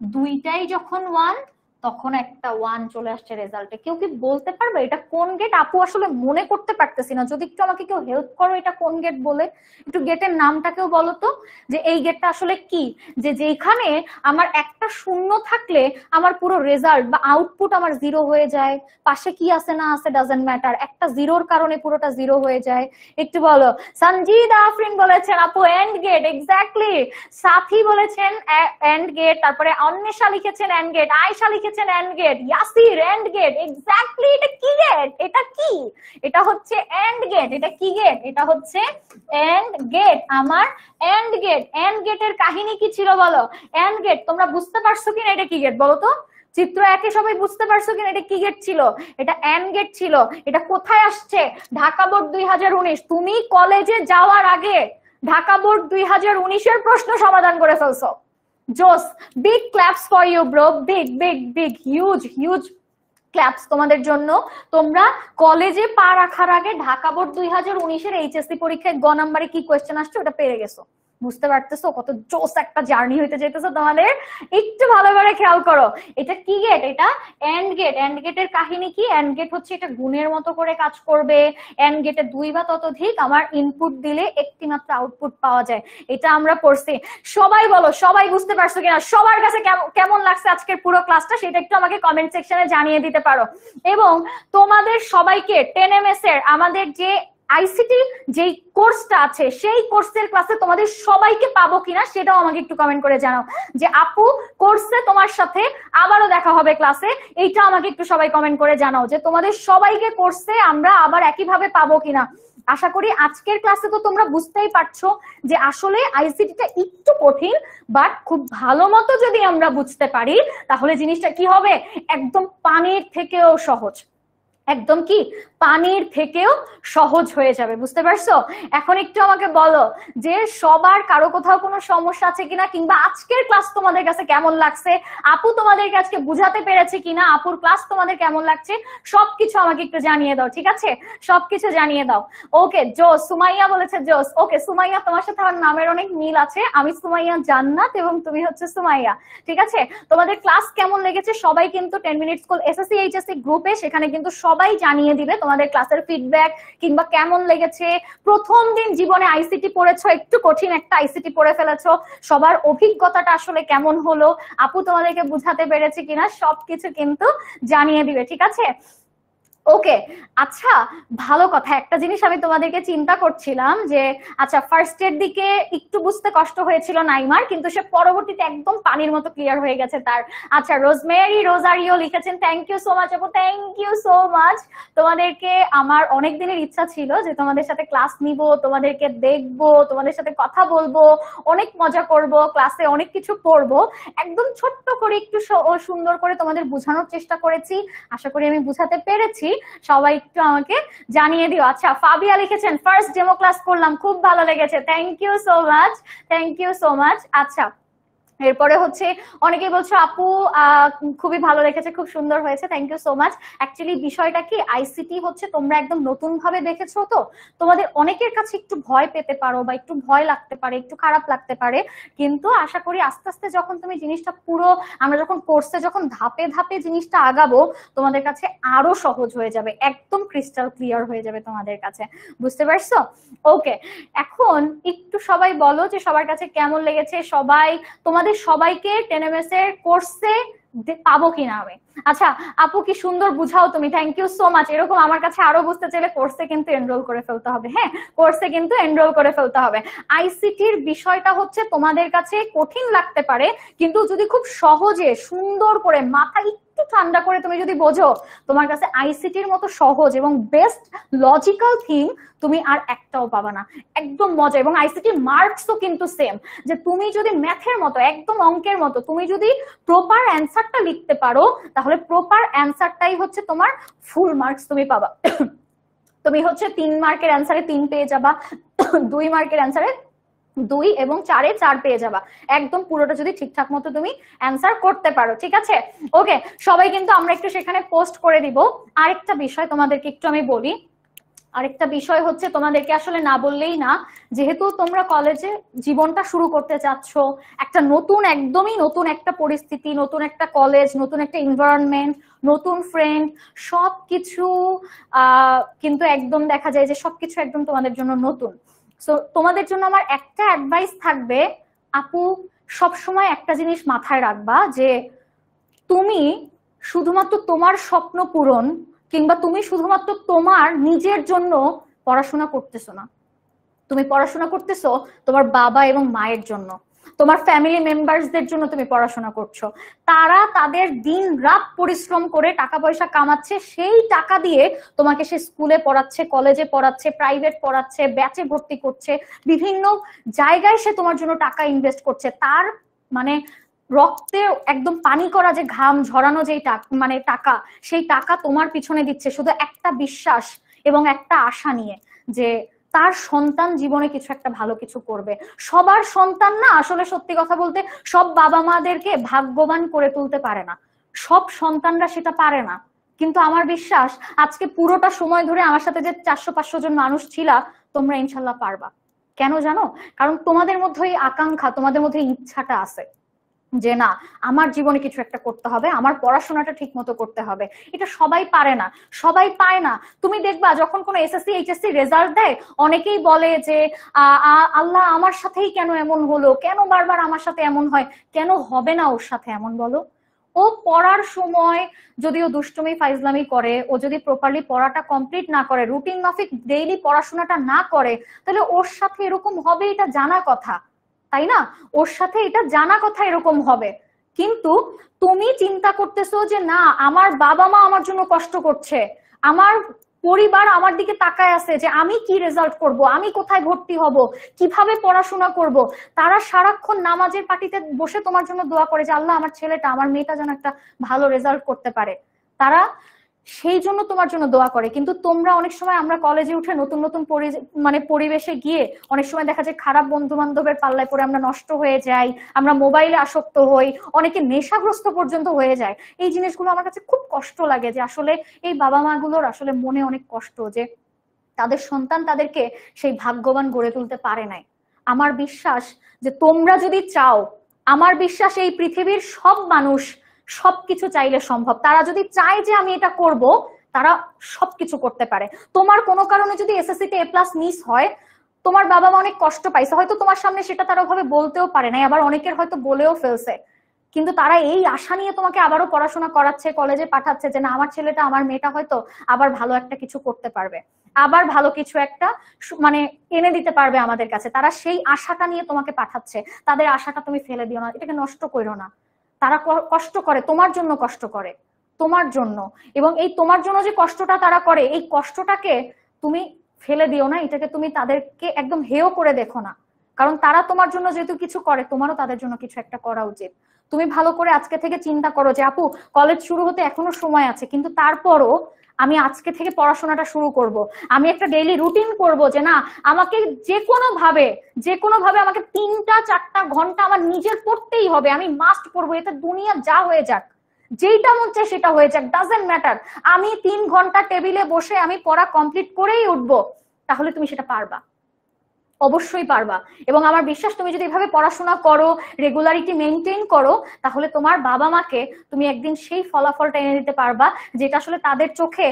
দুইটাই যখন 1, তখন একটা 1 চলে আসছে রেজাল্টে। কেউ কি বলতে পারবে এটা কোন গেট? আপু আসলে মনে করতে পারতেছি না, যদি একটু আমাকে কেউ হেল্প করো এটা কোন গেট বলে। একটু গেটের নামটাকেও বলো তো, যে এই গেটটা আসলে কি, যে যেখানে আমার একটা শূন্য থাকলে আমার পুরো রেজাল্ট বা আউটপুট আমার 0 হয়ে যায়, পাশে কি আছে না আছে ডাজন্ট ম্যাটার, একটা 0-র কারণে পুরোটা 0 হয়ে যায়। একটু বলো। সঞ্জিদ আফরিন বলেছেন আপু এন্ড গেট, এক্স্যাক্টলি। সাথী বলেছেন এন্ড গেট, তারপরে অন্বেষা লিখেছেন এন্ড গেট, আয়েশা লিখেছেন and gate, Yasir and gate, exactly. এটা কি গেট? এটা কি? এটা হচ্ছে এন্ড গেট। এটা কি গেট? এটা হচ্ছে এন্ড গেট। আমার এন্ড গেট। এন্ড গেটের কাহিনী কি ছিল বলো? এন্ড গেট তোমরা বুঝতে পারছো কিনা এটা কি গেট বলো তো? চিত্র একে সবাই বুঝতে পারছো কিনা এটা কি গেট ছিল? এটা এন গেট ছিল। এটা কোথায় আসছে? ঢাকা বোর্ড 2019। তুমি কলেজে যাওয়ার আগে ঢাকা বোর্ড 2019-এর প্রশ্ন সমাধান করে ফেলছো। জোস, big claps for you bro, big big big huge huge claps তোমাদের জন্য। তোমরা কলেজে পা রাখার আগে ঢাকা বোর্ড 2019-এর এইচএসসি পরীক্ষায় গ নাম্বারে কি কোয়েশ্চেন আসছে ওটা পেয়ে গেছো। বুঝতে পারতেছো কত জোস একটা জার্নি হইতে যেতেছে তোমাদের? একটু ভালো করে খেয়াল করো। এটা কি গেট? এটা এন্ড গেট। এন্ড গেটের কাহিনী কি? এন্ড গেট হচ্ছে এটা গুণের মতো করে কাজ করবে। এন্ড গেটে 2 বা ততোধিক আমার ইনপুট দিলে একটি মাত্র আউটপুট পাওয়া যায়। এটা আমরা পড়ছি। সবাই বলো, সবাই বুঝতে পারছো কিনা? সবার কাছে কেমন লাগছে আজকের পুরো ক্লাসটা সেটা একটু আমাকে কমেন্ট সেকশনে জানিয়ে দিতে পারো। এবং তোমাদের সবাইকে 10MS এর আমাদের যে আইসিটি যেই কোর্সটা আছে সেই কোর্সের ক্লাসে তোমাদের সবাইকে পাবো কিনা সেটাও আমাকে একটু কমেন্ট করে জানাও। যে আপু কোর্সে তোমার সাথে আবারও দেখা হবে ক্লাসে, এইটা আমাকে একটু সবাই কমেন্ট করে জানাও যে তোমাদের সবাইকে কোর্সে আমরা আবার একইভাবে পাবো কিনা। আশা করি আজকের ক্লাসে তো তোমরা বুঝতেই পারছো যে আসলে আইসিটিটা একটু কঠিন, বাট খুব ভালো মতো যদি আমরা বুঝতে পারি তাহলে জিনিসটা কি হবে? একদম পানির থেকেও সহজ। একদম কি পানির থেকেও সহজ হয়ে যাবে। বুঝতে পারছো? এখন একটু আমাকে বলো যে সবার কারো কোথাও কোনো সমস্যা আছে কিনা, কিংবা আজকের ক্লাস তোমাদের কাছে কেমন লাগছে, আপু তোমাদেরকে আজকে বুঝাতে পেরেছে কিনা, আপুর ক্লাস তোমাদের কেমন লাগছে, সবকিছু আমাকে একটু জানিয়ে দাও। ঠিক আছে? সবকিছু জানিয়ে দাও। ওকে, জোস। সুমাইয়া বলেছে জোস। ওকে সুমাইয়া, তোমার সাথে আমার নামের অনেক মিল আছে। আমি সুমাইয়া জান্নাত এবং তুমি হচ্ছে সুমাইয়া। ঠিক আছে? তোমাদের ক্লাস কেমন লেগেছে সবাই কিন্তু 10 মিনিট স্কুল এসএসসি এইচএসসি গ্রুপে, সেখানে কিন্তু সবাই জানিয়ে দিবে তোমাদের ক্লাসের ফিডব্যাক কিংবা কেমন লেগেছে। প্রথম দিন জীবনে আইসিটি পড়েছো, একটু কঠিন একটা আইসিটি পড়ে ফেলেছো, সবার অভিজ্ঞতাটা আসলে কেমন হলো, আপু তোমাদেরকে বুঝাতে পেরেছে কিনা, সবকিছু কিন্তু জানিয়ে দিবে। ঠিক আছে? ওকে, আচ্ছা ভালো কথা। একটা জিনিস আমি তোমাদেরকে চিন্তা করছিলাম যে আচ্ছা ফার্স্ট এর দিকে একটু বুঝতে কষ্ট হয়েছিল নাইমার, কিন্তু সে পরবর্তীতে একদম পানির মতো ক্লিয়ার হয়ে গেছে তার। আচ্ছা রোজমেরি রোজারিও লিখেছেন থ্যাংক ইউ সো মাচ আপু, থ্যাংক ইউ সো মাচ। তোমাদেরকে আমার অনেক দিনের ইচ্ছা ছিল যে তোমাদের সাথে ক্লাস নিব, তোমাদেরকে দেখবো, তোমাদের সাথে কথা বলবো, অনেক মজা করব, ক্লাসে অনেক কিছু পড়বো। একদম ছোট্ট করে একটু সুন্দর করে তোমাদের বোঝানোর চেষ্টা করেছি। আশা করি আমি বুঝাতে পেরেছি। সবাই একটু আমাকে জানিয়ে দিও। আচ্ছা ফাবিয়া লিখেছেন ফার্স্ট ডেমো ক্লাস করলাম, খুব ভালো লেগেছে, thank you so much, thank you so much. আচ্ছা এরপরে হচ্ছে অনেকেই বলছো আপু খুবই ভালো লেগেছে, খুব সুন্দর হয়েছে, thank you so much. Actually বিষয়টা কি আইসিটি হচ্ছে তোমরা একদম নতুন ভাবে দেখেছো, তো তোমাদের অনেকের কাছে একটু ভয় পেতে পারো বা একটু ভয় লাগতে পারে, একটু খারাপ লাগতে পারে, কিন্তু আশা করি আস্তে আস্তে যখন তুমি জিনিসটা পুরো আমরা যখন কোর্সে যখন ধাপে ধাপে জিনিসটা আগাবো তোমাদের কাছে আরো সহজ হয়ে যাবে, একদম ক্রিস্টাল ক্লিয়ার হয়ে যাবে তোমাদের কাছে। বুঝতে পারছো? ওকে, এখন একটু সবাই বলো যে সবার কাছে কেমন লেগেছে, সবাই তোমাদের সবাইকে 10MS এর কোর্সে পাবো কিনা আমি। আচ্ছা আপু কি সুন্দর বুঝাও তুমি, থ্যাংক ইউ সো মাচ। এরকম আমার কাছে আরো বুঝতে চাইলে কোর্সে কিন্তু এনরোল করে ফেলতে হবে। হ্যাঁ, কোর্সে কিন্তু এনরোল করে ফেলতে হবে। আইসিটির বিষয়টা হচ্ছে তোমাদের কাছে কঠিন লাগতে পারে, কিন্তু যদি খুব সহজে সুন্দর করে মাথা একটু ঠান্ডা করে তুমি যদি বোঝো, তোমার কাছে আইসিটির মতো সহজ এবং বেস্ট লজিক্যাল থিং তুমি আর একটাও পাবা না। একদম মজা। এবং আইসিটির মার্কসও কিন্তু সেম, যে তুমি যদি ম্যাথের মতো একদম অঙ্কের মতো তুমি যদি প্রপার অ্যান্সারটা লিখতে পারো তাহলে প্রপার অ্যান্সারটাই হচ্ছে তোমার ফুল মার্কস তুমি পাবা। তুমি হচ্ছে 3 মার্কের অ্যান্সারে 3 পেয়ে যাবা, 2 মার্কের অ্যান্সারে 2 এবং 4-এ 4 পেয়ে যাবা, একদম পুরোটা যদি ঠিকঠাক মতো তুমি অ্যান্সার করতে পারো। ঠিক আছে? ওকে, সবাই কিন্তু আমরা একটু সেখানে পোস্ট করে দিব। আরেকটা বিষয় তোমাদেরকে একটু আমি বলি, আরেকটা বিষয় হচ্ছে তোমাদেরকে আসলে না বললেই না, যেহেতু তোমরা কলেজে জীবনটা শুরু করতে চাচ্ছ, একটা নতুন একদমই নতুন একটা পরিস্থিতি, নতুন একটা কলেজ, নতুন একটা এনভায়রনমেন্ট, নতুন ফ্রেন্ড, সবকিছু কিন্তু একদম দেখা যায় যে সবকিছু একদম তোমাদের জন্য নতুন। সো তোমাদের জন্য আমার একটা অ্যাডভাইস থাকবে আপু, সবসময় একটা জিনিস মাথায় রাখবা যে তুমি শুধুমাত্র তোমার স্বপ্ন পূরণ কিংবা তুমি শুধুমাত্র তোমার নিজের জন্য পড়াশোনা করতেছো না, তুমি পড়াশোনা করতেছো তোমার বাবা এবং মায়ের জন্য, তোমার ফ্যামিলি মেম্বারসদের জন্য তুমি পড়াশোনা করছো। তারা তাদের দিন রাত পরিশ্রম করে টাকা পয়সা কামাচ্ছে, সেই টাকা দিয়ে তোমাকে সে স্কুলে পড়াচ্ছে, কলেজে পড়াচ্ছে, প্রাইভেট পড়াচ্ছে, ব্যাচে ভর্তি করছে, বিভিন্ন জায়গায় সে তোমার জন্য টাকা ইনভেস্ট করছে। তার মানে রক্তে একদম পানি করা যে ঘাম ঝরানো যেই মানে টাকা, সেই টাকা তোমার পিছনে দিচ্ছে শুধু একটা বিশ্বাস এবং একটা আশা নিয়ে যে তার সন্তান জীবনে কিছু একটা ভালো কিছু করবে। সবার সন্তান না আসলে, সত্যি কথা বলতে, সব বাবা মাদেরকে ভাগ্যবান করে তুলতে পারে না, সব সন্তানরা সেটা পারে না। কিন্তু আমার বিশ্বাস আজকে পুরোটা সময় ধরে আমার সাথে যে 400-500 জন মানুষ ছিলা, তোমরা ইনশাল্লাহ পারবা। কেন জানো? কারণ তোমাদের মধ্যে এই আকাঙ্ক্ষা, তোমাদের মধ্যে ইচ্ছাটা আছে যে না, আমার জীবনে কিছু একটা করতে হবে, আমার পড়াশোনাটা ঠিক মতো করতে হবে। এটা সবাই পারে না, সবাই পায় না। তুমি দেখবা যখন কোনো এসএসসি এইচএসসি রেজাল্ট দেয়, অনেকেই বলে যে আল্লাহ আমার সাথেই কেন এমন হলো, কেন বারবার আমার সাথে এমন হয়। কেন হবে না ওর সাথে এমন বলো? ও পড়ার সময় যদিও দুষ্টুমি ফাইজলামি করে, ও যদি প্রপারলি পড়াটা কমপ্লিট না করে, রুটিন মাফিক ডেইলি পড়াশোনাটা না করে, তাহলে ওর সাথে এরকম হবে, এটা জানা কথা, তাই না? ওর সাথে এটা জানা কথা এরকম হবে। কিন্তু তুমি চিন্তা করতেছো যে না, আমার বাবা মা আমার জন্য কষ্ট করছে, আমার পরিবার আমার দিকে তাকায় আছে যে আমি কি রেজাল্ট করব, আমি কোথায় ভর্তি হব, কিভাবে পড়াশোনা করব। তারা সারাক্ষণ নামাজের পাটিতে বসে তোমার জন্য দোয়া করে যে আল্লাহ আমার ছেলেটা, আমার মেয়েটা যেন একটা ভালো রেজাল্ট করতে পারে। তারা সেই জন্য তোমার জন্য দোয়া করে। কিন্তু তোমরা অনেক সময়, আমরা কলেজে উঠে নতুন নতুন মানে পরিবেশে গিয়ে অনেক সময় দেখা যায় খারাপ বন্ধু বান্ধবের পাল্লায় পড়ে আমরা নষ্ট হয়ে যাই, আমরা মোবাইলে আসক্ত হই, অনেকে নেশাগ্রস্ত পর্যন্ত হয়ে যায়। এই জিনিসগুলো আমার কাছে খুব কষ্ট লাগে যে আসলে এই বাবা মা গুলোর আসলে মনে অনেক কষ্ট যে তাদের সন্তান তাদেরকে সেই ভাগ্যবান গড়ে তুলতে পারে নাই। আমার বিশ্বাস যে তোমরা যদি চাও, আমার বিশ্বাস এই পৃথিবীর সব মানুষ সবকিছু চাইলে সম্ভব। তারা যদি চায় যে আমি এটা করব, তারা সবকিছু করতে পারে। তোমার কোনো কারণে যদি এসএসসি তে A+ মিস হয়, তোমার বাবা মা অনেক কষ্ট পাইছে, হয়তো তোমার সামনে সেটা তারা ওভাবে বলতেও পারে নাই, আবার অনেকের হয়তো বলেও ফেলছে, কিন্তু তারা এই আশা নিয়ে তোমাকে আবারও পড়াশোনা করাচ্ছে, কলেজে পাঠাচ্ছে যে না, আমার ছেলেটা, আমার মেয়েটা হয়তো আবার ভালো একটা কিছু করতে পারবে, আবার ভালো কিছু একটা মানে এনে দিতে পারবে আমাদের কাছে। তারা সেই আশাটা নিয়ে তোমাকে পাঠাচ্ছে। তাদের আশাটা তুমি ফেলে দিও না, এটাকে নষ্ট করো না। তারা কষ্ট করে, তোমার জন্য কষ্ট করে, তোমার জন্য। এবং এই তোমার জন্য যে কষ্টটা তারা করে, এই কষ্টটাকে তুমি ফেলে দিও না, এটাকে তুমি তাদেরকে একদম হেয় করে দেখো না। কারণ তারা তোমার জন্য যেহেতু কিছু করে, তোমারও তাদের জন্য কিছু একটা করা উচিত। তুমি ভালো করে আজকে থেকে চিন্তা করো যে আপু, কলেজ শুরু হতে এখনো সময় আছে, কিন্তু তারপরও আমি আজকে থেকে পড়াশোনাটা শুরু করব। আমি একটা ডেইলি রুটিন করব যে না, আমাকে যে কোনো ভাবে আমাকে 3-4 ঘন্টা আমার নিজের পড়তেই হবে, আমি মাস্ট পড়বো। এটা দুনিয়া যা হয়ে যাক, যেইটা মন চায় সেটা হয়ে যাক, ডাজেন্ট ম্যাটার, আমি 3 ঘন্টা টেবিলে বসে আমি পড়া কমপ্লিট করেই উঠবো। তাহলে তুমি সেটা পারবা, অবশ্যই পারবা। এবং আমার বিশ্বাস তুমি যদি এভাবে পড়াশোনা করো, রেগুলারিটি মেনটেন করো, তাহলে তোমার বাবা মাকে তুমি একদিন সেই ফলাফলটা এনে দিতে পারবা, যেটা আসলে তাদের চোখে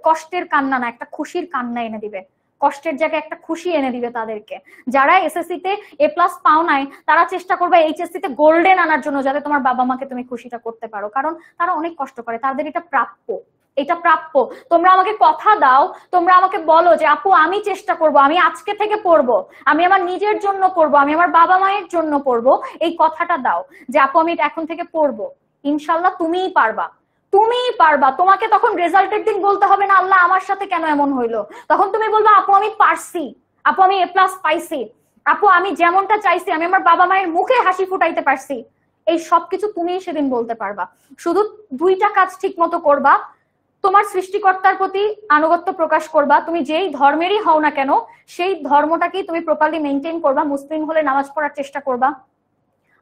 কষ্টের কান্না না, একটা খুশির কান্না এনে দিবে। কষ্টের জায়গায় একটা খুশি এনে দিবে তাদেরকে। যারা এসএসসি তে A+ পাও নাই, তারা চেষ্টা করবে এইচএসসি তে গোল্ডেন আনার জন্য, যাতে তোমার বাবা মাকে তুমি খুশিটা করতে পারো। কারণ তারা অনেক কষ্ট করে, তাদের এটা প্রাপ্য, এটা প্রাপ্য। তোমরা আমাকে কথা দাও, তোমরা আমাকে বলো যে আপু আমি চেষ্টা করব, আমি আজকে থেকে পড়বো, আমি আমার নিজের জন্য পড়বো, আমি আমার বাবা মায়ের জন্য পড়বো। এই কথাটা দাও যে আপু আমি এখন থেকে পড়বো, ইনশাল্লাহ তুমিই পারবা, তুমিই পারবা। তোমাকে তখন রেজাল্টের দিন বলতে হবে না আল্লাহ আমার সাথে কেন এমন হইলো। তখন তুমি বলবা আপু আমি পারছি, আপু আমি A+ পাইছি, আপু আমি যেমনটা চাইছি আমি আমার বাবা মায়ের মুখে হাসি ফুটাইতে পারছি। এই সবকিছু তুমিই সেদিন বলতে পারবা। শুধু 2টা কাজ ঠিক মতো করবা, তোমার সৃষ্টিকর্তার প্রতি আনুগত্য প্রকাশ করবা, তুমি যেই ধর্মেরই হও না কেন সেই ধর্মটাকেই তুমি প্রপারলি মেনটেন করবা। মুসলিম হলে নামাজ পড়ার চেষ্টা করবা,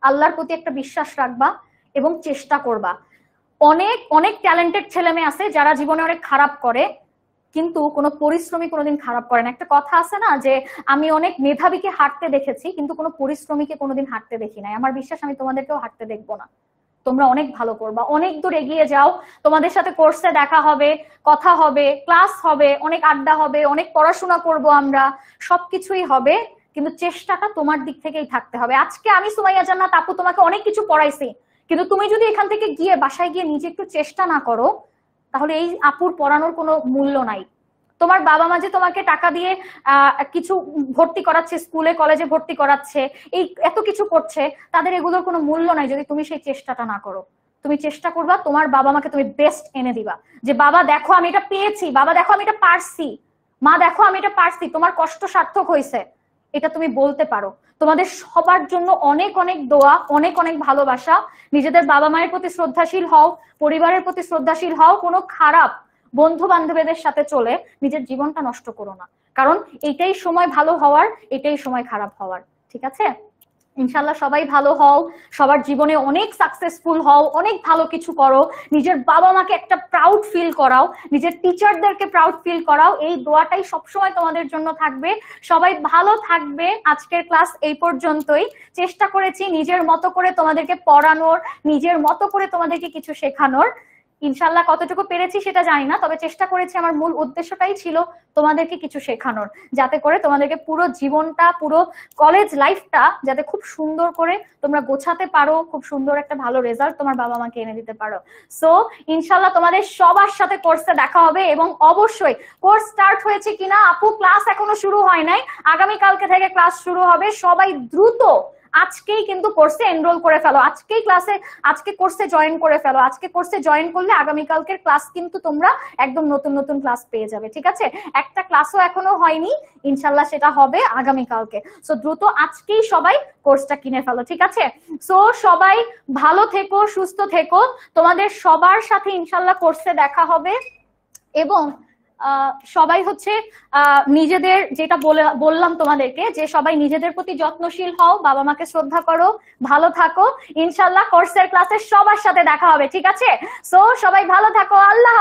আল্লাহর প্রতি একটা বিশ্বাস রাখবা এবং চেষ্টা করবা। অনেক অনেক ট্যালেন্টেড ছেলে মেয়ে আছে যারা জীবনে অনেক খারাপ করে, কিন্তু কোনো পরিশ্রমী কোনোদিন খারাপ করে না। একটা কথা আছে না যে আমি অনেক মেধাবীকে হাঁটতে দেখেছি, কিন্তু কোনো পরিশ্রমীকে কোনোদিন হাঁটতে দেখি নাই। আমার বিশ্বাস আমি তোমাদেরকেও হাঁটতে দেখবো না। তোমরা অনেক ভালো করবা, অনেক দূর এগিয়ে যাও। তোমাদের সাথে কোর্সে দেখা হবে, কথা হবে, ক্লাস হবে, অনেক আড্ডা হবে, অনেক পড়াশোনা করব আমরা, সবকিছুই হবে। কিন্তু চেষ্টাটা তোমার দিক থেকেই থাকতে হবে। আজকে আমি সুমাইয়া জান্নাত আপু তোমাকে অনেক কিছু পড়াইছি, কিন্তু তুমি যদি এখান থেকে গিয়ে বাসায় গিয়ে নিজে একটু চেষ্টা না করো, তাহলে এই আপুর পড়ানোর কোনো মূল্য নাই। তোমার বাবা মা যে তোমাকে টাকা দিয়ে কিছু ভর্তি করাচ্ছে, স্কুলে কলেজে ভর্তি করাচ্ছে, এই এত কিছু করছে, তাদের এগুলোর কোনো মূল্য নাই যদি তুমি সেই চেষ্টাটা না করো। তুমি চেষ্টা করবা, তোমার বাবা মাকে তুমি বেস্ট এনে দিবা, যে বাবা দেখো আমি এটা পেয়েছি, বাবা দেখো আমি এটা পারছি, মা দেখো আমি এটা পারছি, তোমার কষ্ট সার্থক হয়েছে। এটা তুমি বলতে পারো। তোমাদের সবার জন্য অনেক অনেক দোয়া, অনেক অনেক ভালোবাসা। নিজেদের বাবা মায়ের প্রতি শ্রদ্ধাশীল হও, পরিবারের প্রতি শ্রদ্ধাশীল হও। কোনো খারাপ বন্ধু বান্ধবীদের সাথে চলে নিজের জীবনটা নষ্ট করো না, কারণ এটাই সময় ভালো হওয়ার, এটাই সময় খারাপ হওয়ার। ঠিক আছে? ইনশাল্লাহ সবাই ভালো হও, সবার জীবনে অনেক সাকসেসফুল হও, অনেক ভালো কিছু করো, নিজের বাবা মাকে একটা প্রাউড ফিল করাও, নিজের টিচারদেরকে প্রাউড ফিল করাও। এই দোয়াটাই সবসময় তোমাদের জন্য থাকবে। সবাই ভালো থাকবে। আজকের ক্লাস এই পর্যন্তই। চেষ্টা করেছি নিজের মতো করে তোমাদেরকে পড়ানোর, নিজের মতো করে তোমাদেরকে কিছু শেখানোর। ইনশাল্লাহ কতটুকু পেরেছি সেটা জানি না, তবে চেষ্টা করেছি। আমার মূল উদ্দেশ্যটাই ছিল তোমাদেরকে কিছু শেখানোর, যাতে করে তোমাদেরকে পুরো জীবনটা, পুরো কলেজ লাইফটা যাতে খুব সুন্দর করে তোমরা গোছাতে পারো, খুব সুন্দর একটা ভালো রেজাল্ট তোমার বাবা মাকে এনে দিতে পারো। সো ইনশাল্লাহ তোমাদের সবার সাথে কোর্সে দেখা হবে। এবং অবশ্যই কোর্স স্টার্ট হয়েছে কিনা আপু, ক্লাস এখনো শুরু হয় নাই, আগামীকালকে থেকে ক্লাস শুরু হবে। সবাই দ্রুত আজকেই কিন্তু কোর্সে এনরোল করে ফেলো, আজকে কোর্সে জয়েন করে ফেলো। আজকে কোর্সে জয়েন করলে আগামীকালকের ক্লাস কিন্তু তোমরা একদম নতুন নতুন ক্লাস পেয়ে যাবে। ঠিক আছে? একটা ক্লাসও এখনো হয়নি, ইনশাল্লাহ সেটা হবে আগামীকালকে। সো দ্রুত আজকেই সবাই কোর্সটা কিনে ফেলো। ঠিক আছে? সো সবাই ভালো থেকো, সুস্থ থেকো। তোমাদের সবার সাথে ইনশাল্লাহ কোর্সে দেখা হবে। এবং সবাই হচ্ছে নিজেদের, যেটা বললাম তোমাদেরকে, যে সবাই নিজেদের প্রতি যত্নশীল হও, বাবা মাকে শ্রদ্ধা করো, ভালো থাকো। ইনশাল্লাহ কোর্সের ক্লাসে সবার সাথে দেখা হবে। ঠিক আছে? সো সবাই ভালো থাকো। আল্লাহ।